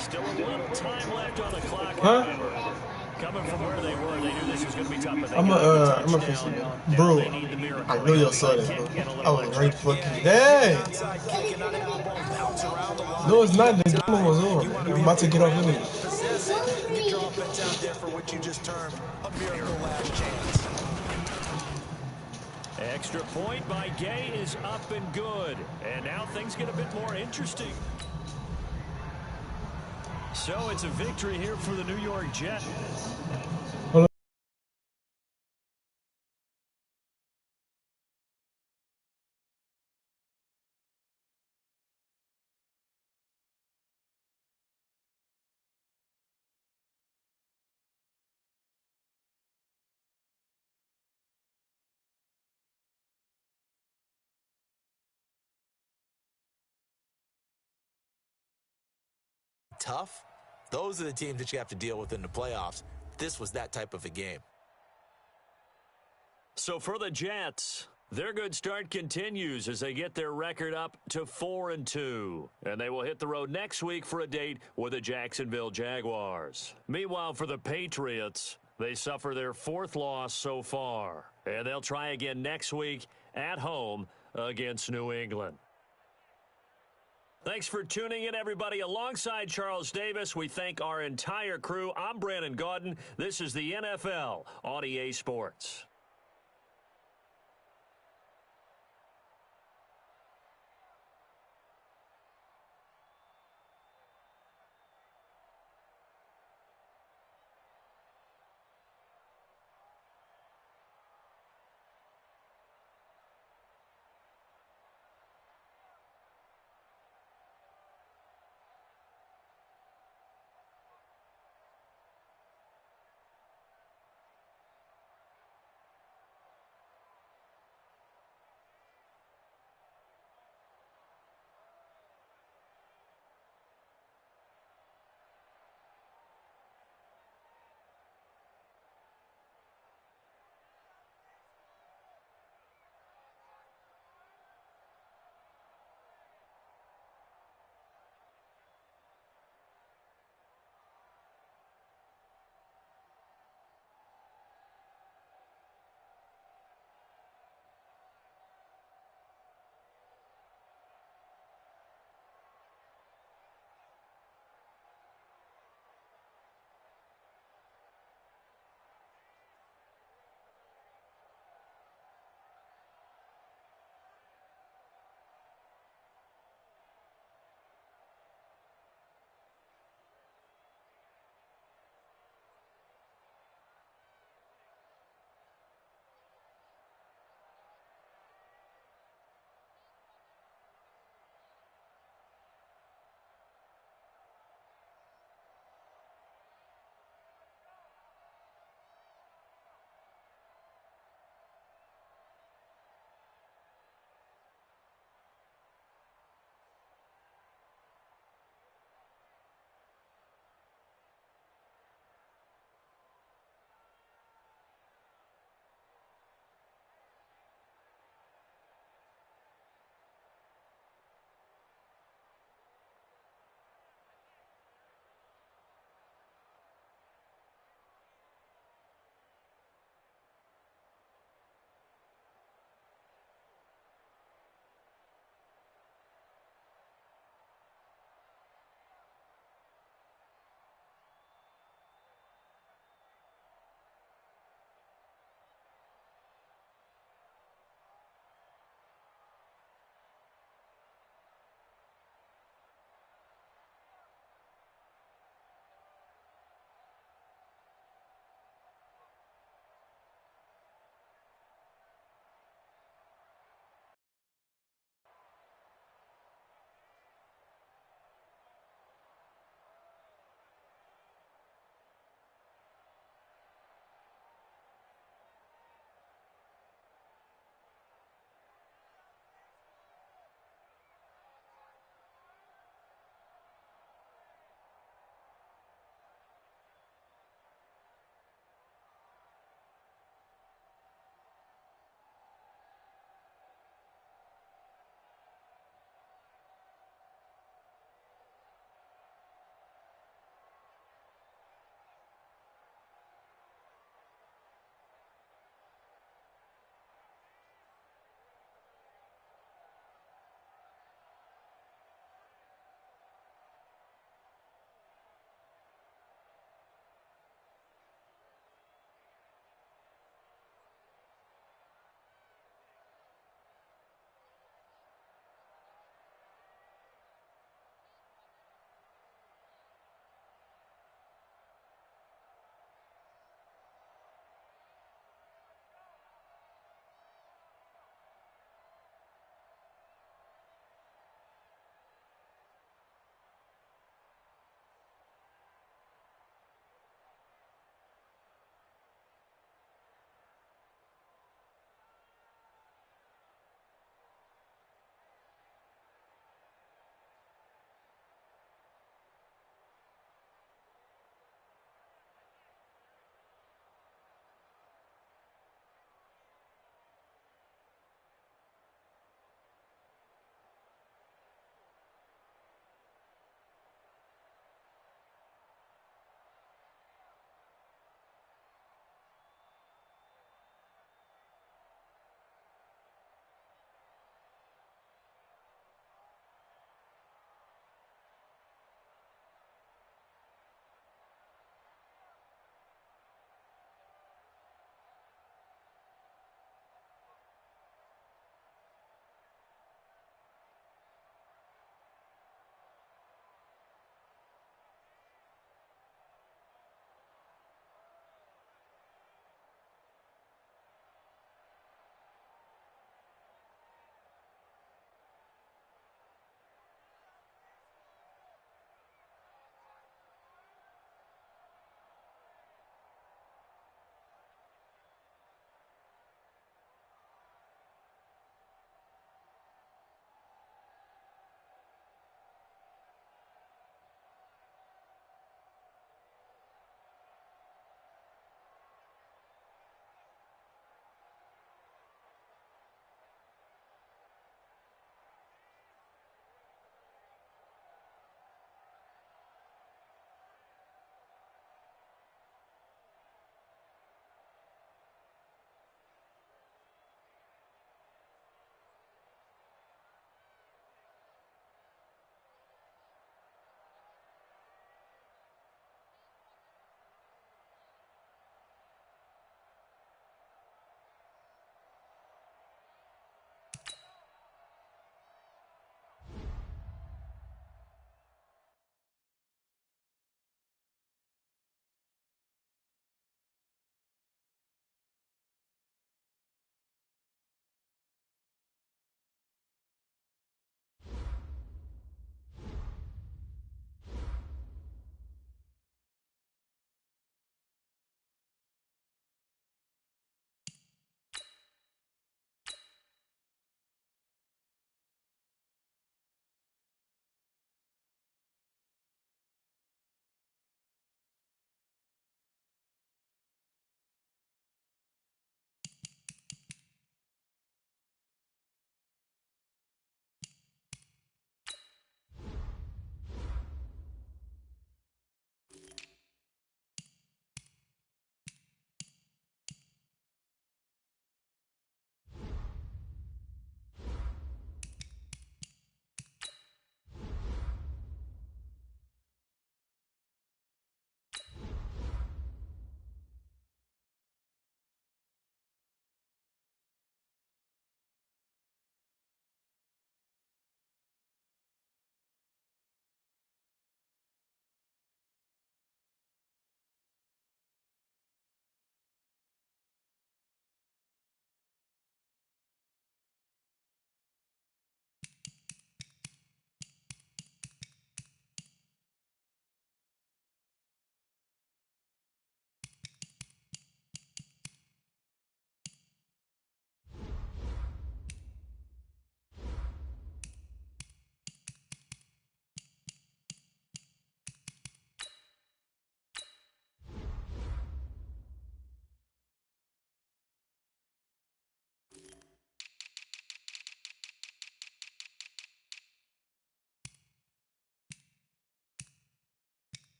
Still a little time left on the clock. Huh? However. Coming from where they were, they knew this was going to be tough. But they I'm got the a touchdown. fix Now bro. they need the miracle. I know y'all saw that, bro. I was right fucking there. No, it's not. The game was over. I'm about to get off in it. Possess it and get your offense out there for what you just termed a miracle last chance. Extra point by Gay is up and good. And now things get a bit more interesting. So it's a victory here for the New York Jets. Tough? Those are the teams that you have to deal with in the playoffs. This was that type of a game. So for the Jets, their good start continues as they get their record up to 4-2. And they will hit the road next week for a date with the Jacksonville Jaguars. Meanwhile, for the Patriots, they suffer their 4th loss so far. And they'll try again next week at home against New England. Thanks for tuning in, everybody. Alongside Charles Davis, we thank our entire crew. I'm Brandon Gaudin. This is the NFL on EA Sports.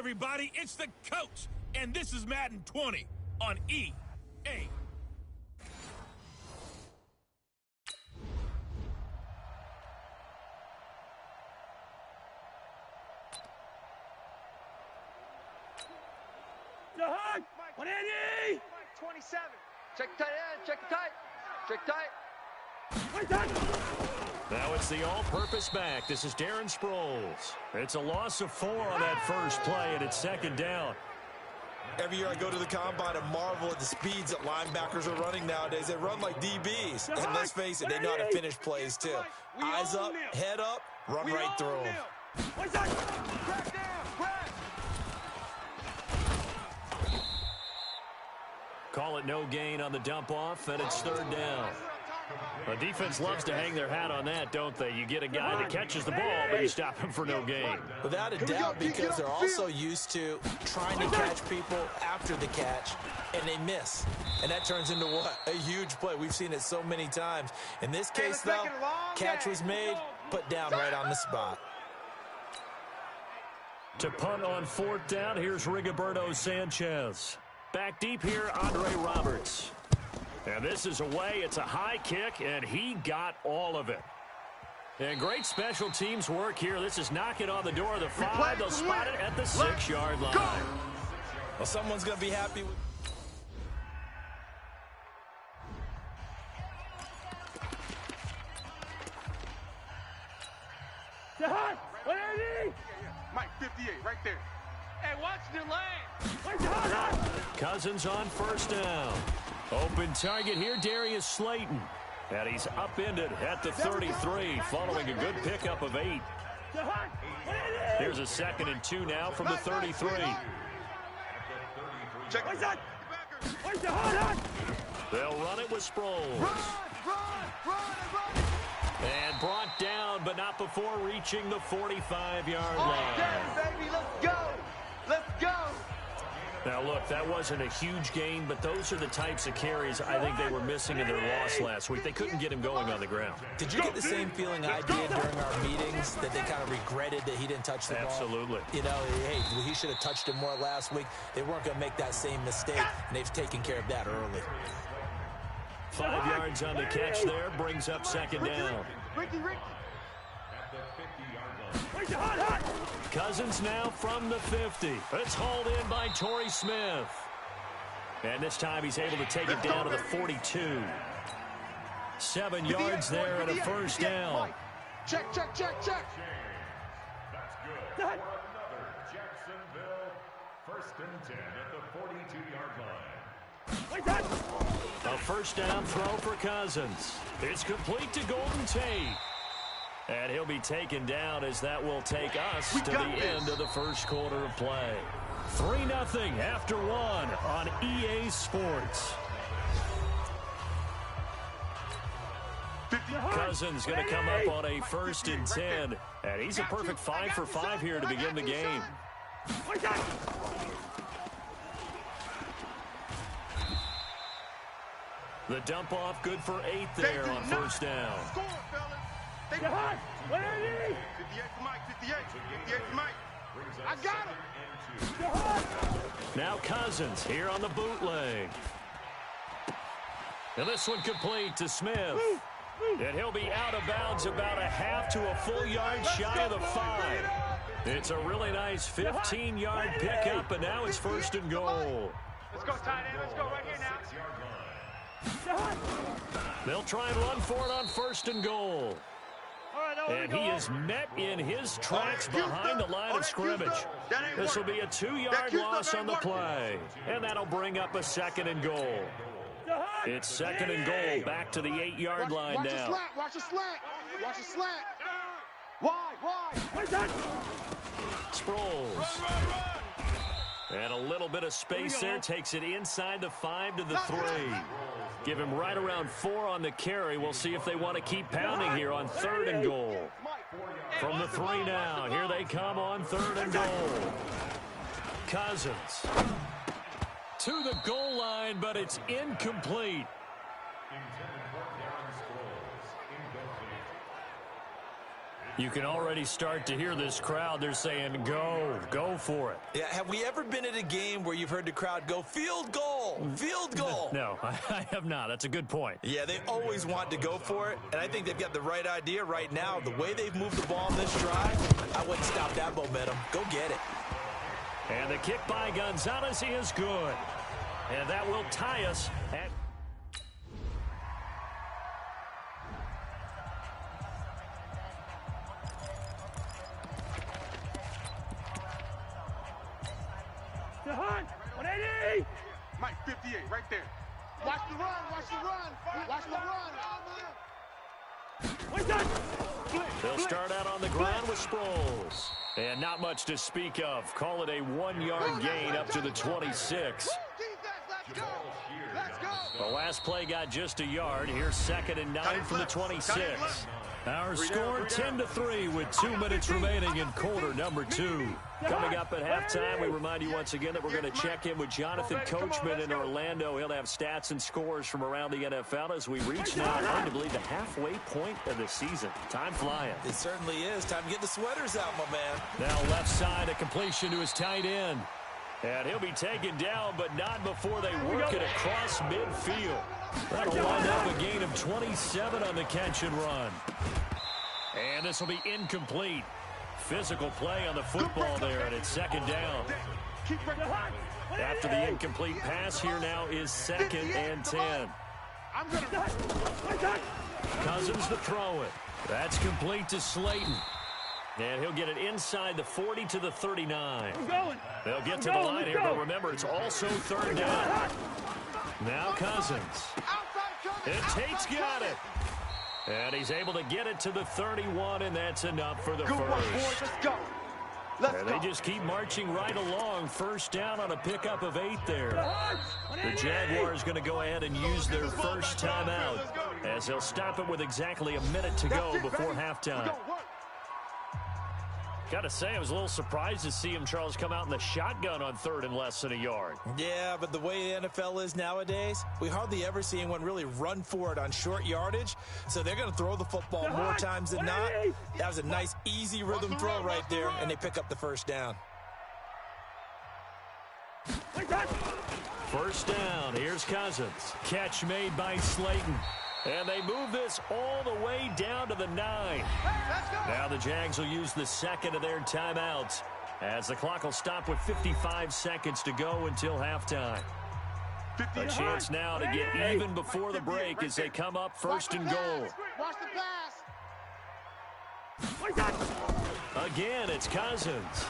everybody, it's the coach, and this is Madden 20 on EA. Mike, 180! 27. Check tight end, check tight. Check tight. Now it's the all-purpose back. This is Darren Sproles. It's a loss of 4 on that first play, and it's second down. Every year I go to the combine and marvel at the speeds that linebackers are running nowadays. They run like DBs. And let's face it, they know how to finish plays too. Eyes up, head up, run right through them. Crack down, crack. Call it no gain on the dump off, and it's third down. The defense loves to hang their hat on that, don't they? You get a guy that catches the ball, but you stop him for no gain. Without a doubt, because they're also used to trying to catch people after the catch, and they miss. And that turns into what? A huge play. We've seen it so many times. In this case, though, catch was made, put down right on the spot. To punt on fourth down, here's Rigoberto Sanchez. Back deep here, Andre Roberts. And this is away. It's a high kick, and he got all of it. And great special teams work here. This is knocking on the door of the 5. They'll spot it at the 6-yard line. Well, someone's going to be happy with... Mike, 58, right there. Hey, watch the lane. Cousins on first down. Open target here, Darius Slayton. And he's upended at the 33, following a good pickup of 8. Here's a 2nd and 2 now from the 33. They'll run it with Sproles. And brought down, but not before reaching the 45-yard line. Baby, let's go. Let's go. Now, look, that wasn't a huge gain, but those are the types of carries I think they were missing in their loss last week. They couldn't get him going on the ground. Did you get the same feeling I did during our meetings, that they kind of regretted that he didn't touch the ball? Absolutely. You know, hey, he should have touched it more last week. They weren't going to make that same mistake, and they've taken care of that early. 5 yards on the catch there, brings up second down. Ricky. Cousins now from the 50. It's hauled in by Torrey Smith. And this time he's able to take it down to the 42. 7 yards there and a first down. Check. That's good. Another Jacksonville 1st and 10 at the 42-yard line. A first down throw for Cousins. It's complete to Golden Tate. And he'll be taken down as that will take us to the end of the first quarter of play. 3-0 after 1 on EA Sports. Cousins going to come up on a 1st and 10. And he's a perfect 5 for 5 here to begin the game. The dump off good for 8 there on first down. Score, fellas. 58 for Mike, 58 for Mike. I got him. Now Cousins here on the bootleg. And this one complete to Smith. And he'll be out of bounds about a half to a full yard shy of the 5. It's a really nice 15-yard pickup, and now it's 1st and goal. Let's go, tight end. Let's go right here now. They'll try and run for it on 1st and goal. And he is met in his tracks behind the line of scrimmage. This will be a 2-yard loss on the play. And that'll bring up a 2nd and goal. It's 2nd and goal, back to the 8-yard line now. Watch the slant. Wide. Sproles. And a little bit of space there, takes it inside the 5 to the 3. Give him right around 4 on the carry. We'll see if they want to keep pounding here on 3rd and goal. From the 3 now, here they come on 3rd and goal. Cousins to the goal line, but it's incomplete. You can already start to hear this crowd. They're saying, go for it. Yeah, have we ever been at a game where you've heard the crowd go, field goal, field goal? No, I have not. That's a good point. Yeah, they always want to go for it, and I think they've got the right idea right now. The way they've moved the ball in this drive, I wouldn't stop that momentum. Go get it. And the kick by Gonzalez is good. And that will tie us at... Mike, 58, right there. Watch the run, watch the run, watch the run. They'll start out on the ground with Sproles. And not much to speak of. Call it a 1-yard gain up to the 26. The last play got just a yard. Here's 2nd and 9 from the 26. Our score 10-3 with 2 minutes remaining in quarter number 2. Coming up at halftime, we remind you once again that we're going to check in with Jonathan Coachman in Orlando. He'll have stats and scores from around the NFL as we reach now, hard to believe, the halfway point of the season. Time flying. It certainly is. Time to get the sweaters out, my man. Now left side, a completion to his tight end. And he'll be taken down, but not before they work it across midfield. That'll wind up a gain of 27 on the catch and run. And this will be incomplete. Physical play on the football there, and it's 2nd down. After the incomplete pass, here now is 2nd and 10. Cousins to throw it. That's complete to Slayton. And he'll get it inside the 40 to the 39. They'll get to the line here, but remember, it's also 3rd down. Now Cousins. And Tate's got it. And he's able to get it to the 31, and that's enough for the first. Let's go. And they just keep marching right along. 1st down on a pickup of 8 there. The Jaguars going to go ahead and use their first timeout as they'll stop it with exactly a minute to go before halftime. Got to say, I was a little surprised to see him, Charles, come out in the shotgun on 3rd and less than a yard. Yeah, but the way the NFL is nowadays, we hardly ever see anyone really run for it on short yardage. So they're going to throw the football more times than not. That was a nice, easy rhythm throw right there, and they pick up the 1st down. 1st down. Here's Cousins. Catch made by Slayton. And they move this all the way down to the 9. Now the Jags will use the 2nd of their timeouts as the clock will stop with 55 seconds to go until halftime. A chance now to get even before the break as they come up 1st and goal. Watch the pass. Again, it's Cousins.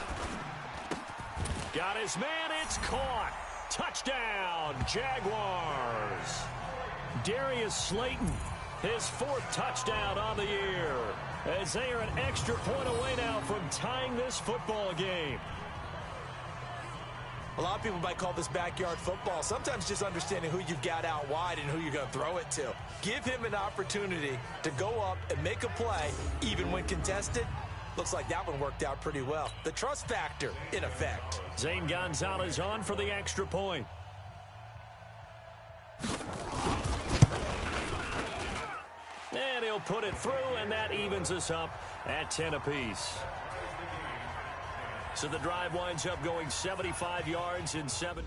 Got his man. It's caught. Touchdown, Jaguars. Darius Slayton, his 4th touchdown on the year, as they are an extra point away now from tying this football game. A lot of people might call this backyard football. Sometimes just understanding who you've got out wide and who you're going to throw it to. Give him an opportunity to go up and make a play, even when contested. Looks like that one worked out pretty well. The trust factor in effect. Zane Gonzalez on for the extra point. And he'll put it through, and that evens us up at 10 apiece. So the drive winds up going 75 yards in 7.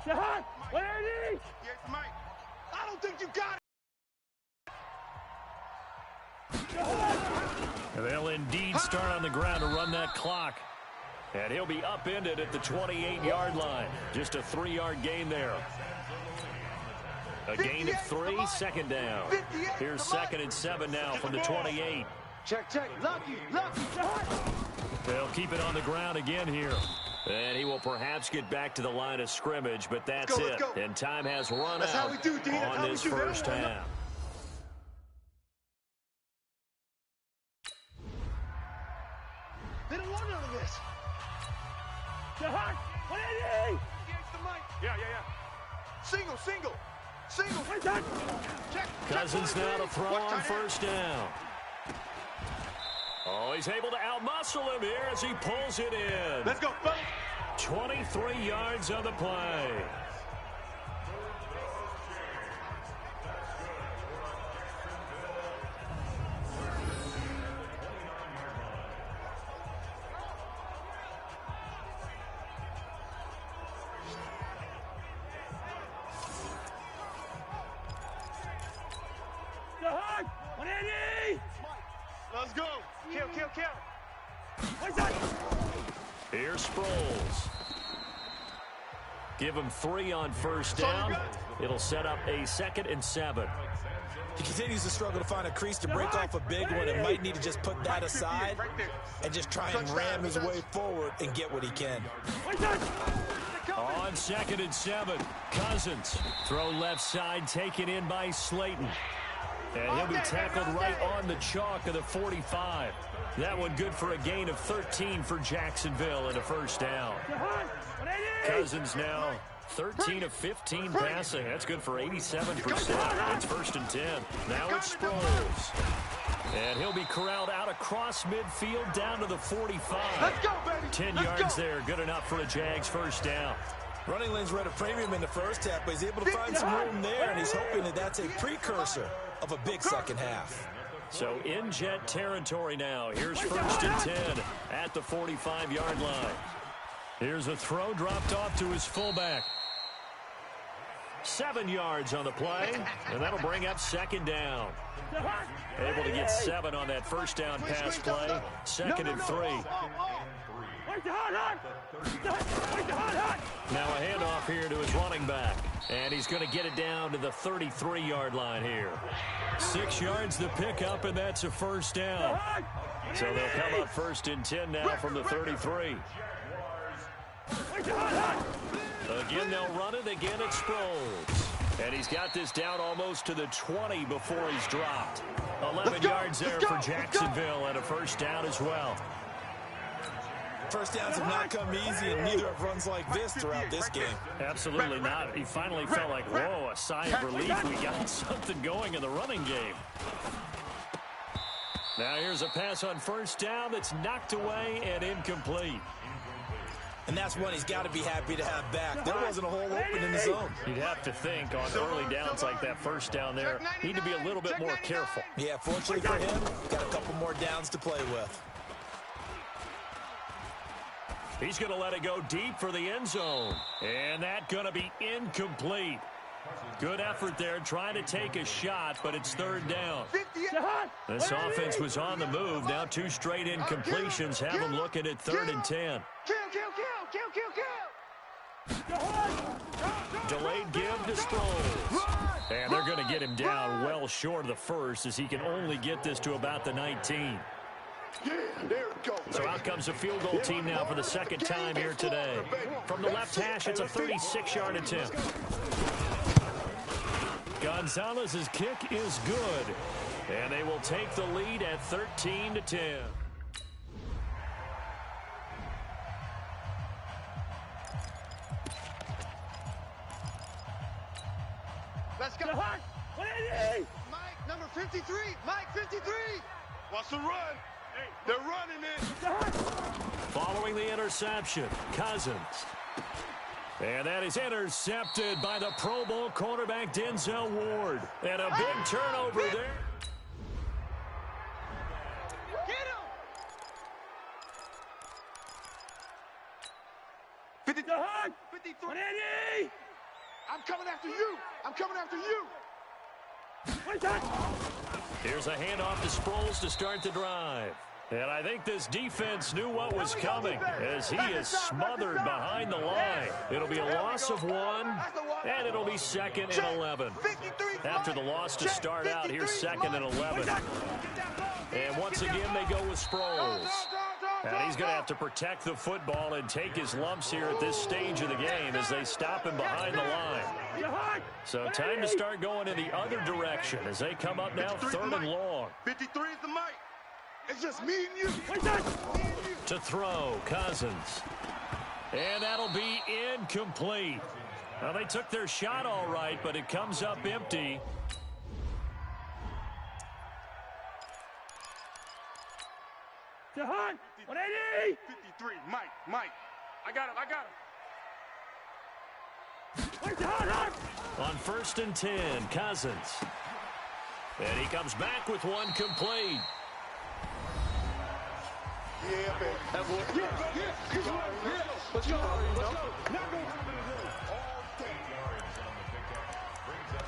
Yes, Mike. I don't think you got it. They'll indeed start on the ground to run that clock. And he'll be upended at the 28-yard line. Just a 3-yard gain there. A gain of 3, 2nd down. Here's 2nd and 7 now from the 28. Check. Lucky. They'll keep it on the ground again here. And he will perhaps get back to the line of scrimmage, but that's it. And time has run out on this first half. They don't want none of this. Yeah. Single. Cousins now to throw on 1st down. Oh, he's able to outmuscle him here as he pulls it in. Let's go, fellas. 23 yards on the play. Let's go. Kill. Here's Sproles. Give him 3 on first down. It'll set up a 2nd and 7. He continues to struggle to find a crease to break off a big one and might need to just put that aside and just try and ram his way forward and get what he can. On 2nd and 7, Cousins. Throw left side, taken in by Slayton. And he'll be tackled right on the chalk of the 45. That one good for a gain of 13 for Jacksonville and a first down. Cousins now 13 of 15 passing. That's good for 87%. It's 1st and 10. Now it's Sproles. And he'll be corralled out across midfield down to the 45. Let's go, baby. 10 yards there. Good enough for a Jags first down. Running lanes were at a premium in the first half, but he's able to find some room there, and he's hoping that that's a precursor of a big second half. So in jet territory now. Here's 1st and 10 at the 45-yard line. Here's a throw dropped off to his fullback. 7 yards on the play, and that'll bring up 2nd down. Able to get 7 on that first down pass play. 2nd and 3. Now a handoff here to his running back. And he's going to get it down to the 33-yard line here. 6 yards to pick up, and that's a first down. So they'll come up 1st and 10 now from the 33. Again, they'll run it. Again, it's Sproles. And he's got this down almost to the 20 before he's dropped. 11 yards there for Jacksonville and a first down as well. First downs have not come easy, and neither have runs like this throughout this game. Absolutely not. He finally felt like, whoa, a sigh of relief. We got something going in the running game. Now here's a pass on first down that's knocked away and incomplete. And that's one he's got to be happy to have back. There wasn't a hole open in the zone. You'd have to think on early downs like that first down there, need to be a little bit more careful. Yeah, fortunately for him, got a couple more downs to play with. He's going to let it go deep for the end zone. And that's going to be incomplete. Good effort there, trying to take a shot, but it's 3rd down. This offense was on the move. Now 2 straight incompletions have them looking at 3rd and 10. Delayed give to Sproles. And they're going to get him down well short of the first, as he can only get this to about the 19. So out comes a field goal team now for the 2nd time here today. From the left hash, it's a 36-yard attempt. Gonzalez's kick is good. And they will take the lead at 13-10. Let's go. Mike, number 53. Mike, 53. Wants to run. They're running it. Following the interception, Cousins. And that is intercepted by the Pro Bowl cornerback Denzel Ward. And a big turnover there. Get him. 53. I'm coming after you. I'm coming after you. Here's a handoff to Sproles to start the drive. And I think this defense knew what was coming, as he is smothered behind the line. It'll be a loss of 1, and it'll be 2nd and 11. After the loss to start out, here's 2nd and 11. And once again, they go with Sproles. And he's going to have to protect the football and take his lumps here at this stage of the game as they stop him behind the line. So time to start going in the other direction as they come up now 3rd and long. 53 is the mic. It's just me and you. To throw, Cousins. And that'll be incomplete. Now, they took their shot all right, but it comes up empty. To Hunt. 180. 53. Mike. I got him. On 1st and 10, Cousins. And he comes back with one complete. Yeah, baby. That's what. Yeah. Let's go. Now go. All day. Yards on the pickup. Brings up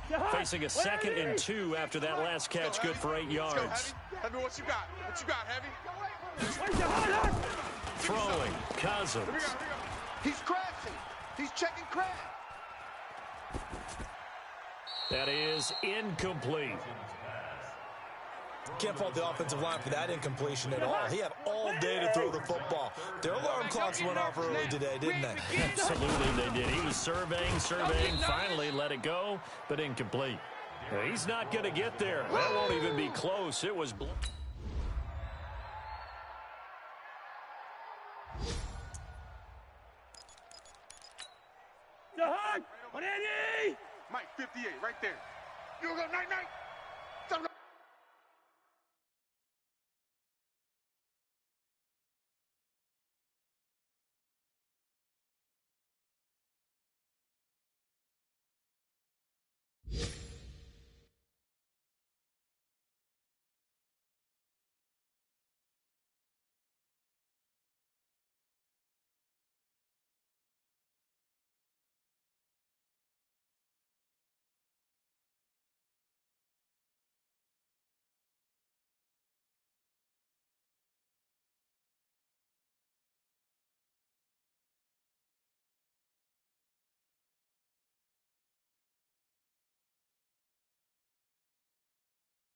second and 2. Facing a 2nd and 2 after that last catch, good for 8 yards. Let's go, Heavy. Heavy, what you got? Heavy? Throwing, Cousins. Here we go. He's crashing. He's checking crash. That is incomplete. Can't fault the offensive line for that incompletion at all. He had all day to throw the football. Their alarm clocks went off early today, didn't they? Absolutely, they did. He was surveying, finally let it go, but incomplete. He's not going to get there. That won't even be close. It was... Mike, 58, right there. You go, night.